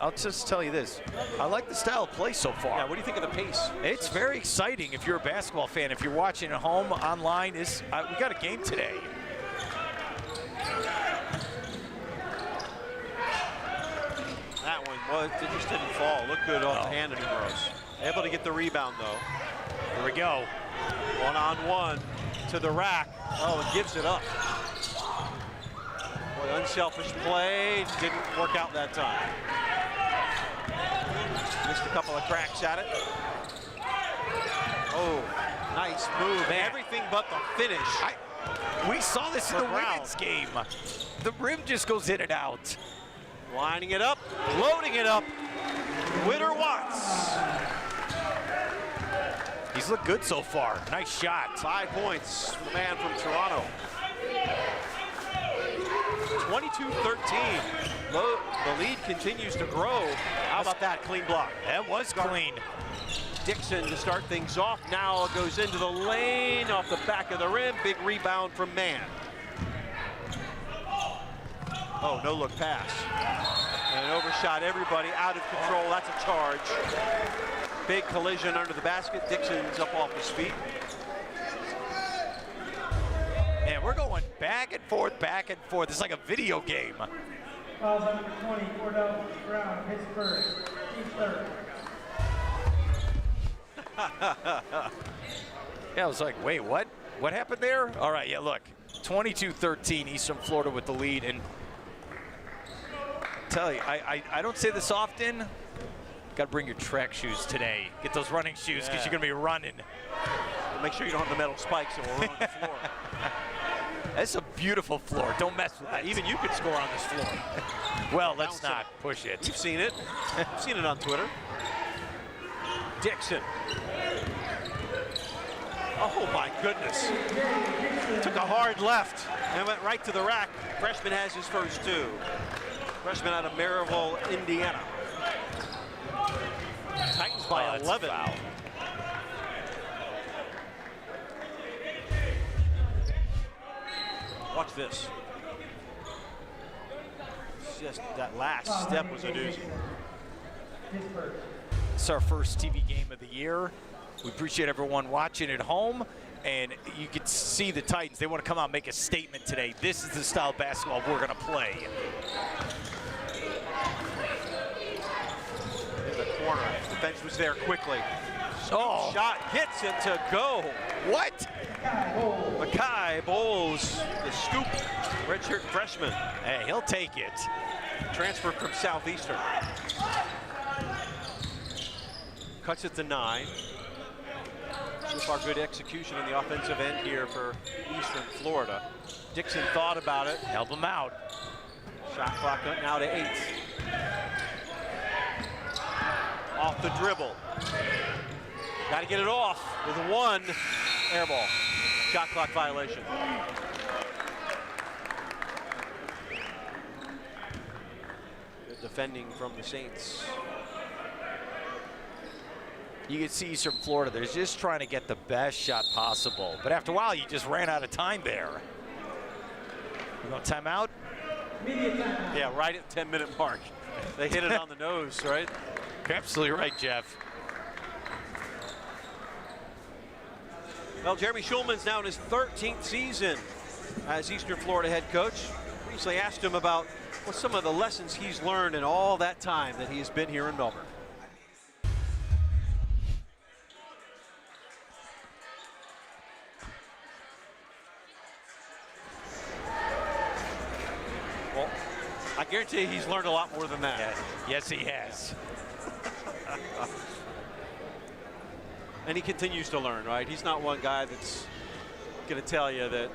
I'll just tell you this. I like the style of play so far. Yeah, what do you think of the pace? It's very exciting if you're a basketball fan. If you're watching at home, online, we got a game today. That one it just didn't fall. Looked good off the hand of Numeros. Able to get the rebound though. Here we go. One-on-one to the rack. Oh, and gives it up. Boy, unselfish play. Didn't work out that time. Missed a couple of cracks at it. Oh, nice move. Man. Everything but the finish. We saw this in the women's game. The rim just goes in and out. Lining it up, loading it up. Winner Watts. He's looked good so far. Nice shot. 5 points, the man from Toronto. 22-13. The lead continues to grow. How about that clean block? That was clean. Dixon to start things off. Now it goes into the lane, off the back of the rim. Big rebound from Mann. Oh, no look pass. And it overshot everybody, out of control. That's a charge. Big collision under the basket. Dixon's up off his feet. And we're going back and forth, back and forth. It's like a video game. Fouls on number 20, Cordell Brown, Pittsburgh. He's third. Yeah, I was like, wait, what? What happened there? All right, yeah, look. 22-13, Eastern Florida with the lead. And I tell you, I don't say this often. Got to bring your track shoes today. Get those running shoes because you're going to be running. Make sure you don't have the metal spikes that will ruin the floor. That's a beautiful floor. Don't mess with it. Even you could score on this floor. Well, let's not push it. You've seen it. You've seen it on Twitter. Dixon. Oh my goodness. Took a hard left and went right to the rack. Freshman has his first 2. Freshman out of Maryville, Indiana. Titans by 11. Foul. Watch this. Just that last step was a doozy. It's our first TV game of the year. We appreciate everyone watching at home. And you can see the Titans. They want to come out and make a statement today. This is the style of basketball we're going to play. In the corner. The bench was there quickly. Oh. Shot hits it to go. What? Mackay Bowles, the scoop, redshirt freshman. Hey, he'll take it. Transfer from Southeastern. Cuts it to 9. So far, good execution in the offensive end here for Eastern Florida. Dixon thought about it. Help him out. Shot clock now to 8. Off the dribble. Got to get it off with 1. Air ball. Shot clock violation. Good defending from the Saints. You can see Eastern Florida, they're just trying to get the best shot possible. But after a while, you just ran out of time there. You want timeout? Yeah, right at the 10-minute mark. They hit it on the nose, right? You're absolutely right, Jeff. Well, Jeremy Schulman's now in his 13th season as Eastern Florida head coach. Recently asked him about what some of the lessons he's learned in all that time that he's been here in Melbourne. Well, I guarantee he's learned a lot more than that. Yeah. Yes, he has. And he continues to learn, right? He's not one guy that's going to tell you that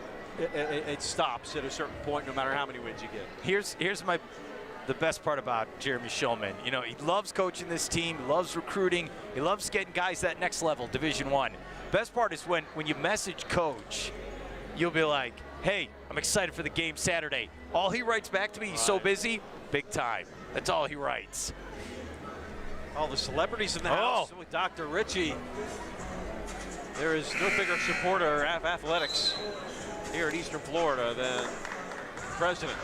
it stops at a certain point no matter how many wins you get. Here's the best part about Jeremy Schulman. You know, he loves coaching this team, he loves recruiting, he loves getting guys that next level, Division I. Best part is when you message Coach, you'll be like, hey, I'm excited for the game Saturday. All he writes back to me, he's so busy, big time. That's all he writes. All the celebrities in the house with Dr. Ritchie. There is no bigger supporter of athletics here at Eastern Florida than the president.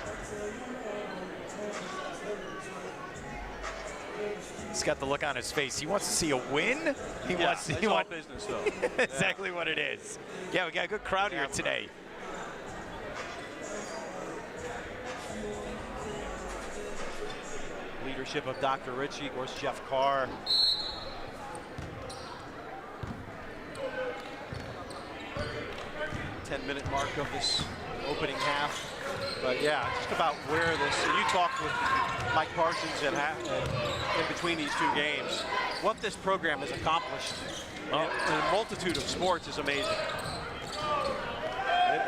He's got the look on his face. He wants to see a win. He wants to. It's all business, though. Exactly what it is. Yeah, we got a good crowd here today. Leadership of Dr. Ritchie, of course, Jeff Carr. Ten-minute mark of this opening half. But yeah, just about where this, and you talked with Mike Parsons in between these two games. What this program has accomplished in a multitude of sports is amazing.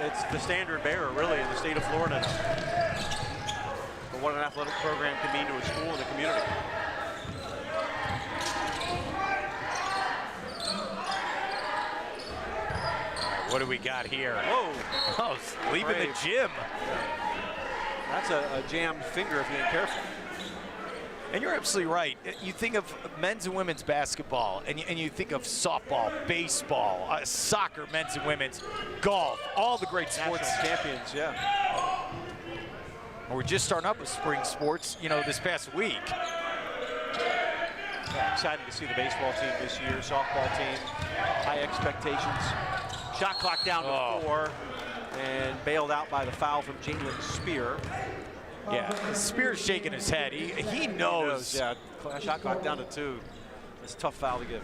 It's the standard bearer, really, in the state of Florida now. For what an athletic program can mean to a school and the community. What do we got here? Whoa! Oh, leaving the gym. That's a jammed finger if you ain't careful. And you're absolutely right. You think of men's and women's basketball, and you think of softball, baseball, soccer, men's and women's, golf, all the great sports. National champions, yeah. We're just starting up with spring sports, you know, this past week. Yeah, excited to see the baseball team this year, softball team, high expectations. Shot clock down to 4 and bailed out by the foul from Jalen Spear. Yeah, Spear's shaking his head. He knows. Yeah, shot clock down to 2. It's a tough foul to give.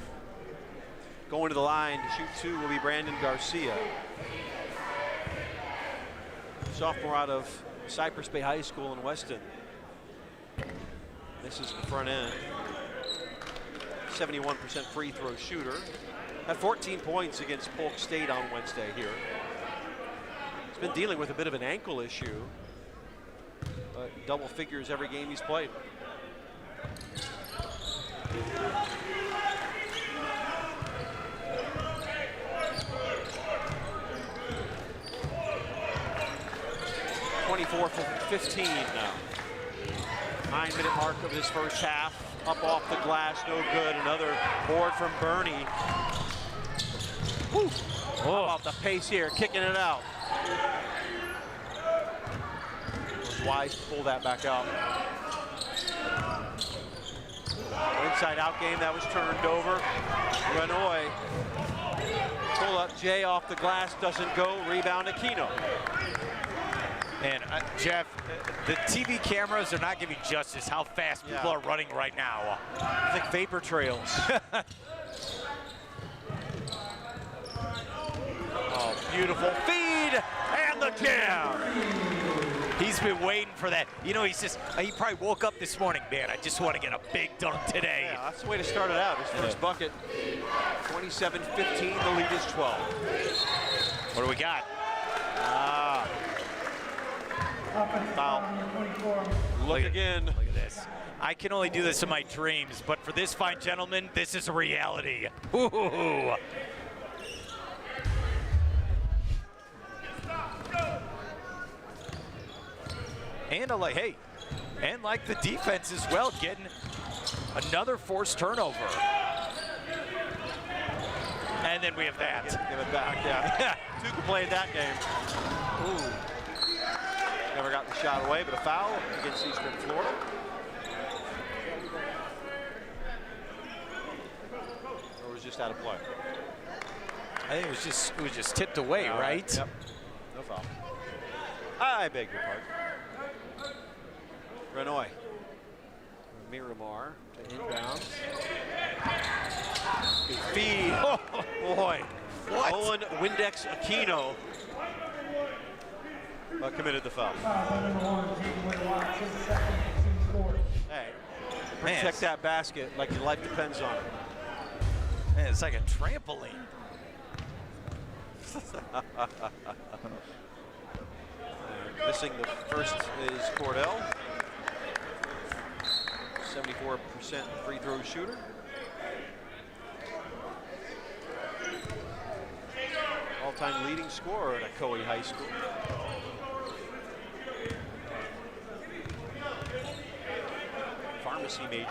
Going to the line to shoot 2 will be Brandon Garcia. Sophomore out of Cypress Bay High School in Weston. This is the front end. 71% free throw shooter. Had 14 points against Polk State on Wednesday here. He's been dealing with a bit of an ankle issue, but double figures every game he's played. .24 for 15 now. 9-minute mark of this first half. Up off the glass, no good. Another board from Bernie. Woo. How about the pace here, kicking it out. It was wise to pull that back out. Inside out game that was turned over. Renoy. Pull up, Jay off the glass, doesn't go. Rebound Aquino. And Jeff, the TV cameras are not giving justice how fast people are running right now. It's like vapor trails. Oh, beautiful feed and the jam. He's been waiting for that. You know, he's just, he probably woke up this morning, man, I just want to get a big dunk today. Yeah, that's the way to start it out. His first bucket, 27-15, the lead is 12. What do we got? Foul. Look again. Look at this. I can only do this in my dreams, but for this fine gentleman, this is a reality. Ooh. And like the defense as well, getting another forced turnover. And then we have that. Give it back, yeah. Tuca played that game. Ooh. Never got the shot away, but a foul against Eastern Florida. Or was just out of play? I think it was just tipped away, right? Yep. No foul. I beg your pardon. Renoy. Miramar to inbound. Good feed. Oh, boy. What? Owen Windex Aquino committed the foul. Hey, protect that basket like your life depends on it. Man, it's like a trampoline. Missing the first is Cordell. 74% free throw shooter. All-time leading scorer at Ocoee High School. Pharmacy major.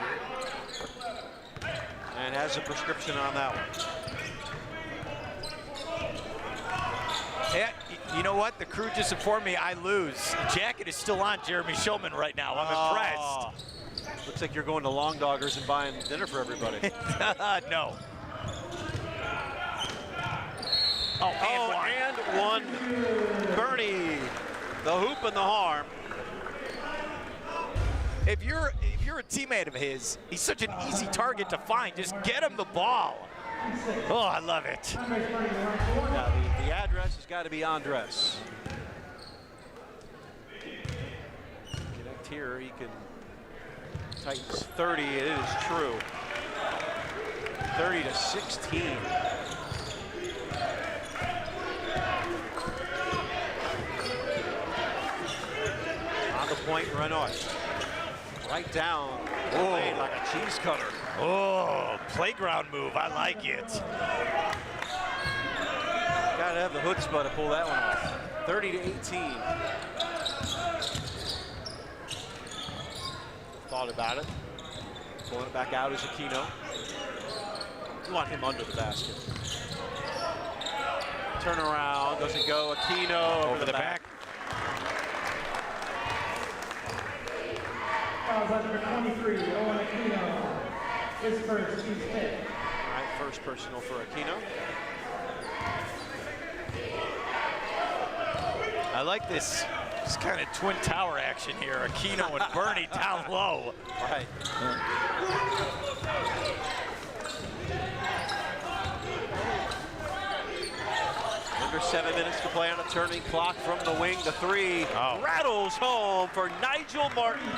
And has a prescription on that one. Yeah, you know what? The crew just informed me I lose. The jacket is still on Jeremy Shulman right now. I'm impressed. Looks like you're going to Long Doggers and buying dinner for everybody. No. And one. Bernie, the hoop and the harm. If you're a teammate of his, he's such an easy target to find. Just get him the ball. Oh, I love it. Now the address has got to be Andres. Connect here, he can. Titans 30, it is true. 30-16. On the point, Renaud. Right down, laid like a cheese cutter. Oh, playground move, I like it. Gotta have the chutzpah to pull that one off. 30-18. Thought about it. Pulling it back out is Aquino. You want him under the basket. Turn around, doesn't go. Aquino over the back. Fouls on number 23, Owen Aquino. His first, he's hit. All right, first personal for Aquino. I like this kind of twin tower action here. Aquino and Bernie down low. Right. Under 7 minutes to play on a turning clock from the wing. The three rattles home for Nigel Martin.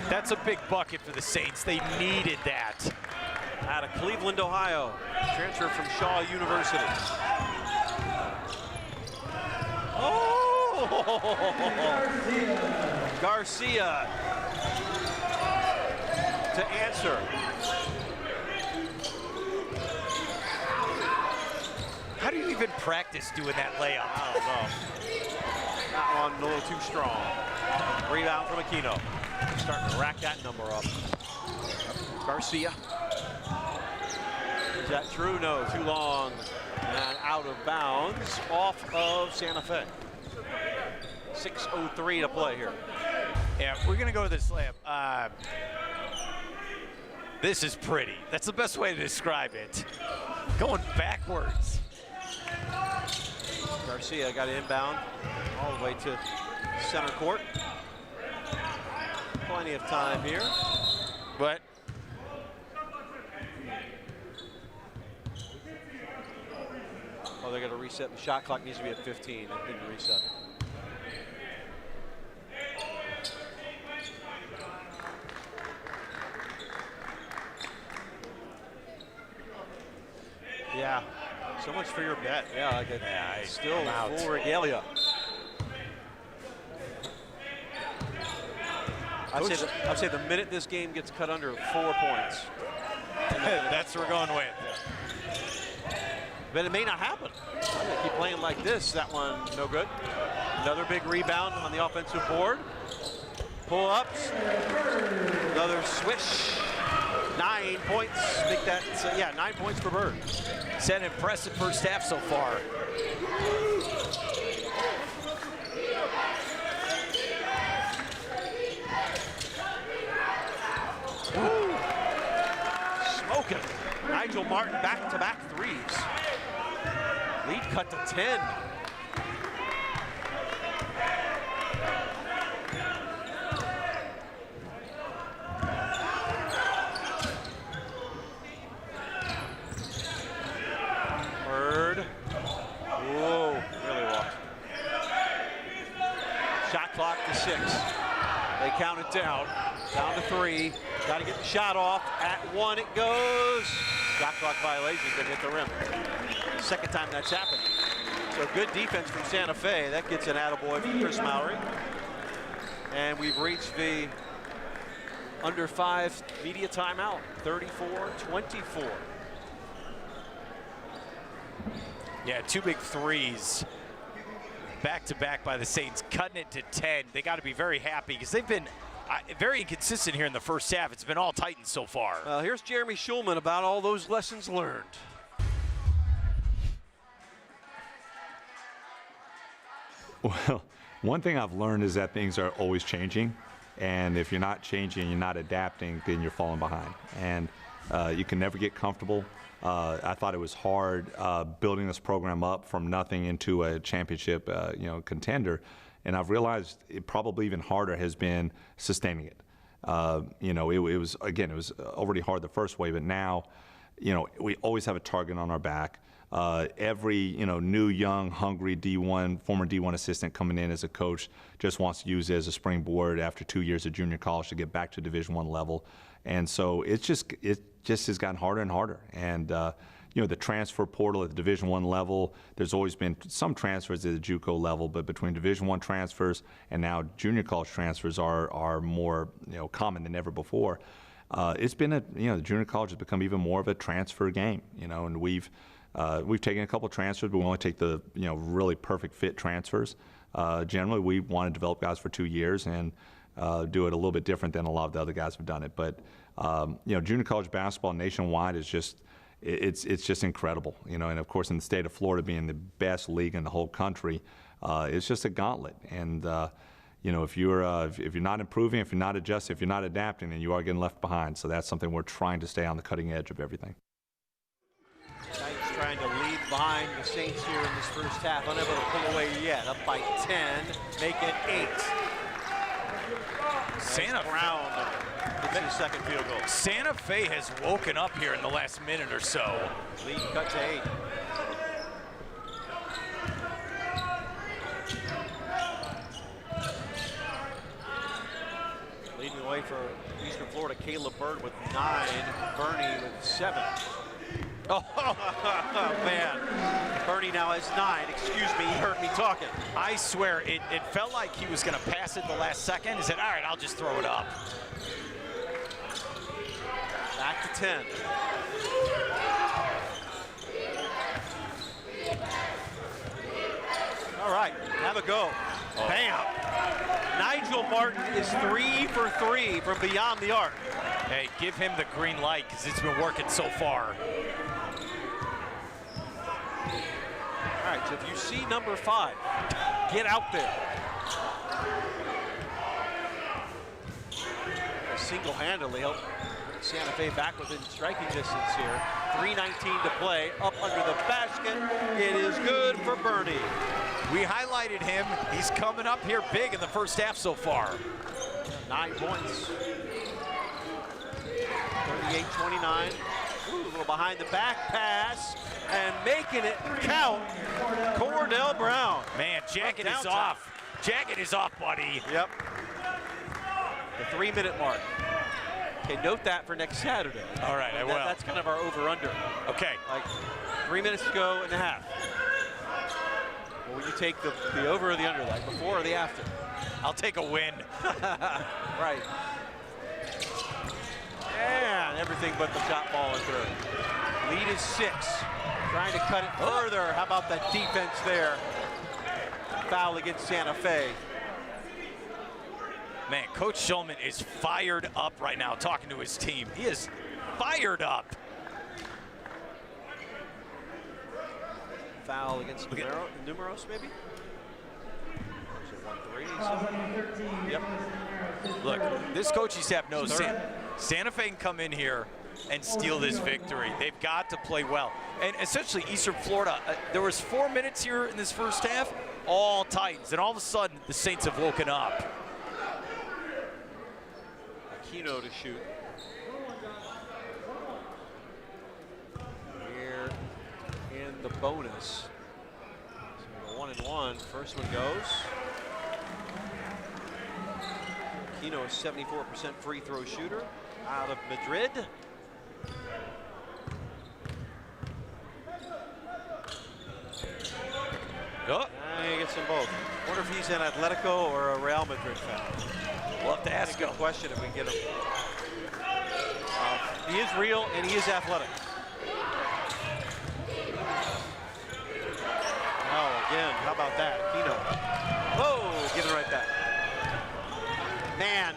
That's a big bucket for the Saints. They needed that. Out of Cleveland, Ohio. Transfer from Shaw University. Oh! Garcia to answer. How do you even practice doing that layup? I don't know. That one a little too strong. Rebound from Aquino. Starting to rack that number up. Garcia. Is that true? No, too long. And out of bounds off of Santa Fe. 6:03 to play here. Yeah, we're going to go to this layup. This is pretty. That's the best way to describe it. Going backwards. Garcia got it inbound all the way to center court. Plenty of time here. But they're going to reset. The shot clock needs to be at 15. It didn't reset. Yeah, so much for your bet. Yeah, like still full regalia. I'd say the minute this game gets cut under 4 points. That's what we're going with. But it may not happen. They keep playing like this. That one, no good. Another big rebound on the offensive board. Pull-ups. Another swish. 9 points. Make that, 9 points for Bird. It's an impressive first half so far. Ooh. Smoking. Nigel Martin back-to-back threes. Lead cut to 10. Bird. Whoa, really walked. Shot clock to 6. They count it down. Down to 3. Got to get the shot off. At 1 it goes. Shot clock violation, didn't hit the rim. Second time that's happened. So good defense from Santa Fe. That gets an attaboy from Chris Mowry. And we've reached the under 5 media timeout. 34-24. Yeah, 2 big threes. Back-to-back by the Saints, cutting it to 10. They got to be very happy because they've been very inconsistent here in the first half. It's been all Titans so far. Well, here's Jeremy Schulman about all those lessons learned. Well, one thing I've learned is that things are always changing. And if you're not changing, you're not adapting, then you're falling behind. And you can never get comfortable. I thought it was hard building this program up from nothing into a championship, contender. And I've realized it probably even harder has been sustaining it. It was already hard the first way, but now, we always have a target on our back. Every new, young, hungry former D1 assistant coming in as a coach just wants to use it as a springboard after 2 years of junior college to get back to Division I level. And so it just has gotten harder and harder. And the transfer portal at the Division I level, there's always been some transfers at the JUCO level, but between Division I transfers and now junior college transfers are more common than ever before. It's been the junior college has become even more of a transfer game. And we've taken a couple of transfers, but we only take the really perfect fit transfers. Generally, we want to develop guys for 2 years and do it a little bit different than a lot of the other guys have done it. But junior college basketball nationwide is just it's just incredible. And of course, in the state of Florida, being the best league in the whole country, it's just a gauntlet. And if you're not improving, if you're not adjusting, if you're not adapting, then you are getting left behind. So that's something we're trying to stay on the cutting edge of everything. Titans trying to lead behind the Saints here in this first half, unable to pull away yet. Up by 10, make it 8. Santa Brown gets his second field goal. Santa Fe has woken up here in the last minute or so. Lead cut to 8. Leading the way for Eastern Florida, Caleb Bird with 9, Bernie with 7. Oh, man. Bernie now has 9. Excuse me, he heard me talking. I swear, it felt like he was going to pass it the last second. He said, all right, I'll just throw it up. Back to 10. All right, have a go. Oh. Bam. Nigel Martin is 3 for 3 from beyond the arc. Hey, give him the green light because it's been working so far. All right, so if you see number 5, get out there. Single-handedly help Santa Fe back within striking distance here. 3:19 to play, up under the basket. It is good for Bernie. We highlighted him. He's coming up here big in the first half so far. 9 points. 38-29. Ooh, a little behind the back pass and making it count. Cordell Brown. Man, jacket is off. Jacket is off, buddy. Yep. The 3-minute mark. Okay, note that for next Saturday. All right, I will. That's kind of our over-under. Okay. Like 3 minutes to go and a half. Well, will you take the over or the under, like before or the after? I'll take a win. Right. And everything but the shot falling through. Lead is 6. Trying to cut it further. How about that defense there? Foul against Santa Fe. Man, Coach Schulman is fired up right now talking to his team. He is fired up. Foul against Numeros, maybe? Is it 1-3? Yep. Look, this coaching staff knows Santa Fe can come in here and steal this victory. They've got to play well. And essentially, Eastern Florida, there was 4 minutes here in this first half, all Titans. And all of a sudden, the Saints have woken up. Aquino to shoot. Here in the bonus. So 1-1. First one goes. Aquino is 74% free throw shooter out of Madrid. Oh. He gets them both. Wonder if he's an Atletico or a Real Madrid fan. We'll have to ask him. Good question if we can get him. He is real and he is athletic. Oh, again, how about that? Aquino. Oh, give it right back. Man,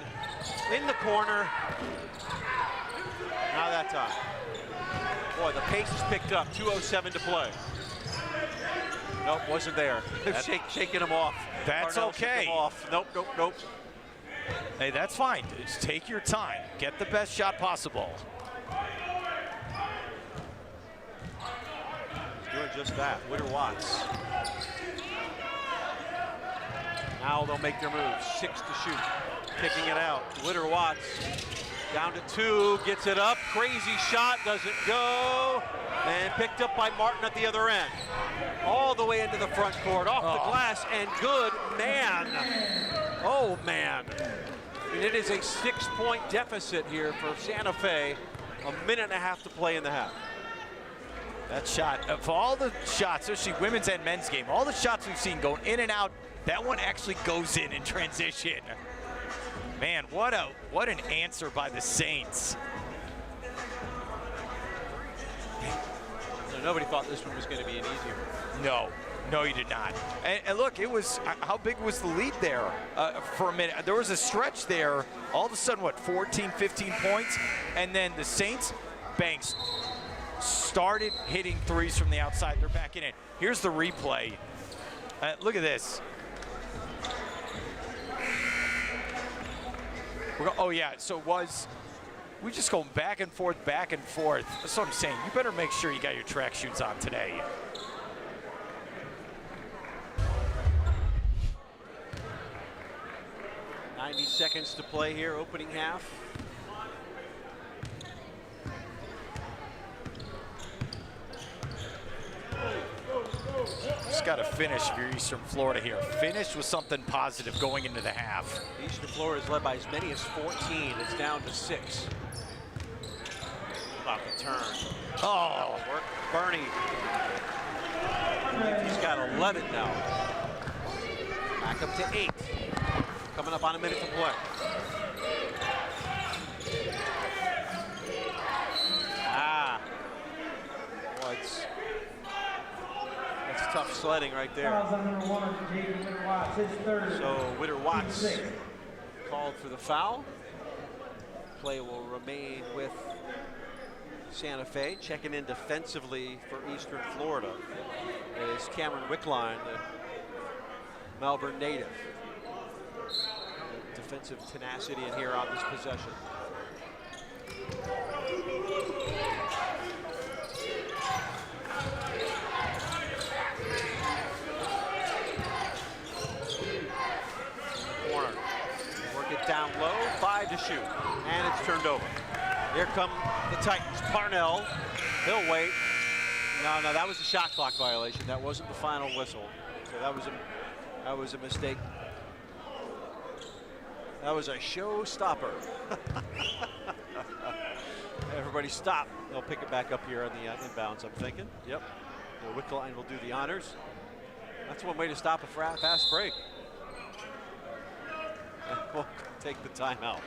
in the corner. Not that time. Boy, the pace is picked up. 2:07 to play. Nope, wasn't there. Shaking him off. That's Darnell okay. Him off. Nope. Hey, that's fine. Just take your time. Get the best shot possible. Doing just that. Witter Watts. Now they'll make their move. 6 to shoot. Kicking it out. Witter Watts down to 2. Gets it up. Crazy shot. Doesn't go. And picked up by Martin at the other end. All the way into the front court. Off the glass and good. Man. Oh, man. And it is a 6-point deficit here for Santa Fe. A minute and a half to play in the half. That shot, of all the shots, especially women's and men's game, all the shots we've seen going in and out, that one actually goes in transition. Man, what an answer by the Saints. So nobody thought this one was going to be an easy one. No, you did not. And look, it was, how big was the lead there for a minute? There was a stretch there, all of a sudden, what, 14, 15 points? And then the Saints, banks, started hitting threes from the outside. They're back in it. Here's the replay. Look at this. Oh, yeah, so it was, we just go back and forth, back and forth. That's what I'm saying. You better make sure you got your track shoes on today. .90 seconds to play here, opening half. Just got to finish if you're Eastern Florida here. Finish with something positive going into the half. Eastern Florida is led by as many as 14. It's down to 6. About the turn. Oh, work. Bernie. He's got 11 now. Back up to 8. Coming up on a minute to play. Boy, that's tough sledding right there. So Witter Watts called for the foul. Play will remain with Santa Fe. Checking in defensively for Eastern Florida is Cameron Wickline, the Melbourne native. Defensive tenacity in here on this possession. Corner. Work it down low. 5 to shoot. And it's turned over. Here come the Titans. Parnell. He'll wait. No, that was a shot clock violation. That wasn't the final whistle. So that was a mistake. That was a showstopper. Everybody stop. They'll pick it back up here on the inbounds, I'm thinking. Yep. The Wickline will do the honors. That's one way to stop a fast break. We'll take the timeout.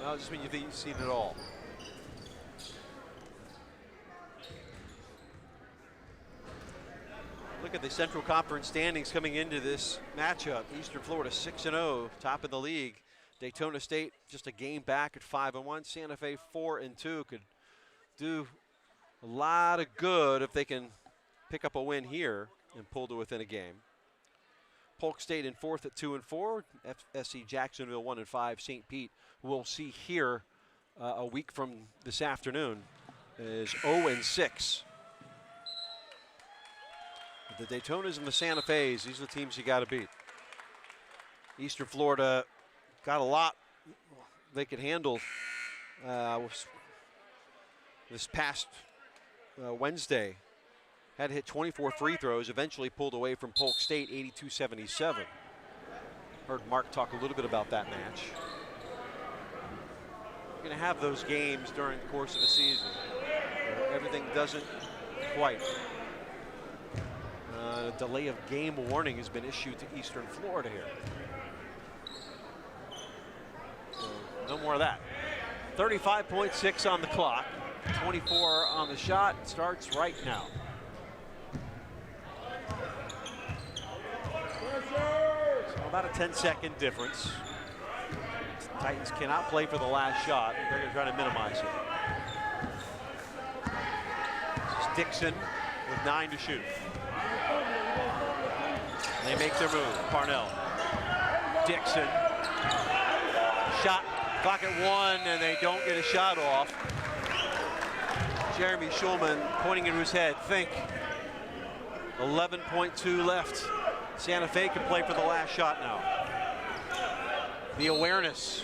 No, just when you think you've seen it all. Look at the Central Conference standings coming into this matchup. Eastern Florida 6-0, top of the league. Daytona State just a game back at 5-1. Santa Fe 4-2. Could do a lot of good if they can pick up a win here and pull to within a game. Polk State in 4th at 2-4. EFSC Jacksonville 1-5. St. Pete, who we'll see here a week from this afternoon, is 0-6. The Daytonas and the Santa Fe's, these are the teams you got to beat. Eastern Florida got a lot they could handle this past Wednesday. Had to hit 24 free throws, eventually pulled away from Polk State 82-77. Heard Mark talk a little bit about that match. You're going to have those games during the course of a season where everything doesn't quite. A delay of game warning has been issued to Eastern Florida here. So no more of that. 35.6 on the clock. 24 on the shot. Starts right now. So about a 10-second difference. Titans cannot play for the last shot. They're going to try to minimize it. This is Dixon with 9 to shoot. They make their move. Parnell. Dixon Shot clock at 1, and they don't get a shot off. Jeremy Schulman pointing into his head, think. 11.2 left. Santa Fe can play for the last shot now. The awareness,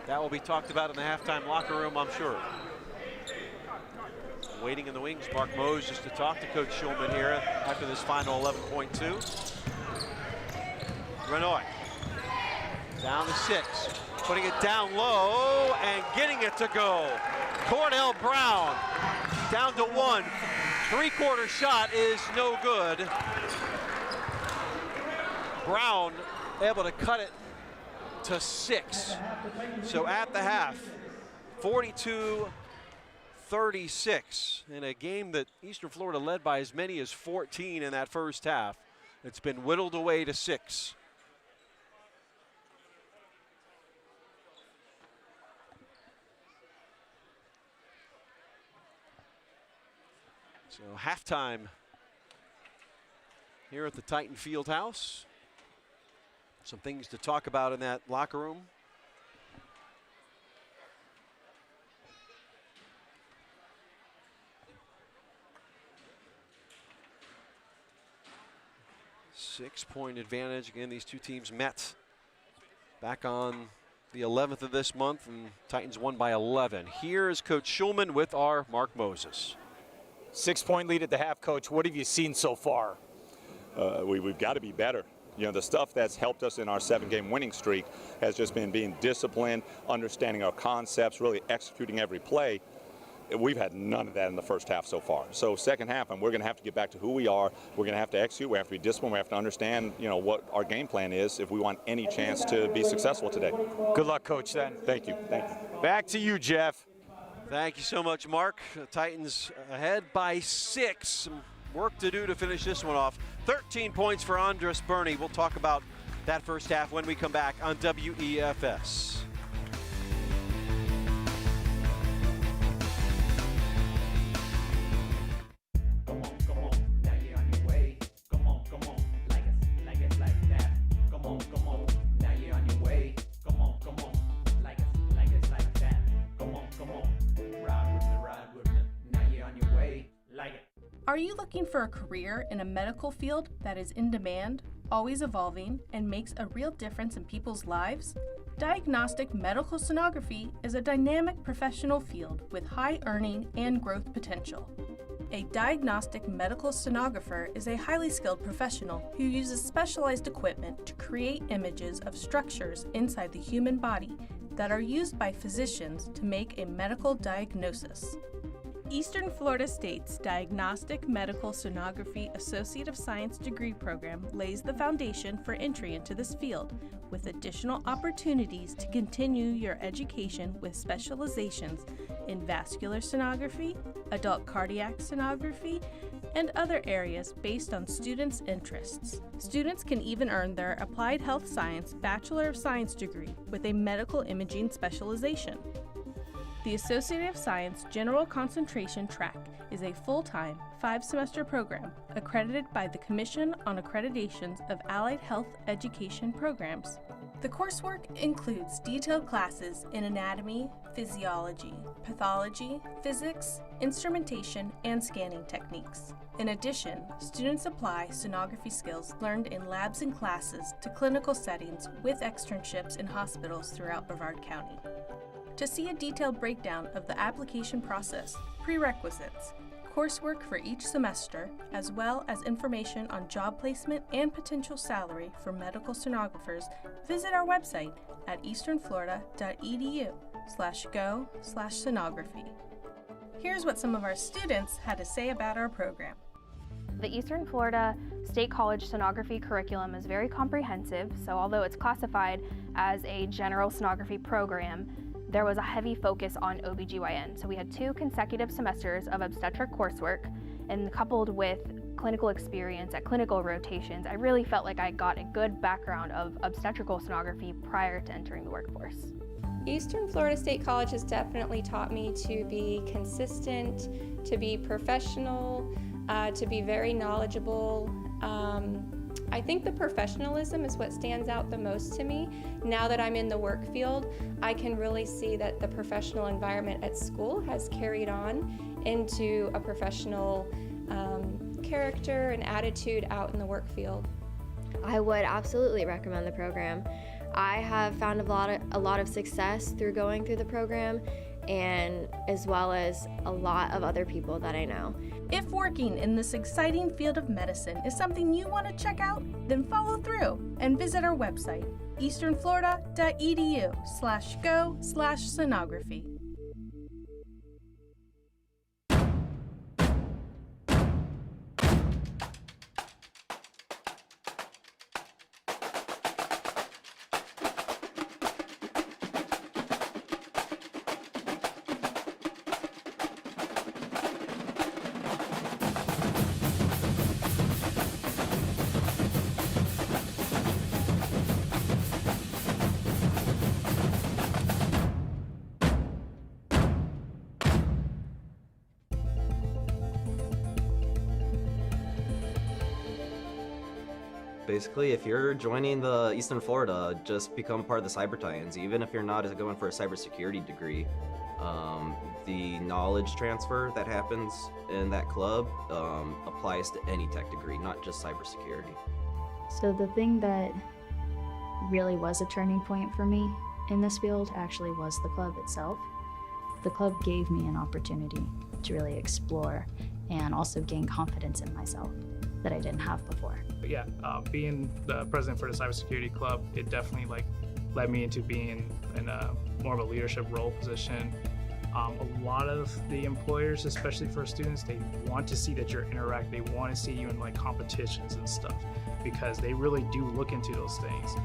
that will be talked about in the halftime locker room, I'm sure. Waiting in the wings, Mark Mose, just to talk to Coach Schulman here after this final 11.2. Renoy down to 6, putting it down low and getting it to go. Cordell Brown down to 1. Three-quarter shot is no good. Brown able to cut it to 6. So at the half, 42-36 in a game that Eastern Florida led by as many as 14 in that first half. It's been whittled away to 6. So halftime here at the Titan Fieldhouse. Some things to talk about in that locker room. Six-point advantage. Again, these two teams met back on the 11th of this month, and Titans won by 11. Here is Coach Schulman with our Mark Moses. 6-point lead at the half, Coach. What have you seen so far? We've got to be better. You know, the stuff that's helped us in our 7-game winning streak has just been being disciplined, understanding our concepts, really executing every play. We've had none of that in the first half so far. So second half, and we're going to have to get back to who we are. We're going to have to execute. We have to be disciplined. We have to understand, you know, what our game plan is if we want any chance to be successful today. Good luck, Coach, then. Thank you. Thank you. Back to you, Jeff. Thank you so much, Mark. The Titans ahead by 6. Some work to do to finish this one off. 13 points for Andres Burney. We'll talk about that first half when we come back on WEFS. Are you looking for a career in a medical field that is in demand, always evolving, and makes a real difference in people's lives? Diagnostic medical sonography is a dynamic professional field with high earning and growth potential. A diagnostic medical sonographer is a highly skilled professional who uses specialized equipment to create images of structures inside the human body that are used by physicians to make a medical diagnosis. Eastern Florida State's Diagnostic Medical Sonography Associate of Science degree program lays the foundation for entry into this field, with additional opportunities to continue your education with specializations in vascular sonography, adult cardiac sonography, and other areas based on students' interests. Students can even earn their Applied Health Science Bachelor of Science degree with a medical imaging specialization. The Associate of Science General Concentration Track is a full-time, 5-semester program accredited by the Commission on Accreditations of Allied Health Education Programs. The coursework includes detailed classes in anatomy, physiology, pathology, physics, instrumentation, and scanning techniques. In addition, students apply sonography skills learned in labs and classes to clinical settings with externships in hospitals throughout Brevard County. To see a detailed breakdown of the application process, prerequisites, coursework for each semester, as well as information on job placement and potential salary for medical sonographers, visit our website at easternflorida.edu/go/sonography. Here's what some of our students had to say about our program. The Eastern Florida State College sonography curriculum is very comprehensive, so although it's classified as a general sonography program, there was a heavy focus on OBGYN. So we had 2 consecutive semesters of obstetric coursework, and coupled with clinical experience at clinical rotations, I really felt like I got a good background of obstetrical sonography prior to entering the workforce. Eastern Florida State College has definitely taught me to be consistent, to be professional, to be very knowledgeable, I think the professionalism is what stands out the most to me. Now that I'm in the work field, I can really see that the professional environment at school has carried on into a professional character and attitude out in the work field. I would absolutely recommend the program. I have found a lot of success through going through the program, and as well as a lot of other people that I know. If working in this exciting field of medicine is something you want to check out, then follow through and visit our website, easternflorida.edu/go/sonography. Basically, if you're joining the Eastern Florida, just become part of the Cyber Titans. Even if you're not going for a cybersecurity degree, the knowledge transfer that happens in that club applies to any tech degree, not just cybersecurity. So the thing that really was a turning point for me in this field actually was the club itself. The club gave me an opportunity to really explore and also gain confidence in myself that I didn't have before. But yeah, being the president for the cybersecurity club, it definitely led me into being in a more of a leadership role position. A lot of the employers, especially for students, they want to see that you're interact. They want to see you in competitions and stuff because they really do look into those things.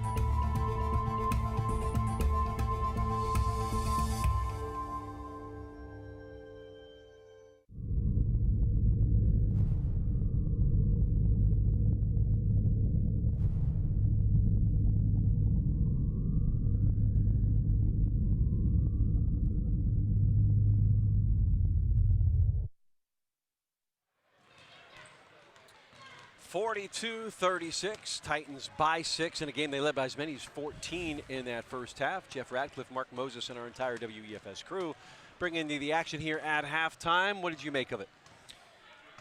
(42-36), Titans by 6 in a game they led by as many as 14 in that first half. Jeff Radcliffe, Mark Moses, and our entire WEFS crew bring into the action here at halftime. What did you make of it?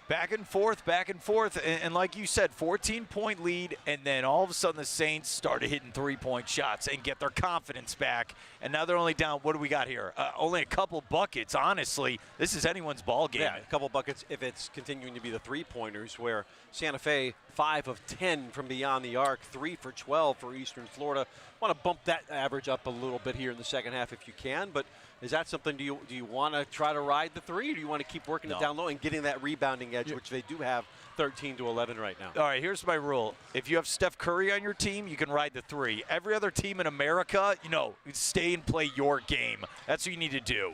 Back and forth, and like you said, 14-point lead, and then all of a sudden the Saints started hitting three-point shots and get their confidence back, and now they're only down, what do we got here? Only a couple buckets, honestly. This is anyone's ball game. Yeah, a couple buckets if it's continuing to be the three-pointers, where Santa Fe 5 of 10 from beyond the arc, 3 for 12 for Eastern Florida. Want to bump that average up a little bit here in the second half if you can, but is that something, do you want to try to ride the three, or do you want to keep working it down low and getting that rebounding edge, which they do have 13-11 right now? All right, here's my rule. If you have Steph Curry on your team, you can ride the three. Every other team in America, stay and play your game. That's what you need to do.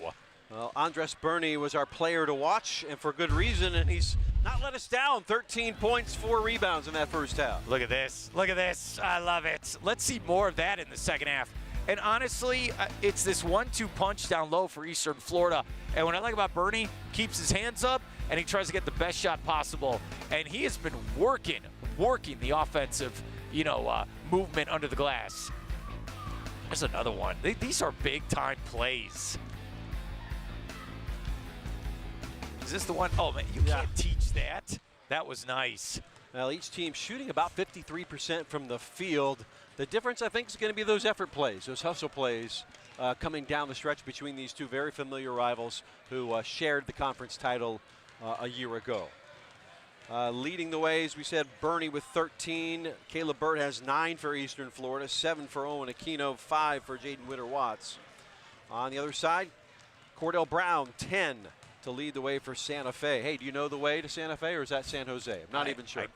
Well, Andres Burney was our player to watch, and for good reason, and he's not let us down. 13 points, 4 rebounds in that first half. Look at this. Look at this. I love it. Let's see more of that in the second half. And honestly, it's this 1-2 punch down low for Eastern Florida. And what I like about Burney, keeps his hands up, and he tries to get the best shot possible. And he has been working the offensive, movement under the glass. There's another one. These are big-time plays. Is this the one? Oh, man, you can't teach that. That was nice. Well, each team shooting about 53% from the field. The difference, I think, is going to be those effort plays, those hustle plays coming down the stretch between these two very familiar rivals who shared the conference title a year ago. Leading the way, as we said, Burney with 13. Caleb Burt has 9 for Eastern Florida, 7 for Owen Aquino, 5 for Jaden Witter-Watts. On the other side, Cordell Brown, 10 to lead the way for Santa Fe. Hey, do you know the way to Santa Fe, or is that San Jose? I'm not even sure.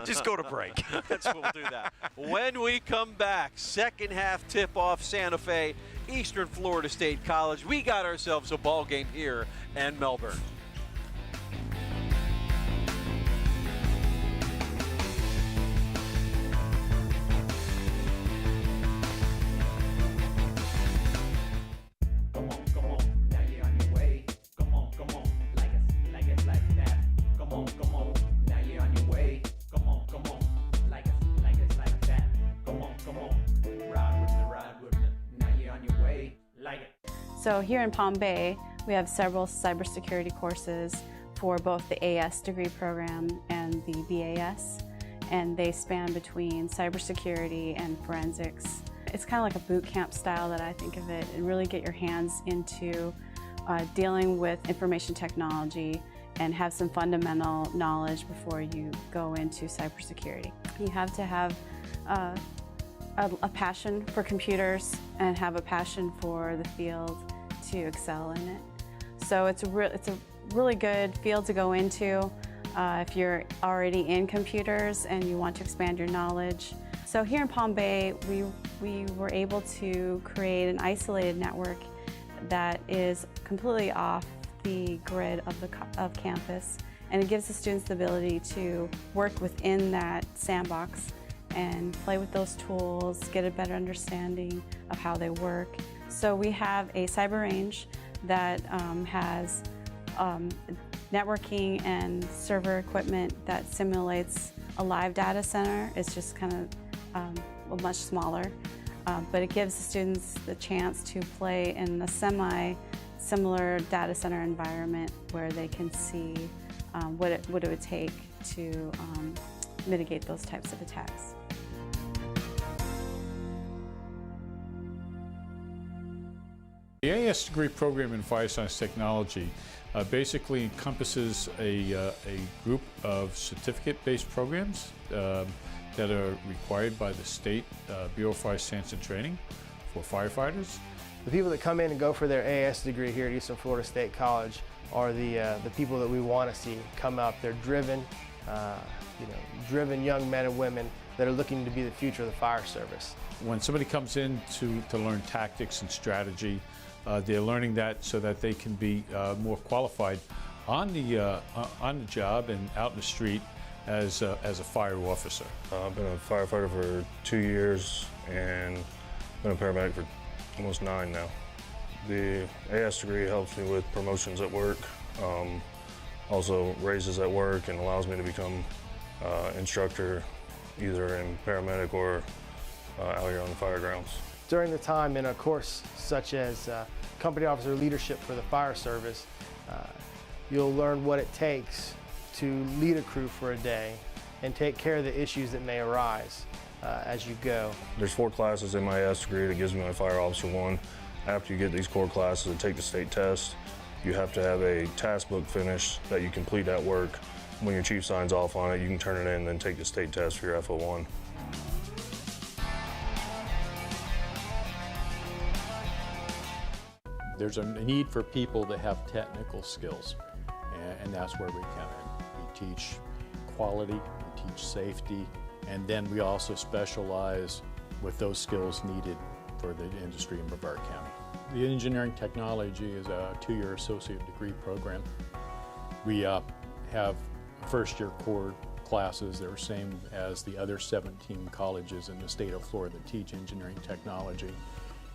Just go to break. That's what we'll do that. When we come back, second half tip-off, Santa Fe, Eastern Florida State College. We got ourselves a ball game here in Melbourne. So here in Palm Bay, we have several cybersecurity courses for both the AS degree program and the BAS, and they span between cybersecurity and forensics. It's kind of like a boot camp style that I think of it, and really get your hands into dealing with information technology and have some fundamental knowledge before you go into cybersecurity. You have to have a passion for computers and have a passion for the field to excel in it. So it's a really good field to go into if you're already in computers and you want to expand your knowledge. So here in Palm Bay, we were able to create an isolated network that is completely off the grid of campus, and it gives the students the ability to work within that sandbox and play with those tools, get a better understanding of how they work. So we have a cyber range that has networking and server equipment that simulates a live data center. It's just kind of much smaller, but it gives the students the chance to play in a semi-similar data center environment where they can see what it would take to mitigate those types of attacks. The AS degree program in Fire Science Technology basically encompasses a group of certificate-based programs that are required by the State Bureau of Fire Science and Training for firefighters. The people that come in and go for their AS degree here at Eastern Florida State College are the people that we want to see come up. They're driven, driven young men and women that are looking to be the future of the fire service. When somebody comes in to learn tactics and strategy, they're learning that so that they can be more qualified on the job and out in the street as a fire officer. I've been a firefighter for 2 years and been a paramedic for almost 9 now. The AS degree helps me with promotions at work, also raises at work, and allows me to become instructor either in paramedic or out here on the fire grounds. During the time in a course such as company officer leadership for the fire service, you'll learn what it takes to lead a crew for a day and take care of the issues that may arise as you go. There's 4 classes in my AS degree that gives me my Fire Officer 1. After you get these core classes and take the state test, you have to have a task book finished that you complete at work. When your chief signs off on it, you can turn it in and then take the state test for your FO1. There's a need for people that have technical skills, and that's where we come in. We teach quality, we teach safety, and then we also specialize with those skills needed for the industry in Brevard County. The engineering technology is a 2-year associate degree program. We have first-year core classes that are same as the other 17 colleges in the state of Florida that teach engineering technology,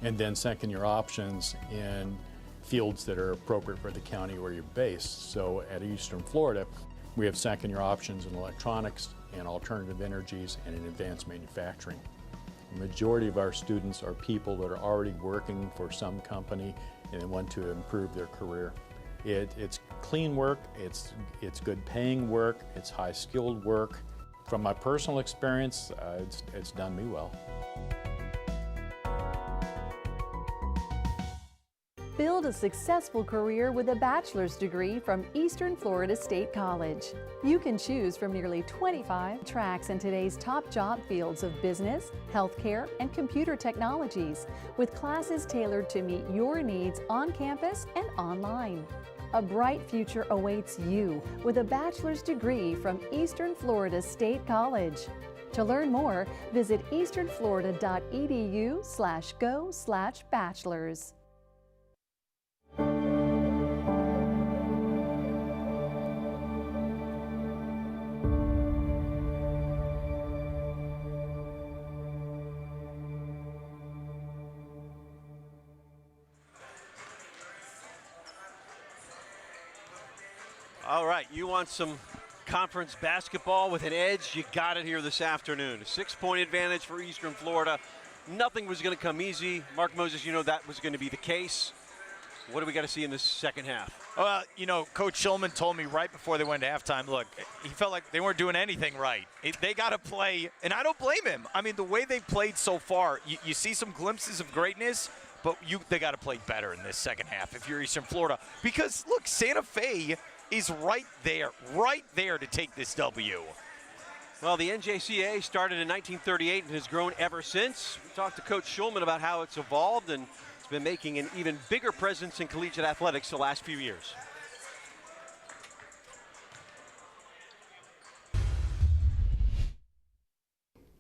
and then second-year options in fields that are appropriate for the county where you're based. So at Eastern Florida, we have second-year options in electronics and alternative energies and in advanced manufacturing. The majority of our students are people that are already working for some company and they want to improve their career. It's clean work, it's good paying work, it's high skilled work. From my personal experience, it's done me well. Build a successful career with a bachelor's degree from Eastern Florida State College. You can choose from nearly 25 tracks in today's top job fields of business, healthcare, and computer technologies, with classes tailored to meet your needs on campus and online. A bright future awaits you with a bachelor's degree from Eastern Florida State College. To learn more, visit easternflorida.edu/go/bachelors. All right, you want some conference basketball with an edge? You got it here this afternoon. A 6-point advantage for Eastern Florida. Nothing was going to come easy. Mark Moses, you know that was going to be the case. What do we got to see in this second half? Well, you know, Coach Schulman told me right before they went to halftime, look, he felt like they weren't doing anything right. They got to play, and I don't blame him. I mean, the way they played so far, you see some glimpses of greatness, but they got to play better in this second half if you're Eastern Florida. Because, look, Santa Fe is right there to take this W. Well, the NJCAA started in 1938 and has grown ever since. We talked to Coach Schulman about how it's evolved, and it's been making an even bigger presence in collegiate athletics the last few years.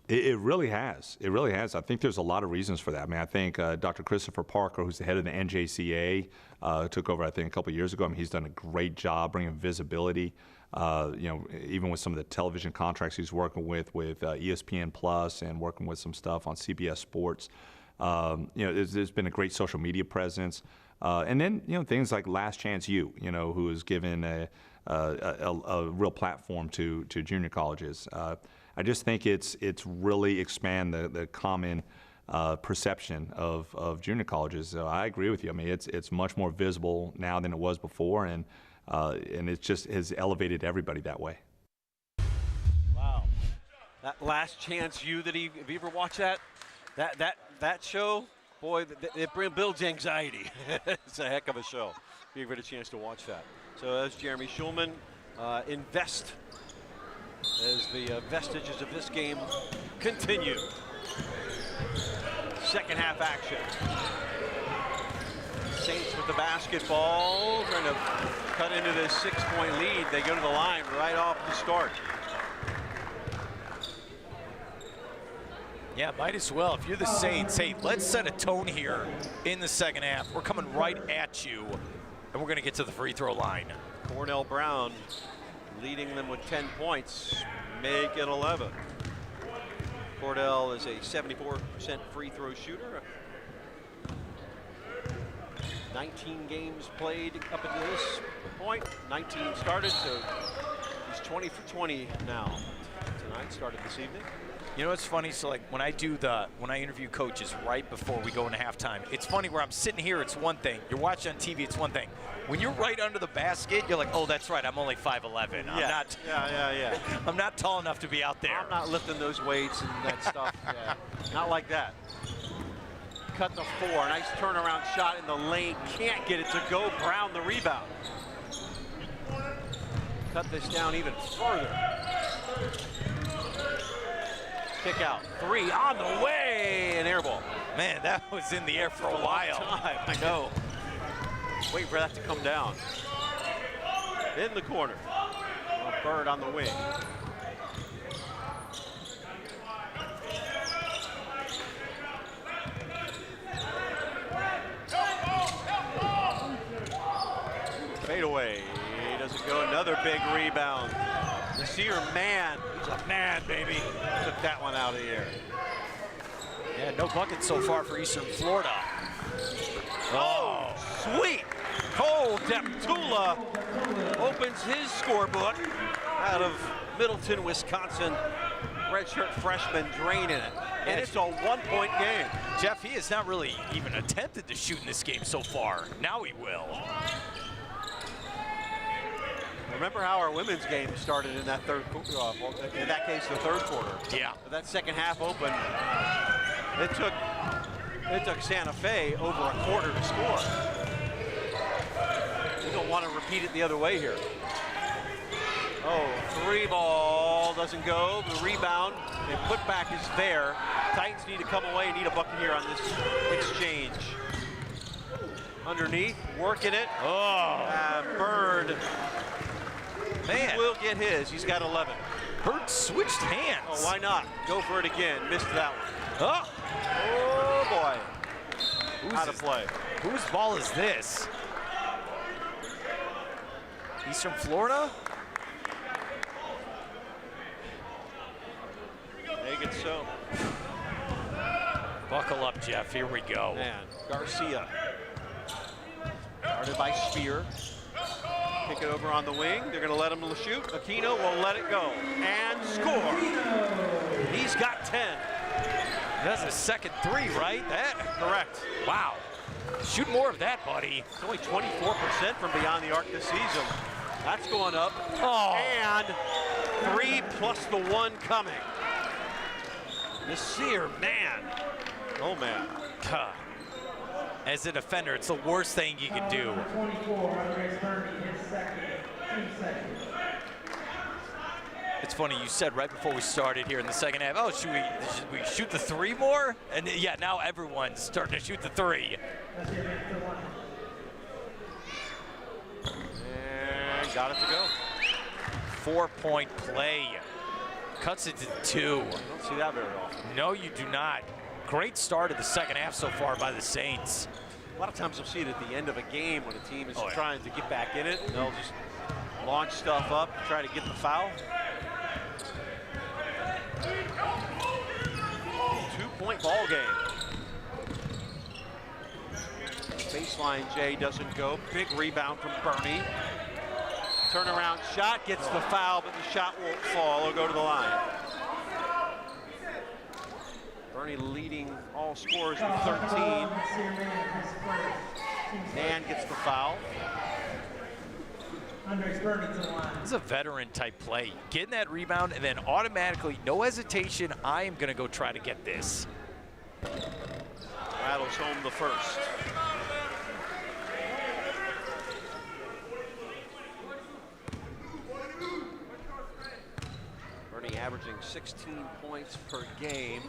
It really has. It really has. I think there's a lot of reasons for that. I mean, I think Dr. Christopher Parker, who's the head of the NJCAA, took over, I think, a couple years ago. I mean, he's done a great job bringing visibility. You know, even with some of the television contracts he's working with ESPN Plus and working with some stuff on CBS Sports. You know, there's been a great social media presence. And then, you know, things like Last Chance U, you know, who has given a real platform to junior colleges. I just think it's really expand the common perception of junior colleges. So I agree with you. I mean, it's much more visible now than it was before, and it just has elevated everybody that way. Wow, that Last Chance U have you ever watched that? That show, boy, it builds anxiety. It's a heck of a show. If you ever get a chance to watch that. So as Jeremy Schulman, invest as the vestiges of this game continue. Second half action. Saints with the basketball, trying to cut into this 6-point lead. They go to the line right off the start. Yeah, might as well. If you're the Saints, hey, let's set a tone here in the second half. We're coming right at you, and we're going to get to the free throw line. Cornell Brown leading them with 10 points, make it 11. Cordell is a 74% free throw shooter. 19 games played up until this point. 19 started, so he's 20 for 20 now. Tonight started this evening. You know what's funny? So like when I interview coaches right before we go into halftime, it's funny where I'm sitting here, it's one thing. You're watching on TV, it's one thing. When you're right under the basket, you're like, oh, that's right, I'm only 5'11". I'm not tall enough to be out there. I'm not lifting those weights and that stuff. Yeah. Not like that. Cut the 4, nice turnaround shot in the lane. Can't get it to go. Brown the rebound. Cut this down even further. Kick out, 3 on the way, an air ball. Man, that was in the air for a while. I know. Wait for that to come down. In the corner. Bird on the wing. Fade away. Doesn't go. Another big rebound. Nasir Man. He's a man, baby. Took that one out of the air. Yeah, no bucket so far for Eastern Florida. Oh, sweet. Cole Deptula opens his scorebook out of Middleton, Wisconsin. Redshirt freshman draining it. And it's a 1-point game. Jeff, he has not really even attempted to shoot in this game so far. Now he will. Remember how our women's game started in that third quarter, in that case, the third quarter. Yeah. But that second half open, it took Santa Fe over a quarter to score. You don't want to repeat it the other way here. Oh, 3 ball doesn't go. The rebound and putback is there. Titans need to come away and need a bucket here on this exchange. Underneath, working it. Oh. Bird. Man. He will get his. He's got 11. Bird switched hands. Oh, why not? Go for it again. Missed that one. Oh, oh boy. Out of play. Whose ball is this? Eastern Florida? Make it so. Buckle up, Jeff. Here we go. Man, Garcia. Guarded by Spear. Pick it over on the wing. They're going to let him shoot. Aquino will let it go and score. He's got 10. That's a second 3, right? Correct. Wow. Shoot more of that, buddy. It's only 24% from beyond the arc this season. That's going up. Oh. And 3 plus the 1 coming. Nasir, man. Oh, man. As a defender, it's the worst thing you can do. 24, Andres Bernie, his second, 2 seconds. It's funny, you said right before we started here in the second half, oh, should we shoot the 3 more? And yeah, now everyone's starting to shoot the 3. And got it to go. 4-point play. Cuts it to 2. You don't see that very often. No, you do not. Great start of the second half so far by the Saints. A lot of times you'll see it at the end of a game when a team is trying to get back in it. They'll just launch stuff up, try to get the foul. 2-point ball game. Baseline Jay doesn't go. Big rebound from Bernie. Turnaround shot, gets the foul, but the shot won't fall. It'll go to the line. Bernie leading all scorers with 13. Dan gets the foul. This is a veteran type play. Getting that rebound and then automatically, no hesitation, I am gonna go try to get this. Rattles home the first. Bernie averaging 16 points per game.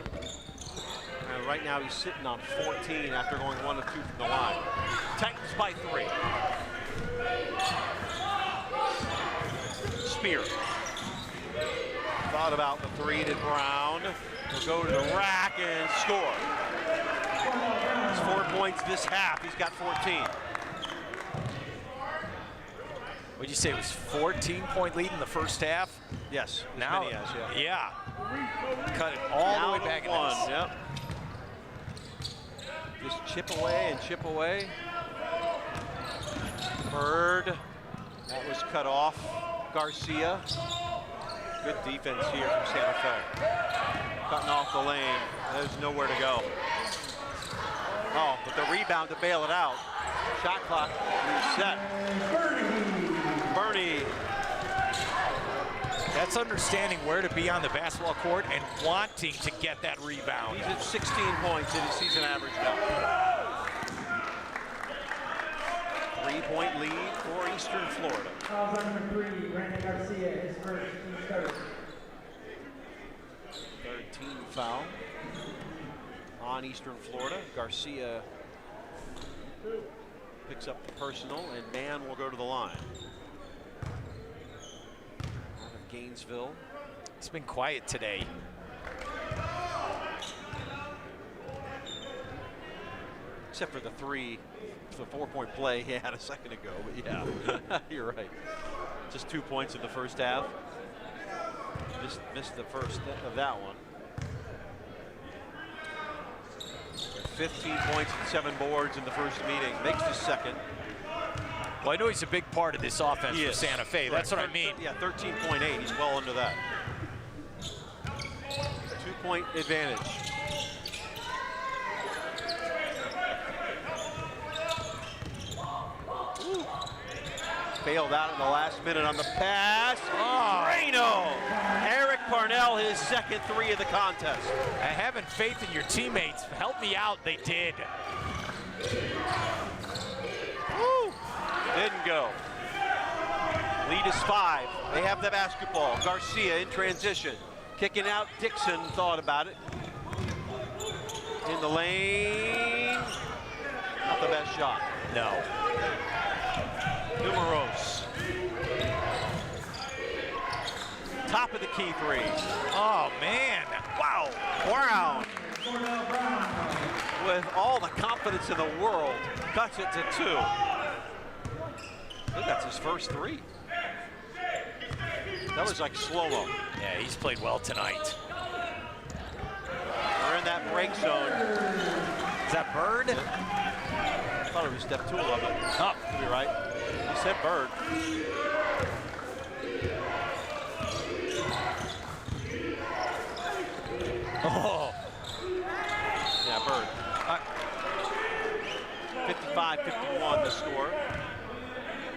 Right now he's sitting on 14 after going 1 of 2 from the line. Titans by 3. Spear. Thought about the 3 to Brown. He'll go to the rack and score. It's 4 points this half. He's got 14. What'd you say, it was 14-point lead in the first half? Yes, now, many has, yeah. Cut it all now the way back in 1, this. yep. Just chip away and chip away. Bird, that was cut off. Garcia, good defense here from Santa Fe. Cutting off the lane, there's nowhere to go. Oh, but the rebound to bail it out. Shot clock reset. Bernie. That's understanding where to be on the basketball court and wanting to get that rebound. He's at 16 points in his season average now. 3-point lead for Eastern Florida. Fouls on number 3, Brandon Garcia, his first, team third. Third team foul on Eastern Florida. Garcia picks up the personal, and Mann will go to the line. Out of Gainesville. It's been quiet today. Except for the 4-point play he had a second ago, but yeah, you're right. Just 2 points in the first half. Just missed the first of that one. 15 points and 7 boards in the first meeting. Makes the second. Well, I know he's a big part of this offense for Santa Fe. That's what I mean. Yeah, 13.8. He's well into that. 2-point advantage. Ooh. Bailed out in the last minute on the pass. Oh, Reno! Eric Parnell, his second 3 of the contest. Having faith in your teammates. Help me out. They did. Woo. Didn't go. Lead is 5. They have the basketball. Garcia in transition. Kicking out. Dixon thought about it. In the lane. Not the best shot. No. Numeros. Top of the key 3. Oh, man. Wow. Brown. With all the confidence in the world. Cuts it to 2. I think that's his first 3. That was like slow-mo. Yeah, he's played well tonight. We're in that break zone. Is that Bird? Yeah. I thought it was step 2 of it. Oh, you're right. He said Bird. Oh. Yeah, Bird.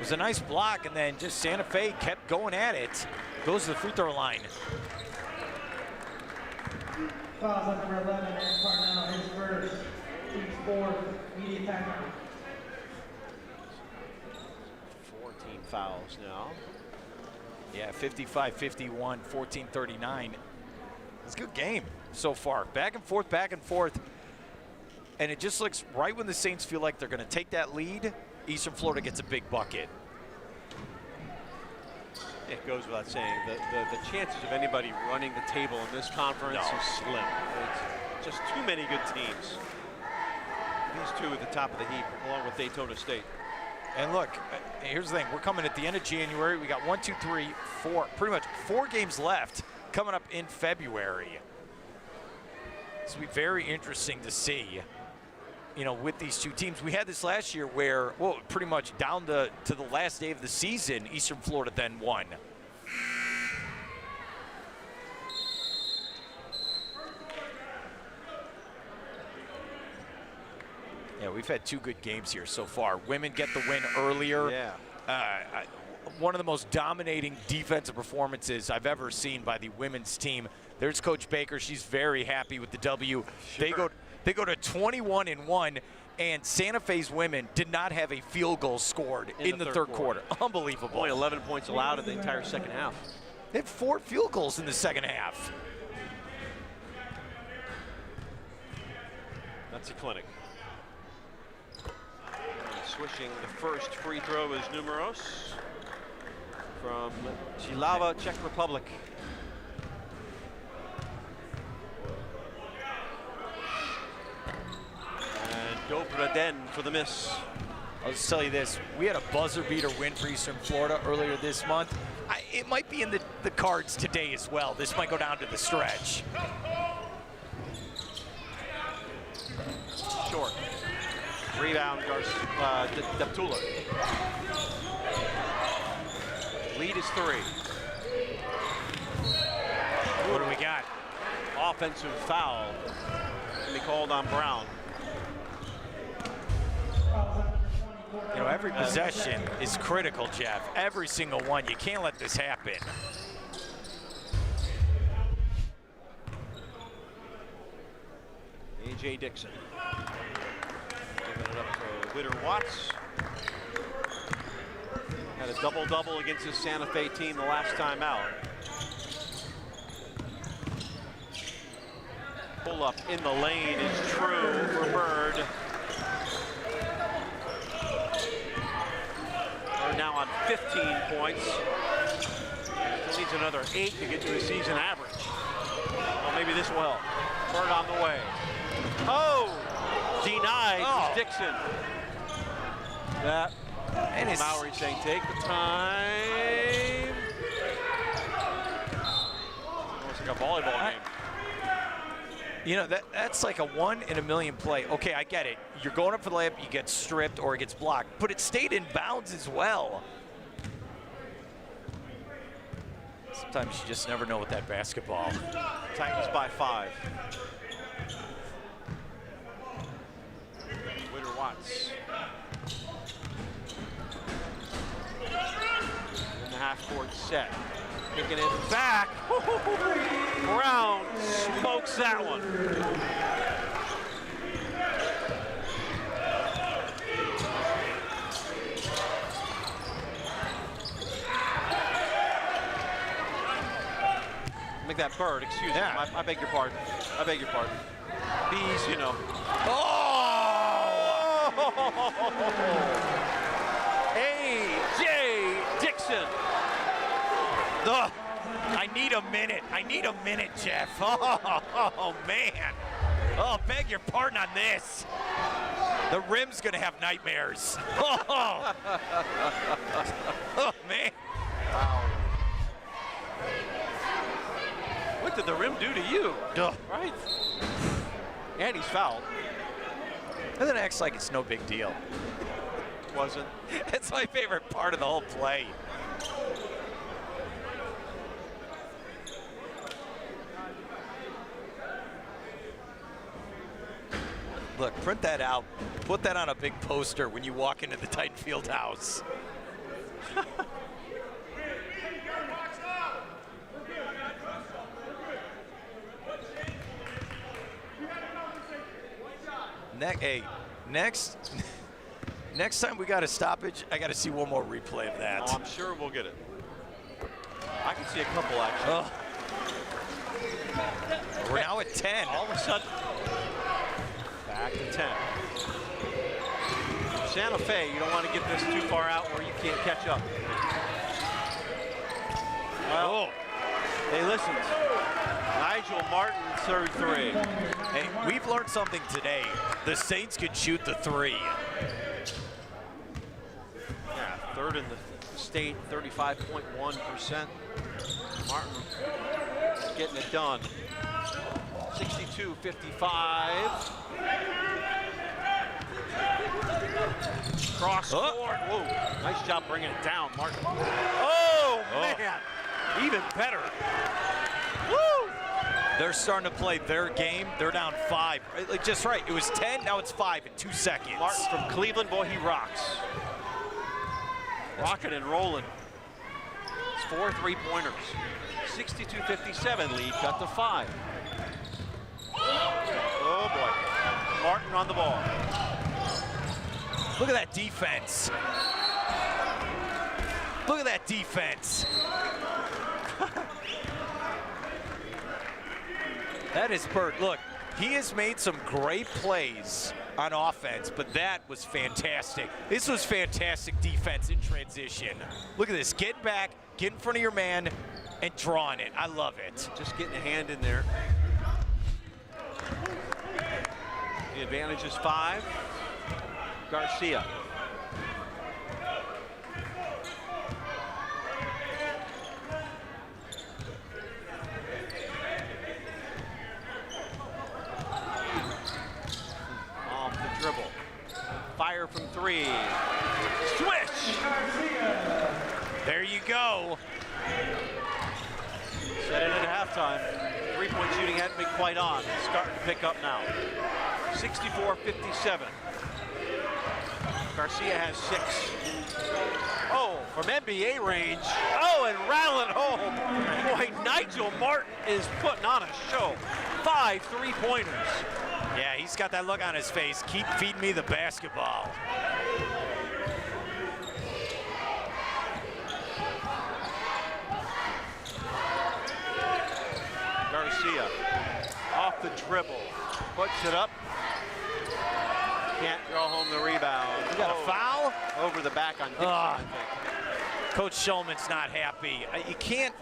was a nice block, and then just Santa Fe kept going at it. Goes to the free throw line. Fouls on number 11, Aaron Parnell, his first, team's fourth, immediate timeout. 14 fouls now. Yeah, 55-51, 14-39. It's a good game so far. Back and forth, back and forth. And it just looks right when the Saints feel like they're going to take that lead, Eastern Florida gets a big bucket. It goes without saying, the chances of anybody running the table in this conference is slim. It's just too many good teams. These two at the top of the heap, along with Daytona State. And look, here's the thing. We're coming at the end of January. We got 1, 2, 3, 4, pretty much 4 games left coming up in February. This will be very interesting to see, you know, with these two teams. We had this last year where, well, pretty much down to the last day of the season, Eastern Florida then won. Yeah, we've had 2 good games here so far. Women get the win earlier. Yeah. One of the most dominating defensive performances I've ever seen by the women's team. There's Coach Baker. She's very happy with the W. Sure. They go to 21-1, and Santa Fe's women did not have a field goal scored in the third quarter. Unbelievable. Only 11 points allowed in the entire second half. They had 4 field goals in the second half. That's a clinic. Swishing the first free throw is Numeros from Chilava, Czech Republic. And Dobraden for the miss. I'll just tell you this, we had a buzzer beater win for Eastern Florida earlier this month. It might be in the cards today as well. This might go down to the stretch. Short. Rebound, Deptula. Lead is 3. What do we got? Offensive foul. Going to be called on Brown. You know, every possession is critical, Jeff. Every single one. You can't let this happen. A.J. Dixon. Giving it up to Witter Watts. Had a double-double against his Santa Fe team the last time out. Pull up in the lane is true for Bird. Bird now on 15 points. Still needs another 8 to get to his season average. Well, maybe this will help. Bird on the way. Oh! Denied Dixon. That and Maury saying take the time. Almost like a volleyball game. You know, that's like a 1 in a million play. Okay, I get it. You're going up for the layup, you get stripped or it gets blocked, but it stayed in bounds as well. Sometimes you just never know with that basketball. Titans by 5. Witter Watts. In the half-court set. Kicking it back. Brown smokes that one. Make that Bird, excuse me. I beg your pardon. I beg your pardon. These, you know. A.J. Dixon. I need a minute. I need a minute, Jeff. Oh, man. Oh, beg your pardon on this. The rim's going to have nightmares. Oh, man. Wow. What did the rim do to you? Right? And he's fouled. And then acts like it's no big deal. Wasn't. That's my favorite part of the whole play. Look, print that out. Put that on a big poster when you walk into the Titan Field House. Next time we got a stoppage, I got to see one more replay of that. Oh, I'm sure we'll get it. I can see a couple, actually. Oh. We're now at 10. All of a sudden, back to 10. Santa Fe, you don't want to get this too far out where you can't catch up. Well, they listened. Nigel Martin, third three. Hey, we've learned something today. The Saints can shoot the three. Yeah, third in the state, 35.1%. Martin getting it done. 62-55. Cross court. Whoa, nice job bringing it down, Martin. Oh, man, even better. Woo! They're starting to play their game. They're down 5. Like just right. It was 10, now it's 5 in 2 seconds. Martin from Cleveland, boy, he rocks. Rocking and rolling. It's 4 3-pointers. 62-57 lead, cut to 5. Oh boy, Martin on the ball. Look at that defense. Look at that defense. That is Bert. Look, he has made some great plays on offense, but that was fantastic. This was fantastic defense in transition. Look at this, get back, get in front of your man, and drawing it. I love it. Just getting a hand in there. The advantage is 5. Garcia. Off the dribble. Fire from 3. Swish! There you go. Set it at halftime. 3-point shooting hadn't been quite on. It's starting to pick up now. 64-57. Garcia has 6. Oh, from NBA range. Oh, and rattle it home. Boy, Nigel Martin is putting on a show. 5 3-pointers. Yeah, he's got that look on his face. Keep feeding me the basketball. Garcia off the dribble. Puts it up. Can't draw home the rebound. You got a foul? Over the back on Dixon, I think. Coach Shulman's not happy. You can't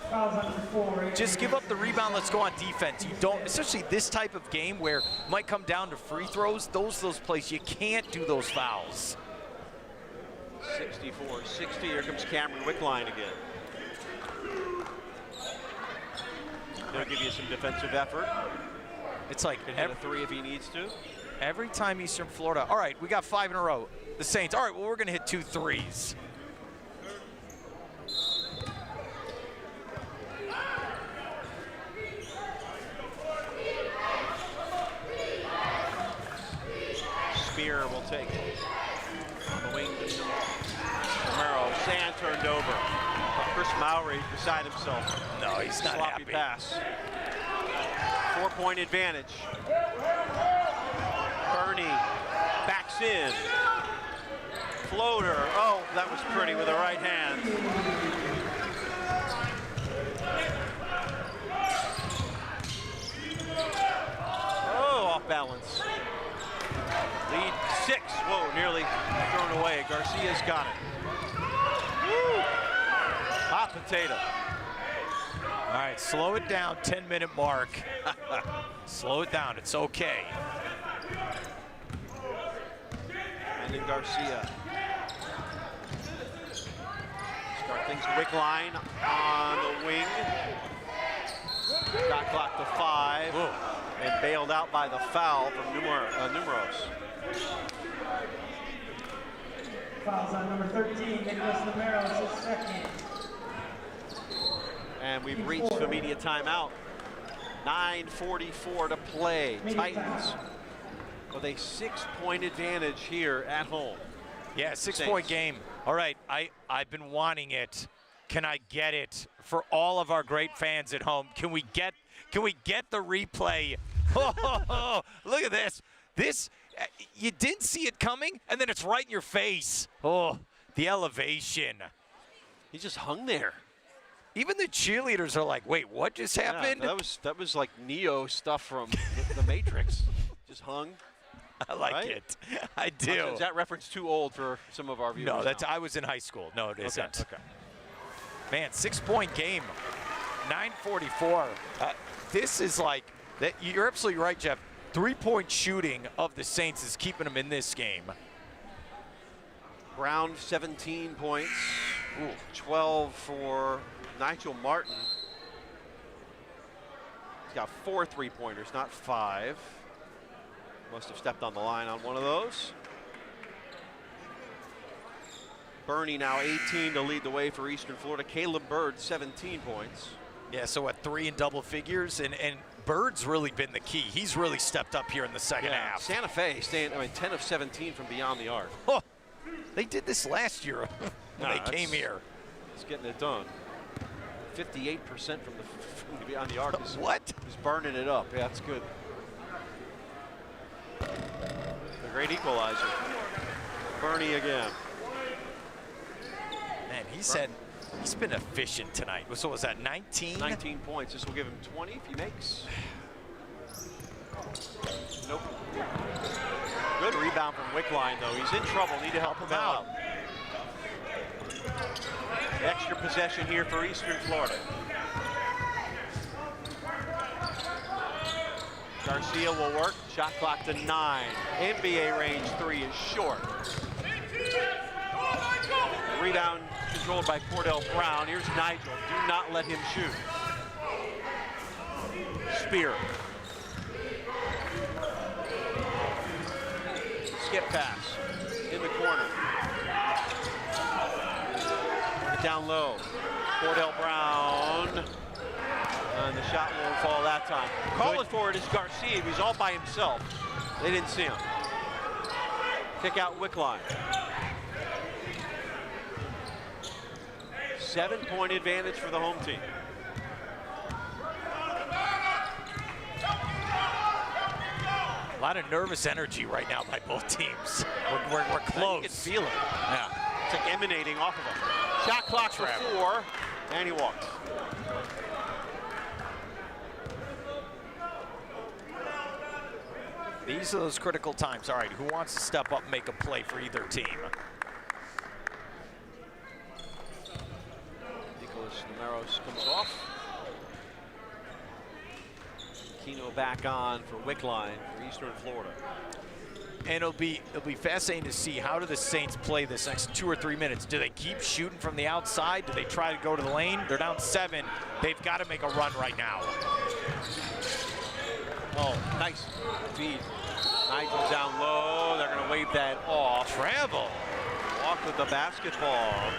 just give up the rebound. Let's go on defense. You don't, especially this type of game where it might come down to free throws. Those plays, you can't do those fouls. 64-60. Here comes Cameron Wickline again. They'll give you some defensive effort. It's like can hit a 3 if he needs to. Every time Eastern Florida. All right, we got 5 in a row. The Saints. All right, well, we're going to hit 2 threes. Spear will take it. On the wing to Romero. Sand turned over. But Chris Mowry beside himself. No, he's not Sloppy happy. pass. 4-point advantage. Bernie backs in. Floater. Oh, that was pretty with the right hand. Oh, off balance. Lead 6. Whoa, nearly thrown away. Garcia's got it. Woo! Hot potato. All right, slow it down. 10-minute mark. Slow it down. It's okay. And then Garcia. Start things Wickline on the wing. Shot clock to 5. Ooh. And bailed out by the foul from Numeros. Fouls on number 13, Nicholas Numeros, his second. And we've reached immediate timeout. 9:44 to play. Titans with a 6-point advantage here at home. Yeah, 6-point game. All right, I've been wanting it. Can I get it for all of our great fans at home? Can we get the replay? Oh, look at this. This, you didn't see it coming, and then it's right in your face. Oh, the elevation. He just hung there. Even the cheerleaders are like, wait, what just happened? Yeah, that was like Neo stuff from the Matrix. Just hung. I like it. I do. Is that reference too old for some of our viewers? No, I was in high school. No, it isn't. Okay. Man, 6-point game, 9:44. This is like, you're absolutely right, Jeff. 3-point shooting of the Saints is keeping them in this game. Brown, 17 points. 12 for Nigel Martin. He's got 4 3-pointers, not 5. Must have stepped on the line on one of those. Bernie now 18 to lead the way for Eastern Florida. Caleb Bird, 17 points. Yeah, so at 3 in double figures, and Bird's really been the key. He's really stepped up here in the second half. Santa Fe staying, 10 of 17 from beyond the arc. Oh, they did this last year when they came here. He's getting it done. 58% from beyond the arc. What? He's burning it up. Yeah, that's good. The great equalizer. Bernie again. Man, he's been efficient tonight. So was that 19? 19 points. This will give him 20 if he makes. Nope. Good rebound from Wickline, though. He's in trouble. Need to help him out. Extra possession here for Eastern Florida. Garcia will work. Shot clock to 9. NBA range 3 is short. Rebound controlled by Cordell Brown. Here's Nigel. Do not let him shoot. Spear. Skip pass in the corner. Down low. Cordell Brown. And the shot won't fall that time. Calling for it is Garcia. He's all by himself. They didn't see him. Kick out Wickline. 7-point advantage for the home team. A lot of nervous energy right now by both teams. We're close. You can feel it. Yeah. It's like emanating off of him. Shot clock for 4, and he walks. These are those critical times. All right, who wants to step up and make a play for either team? Nicholas Numeros comes off. Keno back on for Wickline for Eastern Florida. And it'll be fascinating to see how do the Saints play this next 2 or 3 minutes. Do they keep shooting from the outside? Do they try to go to the lane? They're down 7. They've got to make a run right now. Oh, nice feed. Nigel down low. They're going to wave that off. Travel. Walk with the basketball.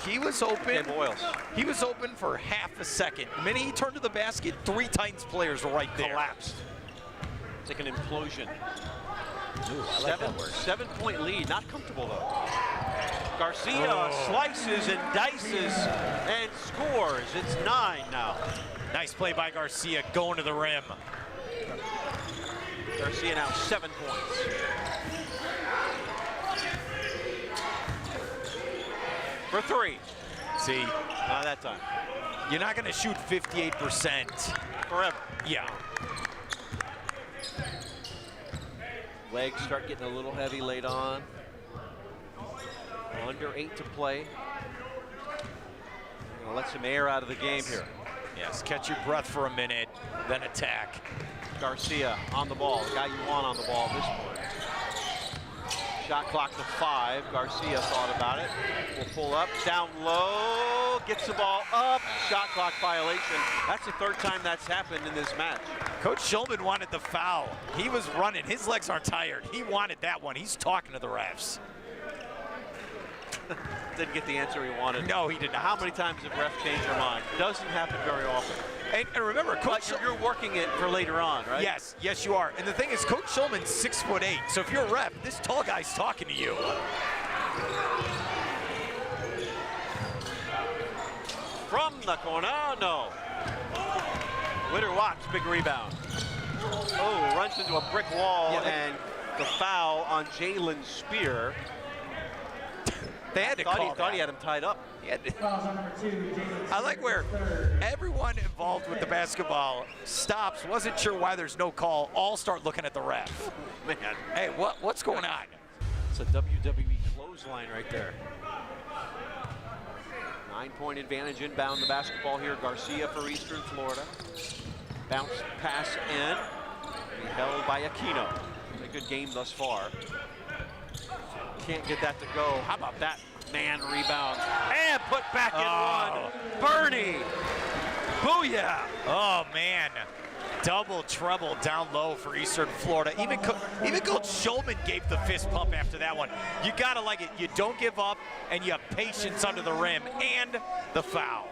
He was open. Boyles. He was open for half a second. The minute he turned to the basket, 3 Titans players were right there. Collapsed. It's like an implosion. Ooh, I like that word. 7-point lead. Not comfortable, though. Garcia slices and dices and scores. It's 9 now. Nice play by Garcia going to the rim. Garcia now 7 points. For 3. See, not that time. You're not going to shoot 58% forever. Yeah. Legs start getting a little heavy late on. Under 8 to play. Gonna let some air out of the game here. Yes, catch your breath for a minute, then attack. Garcia on the ball, the guy you want on the ball at this point. Shot clock to 5. Garcia thought about it. Will pull up, down low, gets the ball up. Shot clock violation. That's the 3rd time that's happened in this match. Coach Shulman wanted the foul. He was running. His legs aren't tired. He wanted that one. He's talking to the refs. Didn't get the answer he wanted. No, he did not. How many times have refs changed their mind? Doesn't happen very often. And remember, Coach, you're working it for later on, right? Yes, yes, you are. And the thing is, Coach Schulman's 6'8", so if you're a ref, this tall guy's talking to you. From the corner, no. Witter Watts, big rebound. Oh, runs into a brick wall, and the foul on Jalen Spear. They had to call thought he had him tied up. I like where everyone involved with the basketball stops, wasn't sure why there's no call, all start looking at the ref. Man. Hey, what's going on? It's a WWE clothesline right there. 9-point advantage inbound the basketball here. Garcia for Eastern Florida. Bounce pass in. Be held by Aquino. A good game thus far. Can't get that to go. How about that man rebound? And put back in one. Bernie. Booyah. Oh, man. Double trouble down low for Eastern Florida. Even Coach Schulman gave the fist pump after that one. You gotta like it. You don't give up, and you have patience under the rim, and the foul.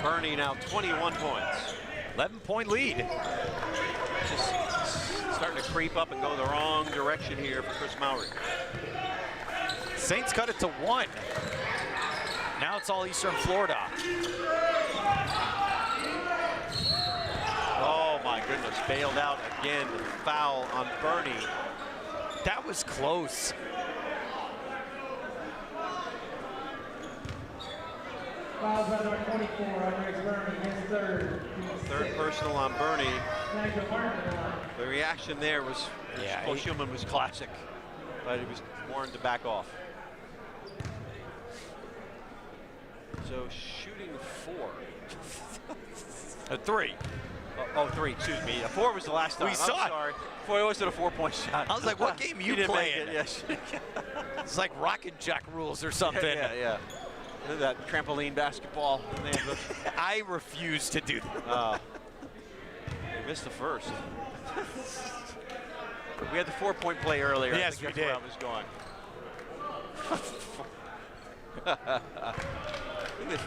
Bernie now 21 points. 11-point lead. Just starting to creep up and go the wrong direction here for Chris Mowry. Saints cut it to 1. Now it's all Eastern Florida. Oh my goodness, bailed out again. Foul on Bernie. That was close. Fouls on number 24, Andres Bernie, his third. Third personal on Bernie. The reaction there was, Coach Schulman was classic, but he was warned to back off. So shooting 4. 3. Oh, 3, excuse me. 4 was the last time. We saw I'm sorry. Boy, was it a 4-point shot? I was like, what game are you playing? Yes. It's like Rock and Jack rules or something. Yeah. That trampoline basketball. I refuse to do that. They missed the first. We had the 4-point play earlier. Yes, we did. Where I was going.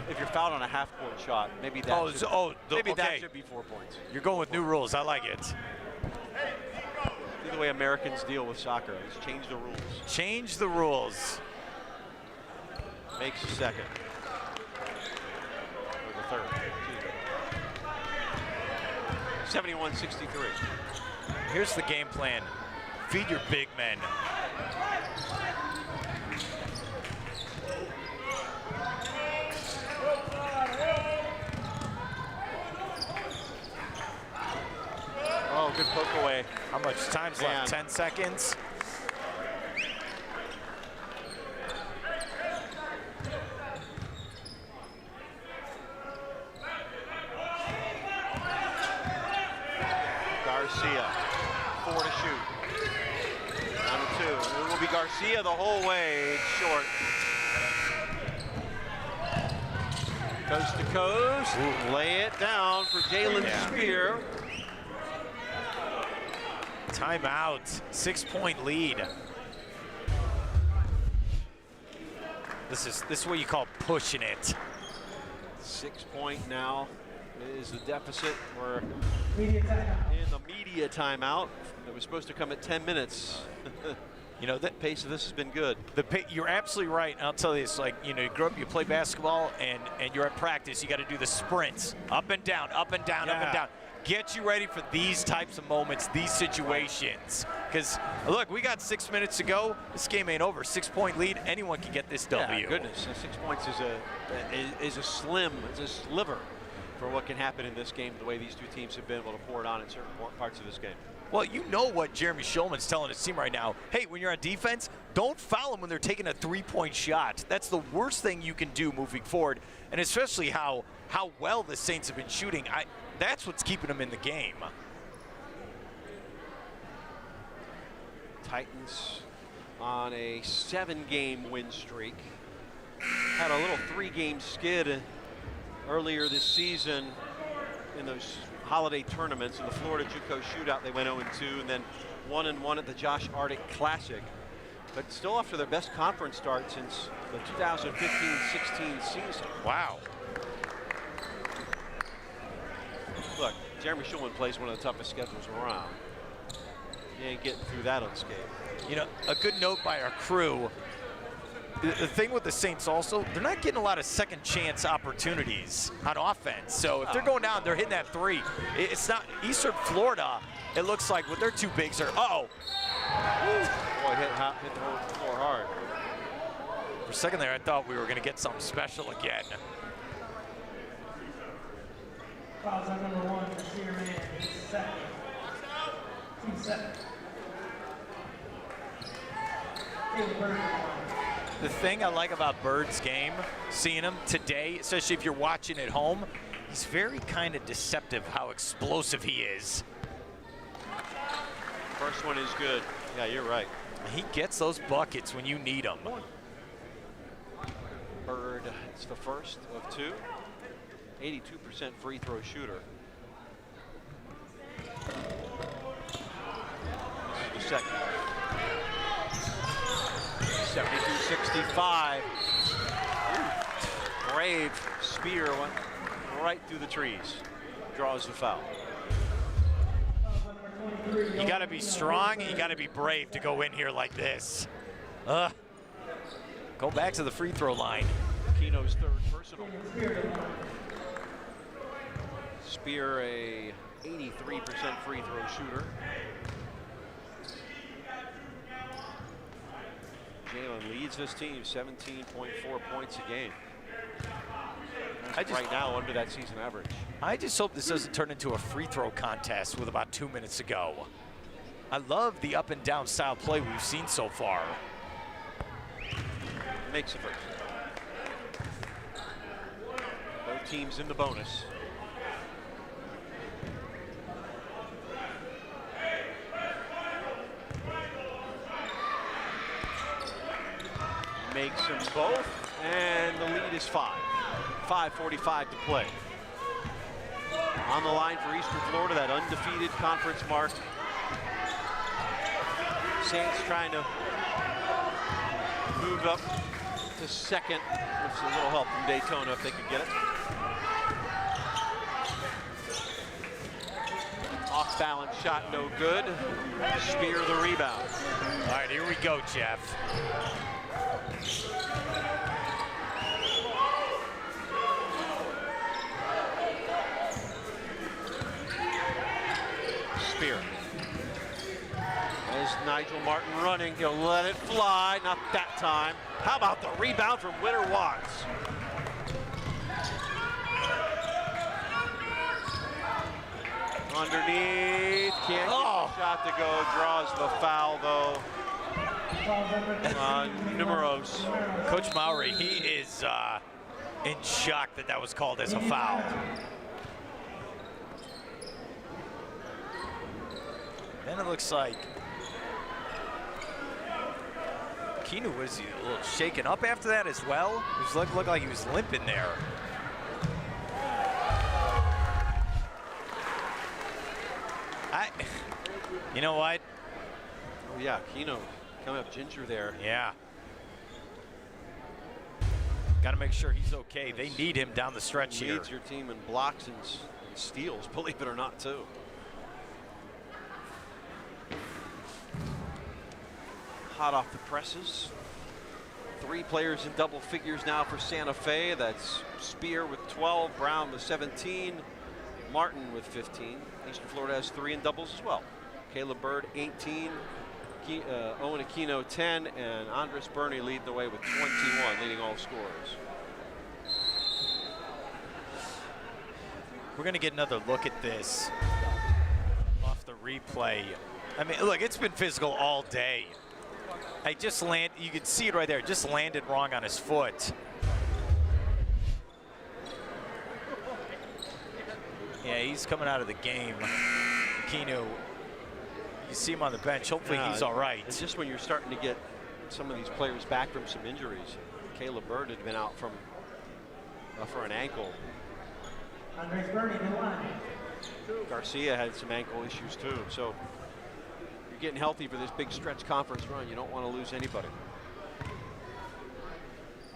If you're fouled on a half-court shot, maybe that that should be 4 points. You're going with new rules. I like it. See the way Americans deal with soccer. Let's change the rules. Change the rules. Makes the second. Or the third. 71-63. Here's the game plan. Feed your big men. Oh, good poke away. How much time's left? 10 seconds. Garcia, 4 to shoot. Down to 2. It will be Garcia the whole way. Short. Coast to coast. Lay it down for Jalen Spear. Timeout. 6-point lead. This is what you call pushing it. 6-point now is the deficit. We're in the media timeout that was supposed to come at 10 minutes. You know, the pace of this has been good. You're absolutely right. And I'll tell you this, like, you know, you grow up, you play basketball, and you're at practice. You got to do the sprints, up and down, up and down, up and down. Get you ready for these types of moments, these situations. Because, look, we got 6 minutes to go. This game ain't over. 6-point lead. Anyone can get this W. Yeah, goodness. 6 points is a sliver for what can happen in this game, the way these two teams have been able to pour it on in certain parts of this game. Well, you know what Jeremy Schulman's telling his team right now. Hey, when you're on defense, don't foul them when they're taking a 3-point shot. That's the worst thing you can do moving forward, and especially how well the Saints have been shooting. That's what's keeping them in the game. Titans on a 7-game win streak. Had a little 3-game skid earlier this season in those holiday tournaments. In the Florida JUCO Shootout, they went 0-2, and then 1-1 at the Josh Ardick Classic. but still after their best conference start since the 2015-16 season. Wow. Look, Jeremy Schulman plays one of the toughest schedules around. He ain't getting through that unscathed. You know, a good note by our crew. The thing with the Saints also, they're not getting a lot of second chance opportunities on offense. So if they're going down, they're hitting that three. It's not Eastern Florida. It looks like with their two bigs are, Boy, hit the floor hard. For a second there, I thought we were going to get something special again. Fouls on number 1 for Cedar Man. He's second. Team second. The thing I like about Bird's game, seeing him today, especially if you're watching at home, he's very kind of deceptive how explosive he is. First one is good. Yeah, you're right. He gets those buckets when you need them. Bird, it's the first of 2. 82% free throw shooter. This is the second. 72-65. Brave spear went right through the trees. Draws the foul. You got to be strong, you got to be brave to go in here like this. Go back to the free throw line. Keno's third personal. Spear, a 83% free throw shooter. Jalen leads this team 17.4 points a game. That's right now under that season average. I just hope this doesn't turn into a free throw contest with about 2 minutes to go. I love the up and down style play we've seen so far. Makes it first. Both teams in the bonus. Makes them both, and the lead is 5. 5:45 to play. On the line for Eastern Florida, that undefeated conference mark. Saints trying to move up to second with a little help from Daytona if they could get it. Off balance shot, no good. Spear the rebound. All right, here we go, Jeff. Spear. As Nigel Martin running, he'll let it fly, not that time. How about the rebound from Winter Watts? Underneath, can't get the shot to go, draws the foul though. Numeros. Coach Mowry, he is in shock that that was called as a foul. Then it looks like Keno was a little shaken up after that as well. It looked like he was limping there. You know what? Oh yeah, Keno coming up ginger there. Yeah. Got to make sure he's okay. They need him down the stretch here. Leads your team in blocks and steals, believe it or not, too. Hot off the presses. 3 players in double figures now for Santa Fe. That's Spear with 12, Brown with 17, Martin with 15. Eastern Florida has 3 in doubles as well. Caleb Bird 18, Owen Aquino 10, and Andres Burney leading the way with 21, leading all scorers. We're going to get another look at this off the replay. I mean, look, it's been physical all day. I just you can see it right there, just landed wrong on his foot. Yeah, he's coming out of the game. Keno, you see him on the bench. Hopefully he's all right. It's just when you're starting to get some of these players back from some injuries. Caleb Bird had been out from for an ankle. Garcia had some ankle issues too. So you're getting healthy for this big stretch conference run. You don't want to lose anybody.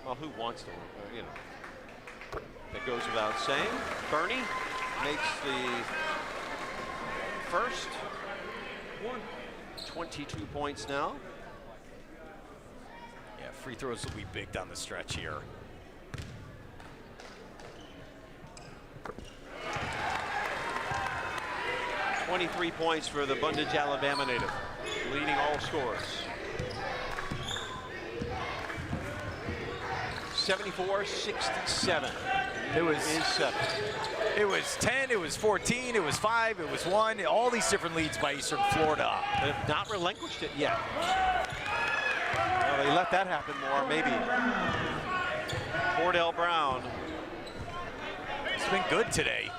Well, who wants to? You know, that goes without saying. Bernie makes the first one. 22 points now. Yeah, free throws will be big down the stretch here. .23 points for the Bundage, Alabama native, leading all scorers. 74-67. It was is 7. It was 10, it was 14, it was 5, it was 1. All these different leads by Eastern Florida. They have not relinquished it yet. Well, they let that happen more, maybe. Cordell Brown. It's been good today.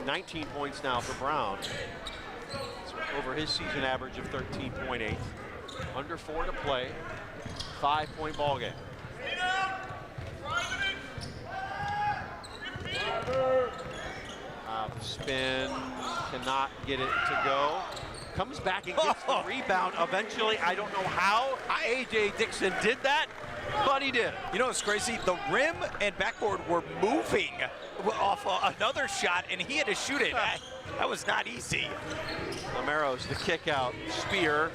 19 points now for Brown. It's over his season average of 13.8. Under 4 to play. 5-point ball game. Spin, cannot get it to go. Comes back and gets the rebound eventually. I don't know how A.J. Dixon did that, but he did. You know what's crazy? The rim and backboard were moving off another shot, and he had to shoot it. That was not easy. Lamero's the kick out. Spear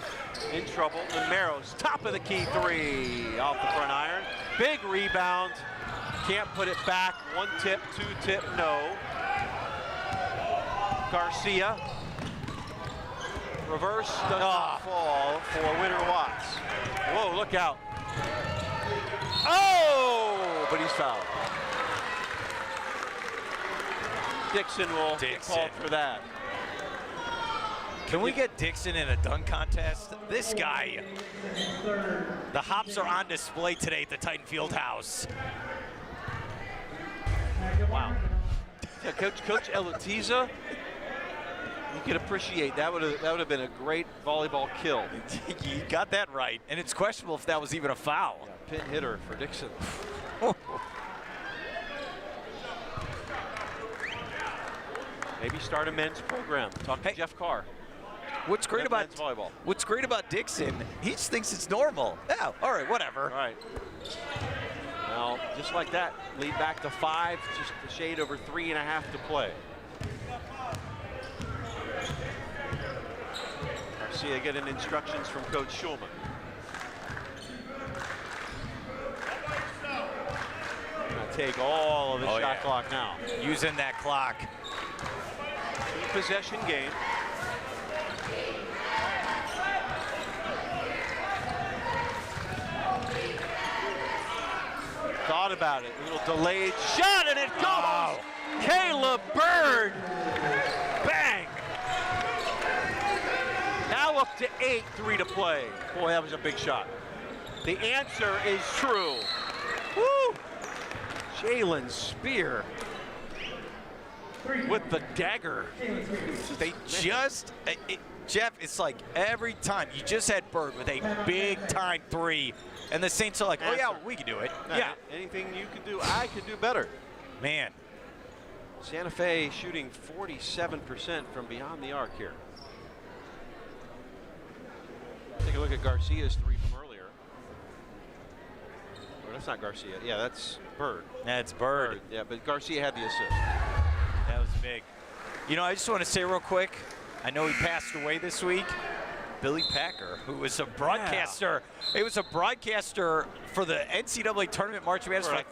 in trouble. Lamero's top of the key 3 off the front iron. Big rebound. Can't put it back. 1 tip, 2 tip, no. Garcia. Reverse does not fall for Winter Watts. Whoa, look out. Oh, but he's fouled. Dixon will get called for that. Can we get Dixon in a dunk contest? This guy. The hops are on display today at the Titan Fieldhouse. Wow. Yeah, Coach Elutiza, you could appreciate that. Would have been a great volleyball kill. You got that right, and it's questionable if that was even a foul. Yeah, pin hitter for Dixon. Maybe start a men's program. Talk to Jeff Carr. What's great about volleyball? What's great about Dixon? He just thinks it's normal. Yeah, all right, whatever. All right. Well, just like that, lead back to 5, just a shade over 3.5 to play. Garcia getting instructions from Coach Schulman. Gonna take all of the shot clock now. Using that clock. 2-possession game. Thought about it, a little delayed shot, and it goes! Caleb Bird! Bang! Now up to 8, 3 to play. Boy, that was a big shot. The answer is true. Woo! Jalen Spear with the dagger. They just, Jeff, it's like every time you just had Bird with a big time 3, and the Saints are like, oh yeah, we can do it. Yeah. Anything you can do, I can do better. Man. Santa Fe shooting 47% from beyond the arc here. Take a look at Garcia's 3 from earlier. Oh, that's not Garcia. Yeah, that's Bird. That's Bird. Yeah, but Garcia had the assist. That was big. You know, I just want to say real quick, I know he passed away this week. Billy Packer, who was a broadcaster. Yeah. It was a broadcaster for the NCAA tournament March Madness for like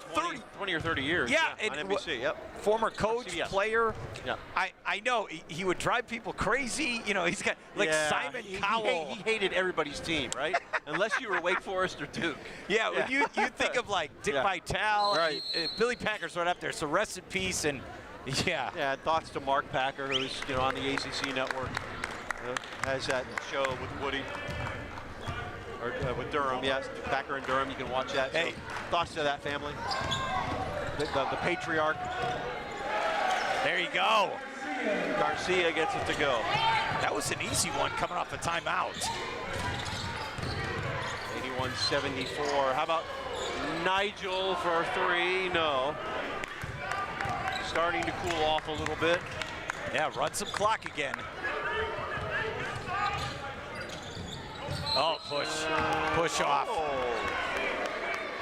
20 or 30 years. Yeah, on NBC. Yep. Former coach, player. Yeah. I know he would drive people crazy. You know, he's got like Simon Cowell. He hated everybody's team, right? Unless you were Wake Forest or Duke. Yeah, when you think of like Dick Vitale, right? Billy Packer's right up there. So rest in peace and. Yeah, thoughts to Mark Packer, who's on the ACC network, has that show with Woody, or with Durham. Yes, Packer and Durham. You can watch that. Hey, so, thoughts to that family. The patriarch. There you go. Garcia gets it to go. That was an easy one coming off the timeout. 81-74. How about Nigel for 3? No. Starting to cool off a little bit. Yeah, run some clock again. Oh, push off.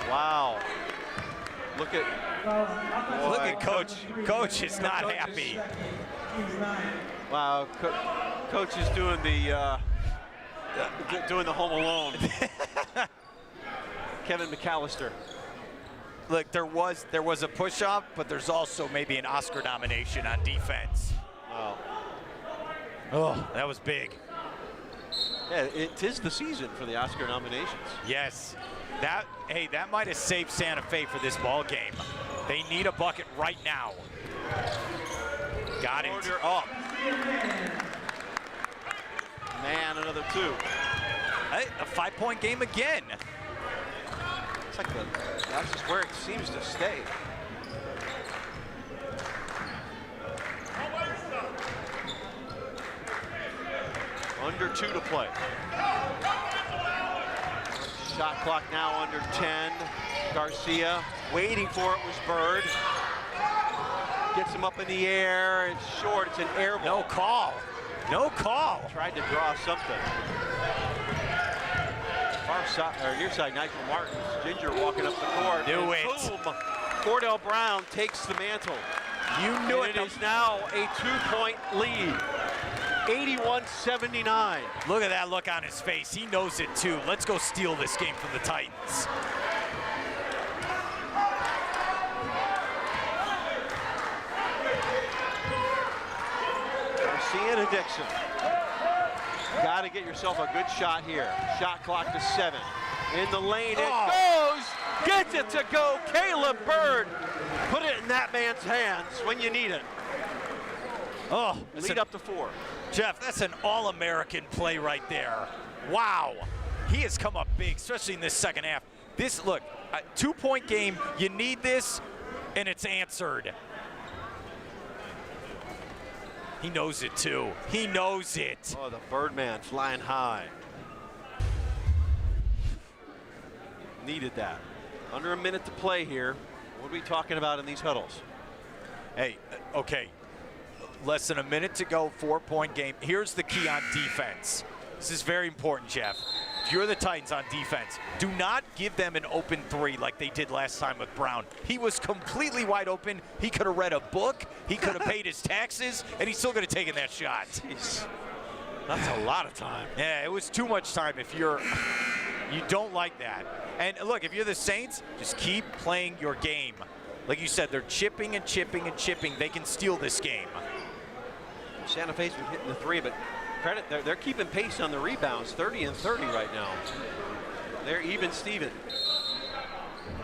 Wow. Look at Coach. Coach is not happy. Wow, Coach is doing the Home Alone. Kevin McAllister. Look, there was a push off, but there's also maybe an Oscar nomination on defense. Wow. Oh, that was big. Yeah, it is the season for the Oscar nominations. Yes. That might have saved Santa Fe for this ball game. They need a bucket right now. Got it. Order up. Man, another 2. Hey, a 5-point game again. It's like that's just where it seems to stay. Under 2 to play. Shot clock now under 10. Garcia waiting for it was Bird. Gets him up in the air. It's short. It's an air ball. No call. No call. Tried to draw something. Far side, or near side, Nigel Martins. Ginger walking up the court. Knew it. Boom. Cordell Brown takes the mantle. You knew it. It is now a 2-point lead. 81-79. Look at that look on his face. He knows it too. Let's go steal this game from the Titans. Garcia to Dixon. Got to get yourself a good shot here. Shot clock to 7. In the lane, it goes. Gets it to go. Caleb Bird. Put it in that man's hands when you need it. Oh, lead up to 4. Jeff, that's an All-American play right there. Wow. He has come up big, especially in this second half. This, look, a 2-point game, you need this, and it's answered. He knows it, too. He knows it. Oh, the Birdman flying high. Needed that. Under a minute to play here. What are we talking about in these huddles? Hey, okay. Less than a minute to go, 4-point game. Here's the key on defense. This is very important, Jeff. If you're the Titans on defense, do not give them an open 3 like they did last time with Brown. He was completely wide open. He could have read a book. He could have paid his taxes, and he still could have taken that shot. Jeez. That's a lot of time. Yeah, it was too much time if you don't like that. And look, if you're the Saints, just keep playing your game. Like you said, they're chipping and chipping and chipping. They can steal this game. Santa Fe's been hitting the 3, but credit, they're keeping pace on the rebounds, 30 and 30 right now. They're even Steven.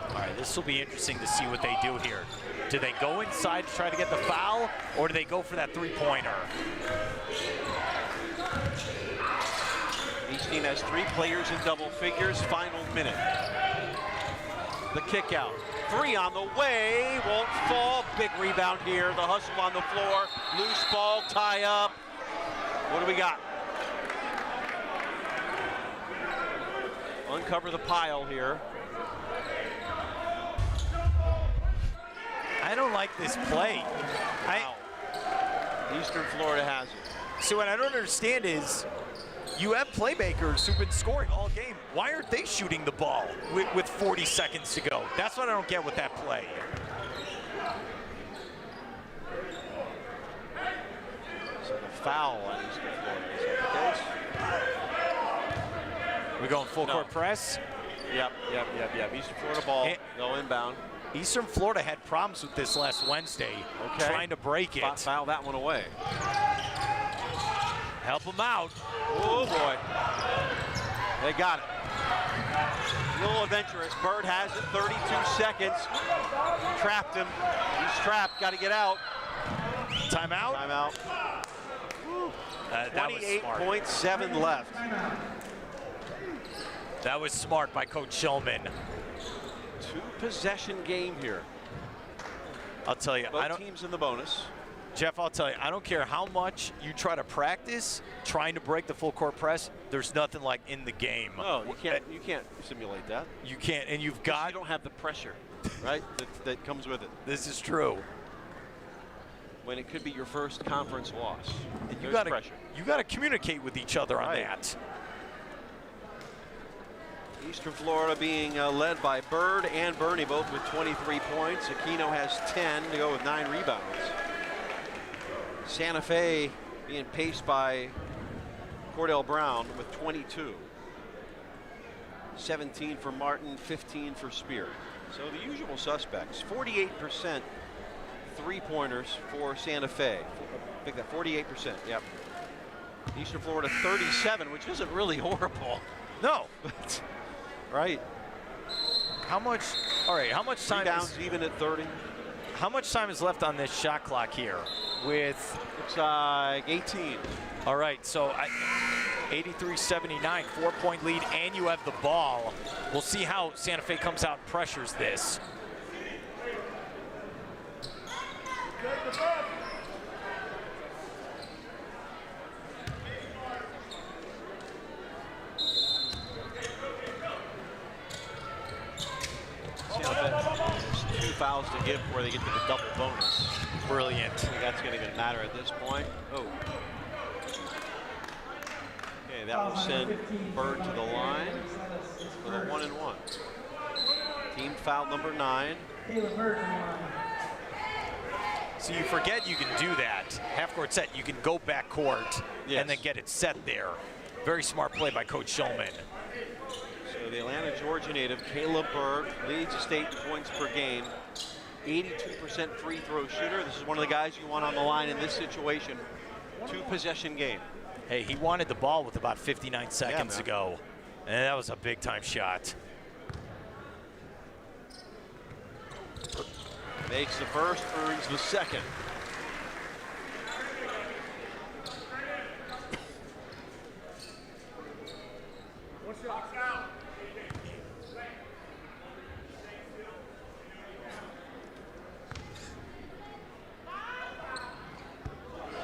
All right, this will be interesting to see what they do here. Do they go inside to try to get the foul, or do they go for that 3-pointer? Each team has 3 players in double figures, final minute. The kick out. 3 on the way, won't fall. Big rebound here. The hustle on the floor. Loose ball, tie up. What do we got? Uncover the pile here. I don't like this play. Wow. Eastern Florida has it. So what I don't understand is, you have playmakers who've been scoring all game. Why aren't they shooting the ball with 40 seconds to go? That's what I don't get with that play. So the foul on Eastern Florida. Is that the case? We going full court press? Yep. Eastern Florida ball, go inbound. Eastern Florida had problems with this last Wednesday, trying to break it. Foul that one away. Help them out. Oh, boy. They got it. A little adventurous. Bird has it, 32 seconds. Trapped him. He's trapped, got to get out. Timeout? Timeout. 28.7 left. That was smart by Coach Shulman. 2-possession game here. I'll tell you, Both teams in the bonus. Jeff, I'll tell you, I don't care how much you try to practice trying to break the full court press. There's nothing like in the game. No, you can't simulate that. You can't, and you've got. You don't have the pressure, right? that comes with it. This is true. When it could be your first conference loss. You got to communicate with each other on that. Eastern Florida being led by Bird and Bernie, both with 23 points. Aquino has 10 to go with 9 rebounds. Santa Fe being paced by Cordell Brown with 22. 17 for Martin, 15 for Spear. So the usual suspects. 48% three-pointers for Santa Fe. I think that 48%, yep. Eastern Florida 37, which isn't really horrible. No. Right. How much, all right, how much time Rebounds even at 30. How much time is left on this shot clock here? With looks like 18. All right, so 83-79, 4-point lead, and you have the ball. We'll see how Santa Fe comes out and pressures this. There's 2 fouls to give before they get to the double bonus. Brilliant. I think that's going to even matter at this point. Oh. Okay, that will send Bird to the line with a 1-and-1. Team foul number 9. So you forget you can do that. Half-court set, you can go back court and then get it set there. Very smart play by Coach Shulman. So the Atlanta, Georgia native, Caleb Bird, leads the state in points per game. 82% free throw shooter. This is one of the guys you want on the line in this situation. 2-possession game. Hey, he wanted the ball with about 59 seconds ago. And that was a big-time shot. Makes the first, earns the second.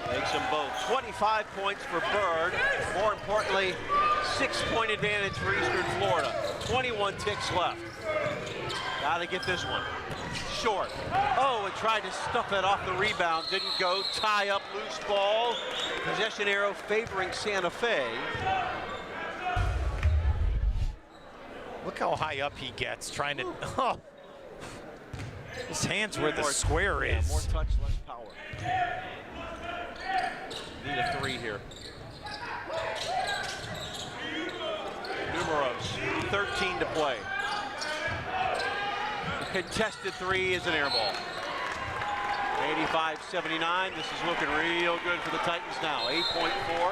Makes them both. 25 points for Bird. More importantly, 6-point advantage for Eastern Florida. 21 ticks left. Got to get this one. Short. Oh, it tried to stuff it off the rebound. Didn't go. Tie up, loose ball. Possession arrow favoring Santa Fe. Look how high up he gets trying to. Oh. His hand's where the square is. More touch, less power. Need a 3 here. Numeros, 13 to play. The contested 3 is an air ball. 85-79. This is looking real good for the Titans now. 8.4.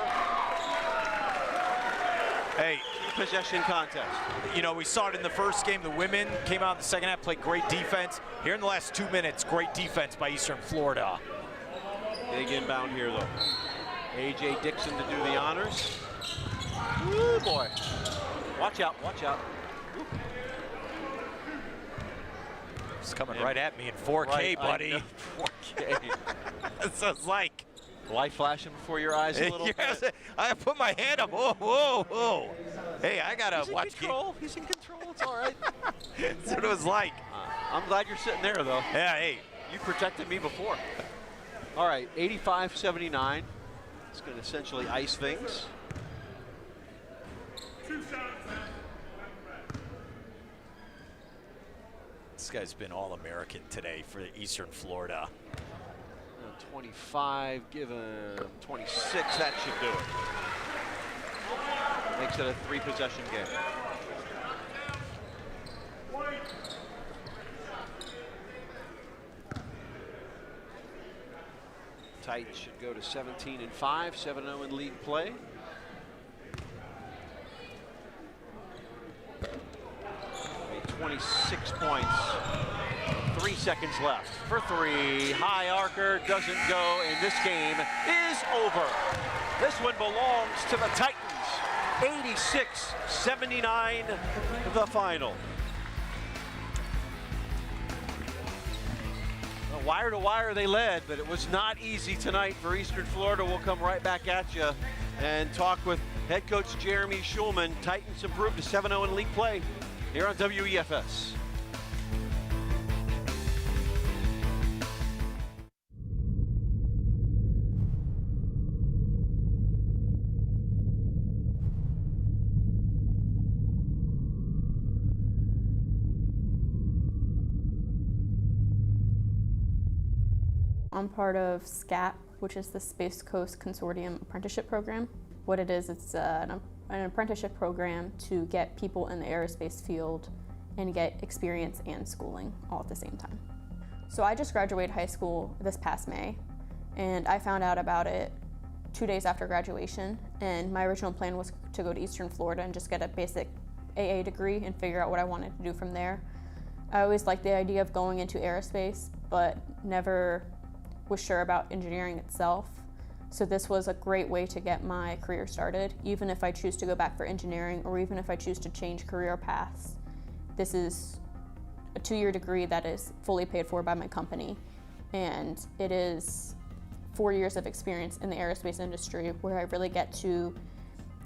Hey, possession contest. You know, we saw it in the first game. The women came out in the second half, played great defense. Here in the last 2 minutes, great defense by Eastern Florida. Big inbound here, though. A.J. Dixon to do the honors. Woo, boy. Watch out, watch out. Woo. It's coming right at me in 4K, right, buddy. 4K. That's what it's like. Light flashing before your eyes a little bit. I put my hand up. Whoa, whoa, whoa. Hey, I got to watch. He's in control. It's all right. That's what it was like. I'm glad you're sitting there, though. Yeah, hey. You protected me before. All right, 85-79. It's going to essentially ice things. This guy's been All-American today for Eastern Florida. 25, give him 26. That should do it. Makes it a 3-possession game. Titans should go to 17-5, 7-0 in league play. Made 26 points. 3 seconds left for 3. High archer doesn't go, and this game is over. This one belongs to the Titans. 86-79, the final. Wire to wire they led, but it was not easy tonight for Eastern Florida. We'll come right back at you and talk with head coach Jeremy Shulman. Titans improved to 7-0 in league play here on WEFS. I'm part of SCAP, which is the Space Coast Consortium Apprenticeship Program. What it is, it's an apprenticeship program to get people in the aerospace field and get experience and schooling all at the same time. So I just graduated high school this past May, and I found out about it 2 days after graduation, and my original plan was to go to Eastern Florida and just get a basic AA degree and figure out what I wanted to do from there. I always liked the idea of going into aerospace, but never was sure about engineering itself. So this was a great way to get my career started, even if I choose to go back for engineering or even if I choose to change career paths. This is a 2-year degree that is fully paid for by my company, and it is 4 years of experience in the aerospace industry where I really get to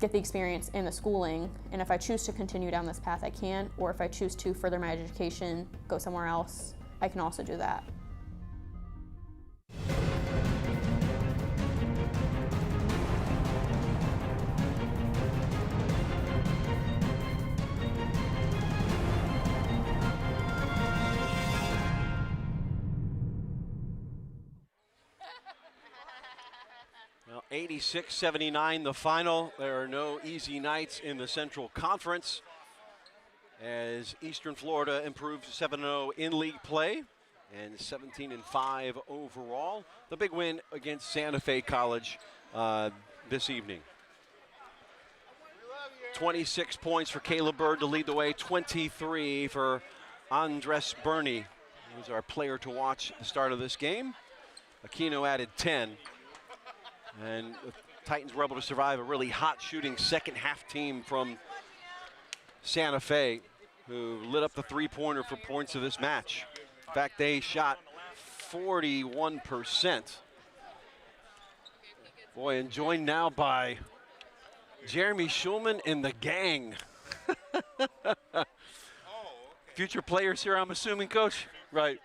get the experience and the schooling, and if I choose to continue down this path I can, or if I choose to further my education, go somewhere else, I can also do that. Well, 86-79 the final. There are no easy nights in the Central Conference as Eastern Florida improves 7-0 in league play and 17-5 overall. The big win against Santa Fe College this evening. 26 points for Caleb Bird to lead the way, 23 for Andres Burney, who's our player to watch at the start of this game. Aquino added 10. And the Titans were able to survive a really hot shooting second half team from Santa Fe, who lit up the three-pointer for points of this match. In fact, they shot 41%. Boy, and joined now by Jeremy Schulman and the gang. Future players here, I'm assuming, Coach? Right.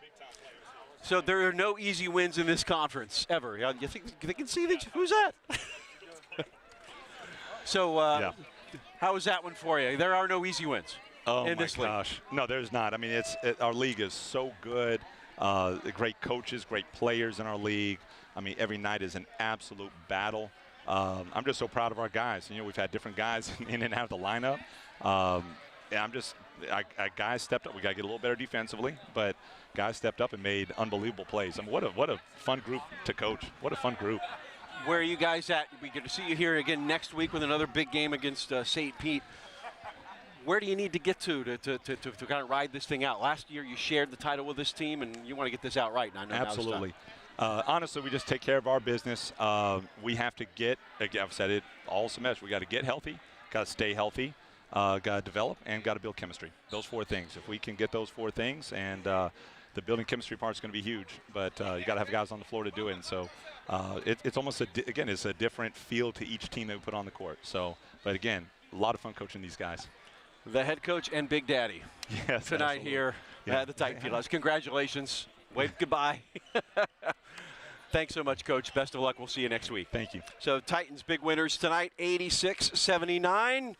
So there are no easy wins in this conference, ever. You think they can see that? Who's that? So how was that one for you? There are no easy wins in this league. Gosh. No, there's not. I mean, our league is so good. Great coaches, great players in our league. I mean, every night is an absolute battle. I'm just so proud of our guys. You know, we've had different guys in and out of the lineup. Guys stepped up. We got to get a little better defensively, but guys stepped up and made unbelievable plays. I mean, what a fun group to coach. What a fun group. Where are you guys at? We get to see you here again next week with another big game against St. Pete. Where do you need to get to kind of ride this thing out? Last year you shared the title with this team, and you want to get this out right. And I know absolutely. Honestly, we just take care of our business. We have to get, I've said it all semester, we got to get healthy, got to stay healthy. Got to develop and got to build chemistry. Those 4 things. If we can get those 4 things, and the building chemistry part is going to be huge, but you got to have guys on the floor to do it. And so it's almost it's a different feel to each team that we put on the court. So, but again, a lot of fun coaching these guys. The head coach and Big Daddy yes, tonight here at the Titan Fieldhouse. Congratulations. Wave goodbye. Thanks so much, Coach. Best of luck. We'll see you next week. Thank you. So Titans big winners tonight, 86-79.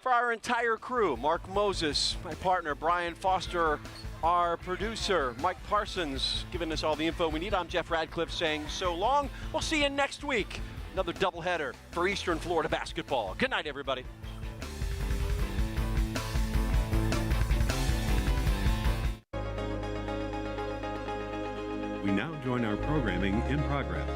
For our entire crew, Mark Moses, my partner, Brian Foster, our producer, Mike Parsons, giving us all the info we need. I'm Jeff Radcliffe saying so long. We'll see you next week. Another doubleheader for Eastern Florida basketball. Good night, everybody. We now join our programming in progress.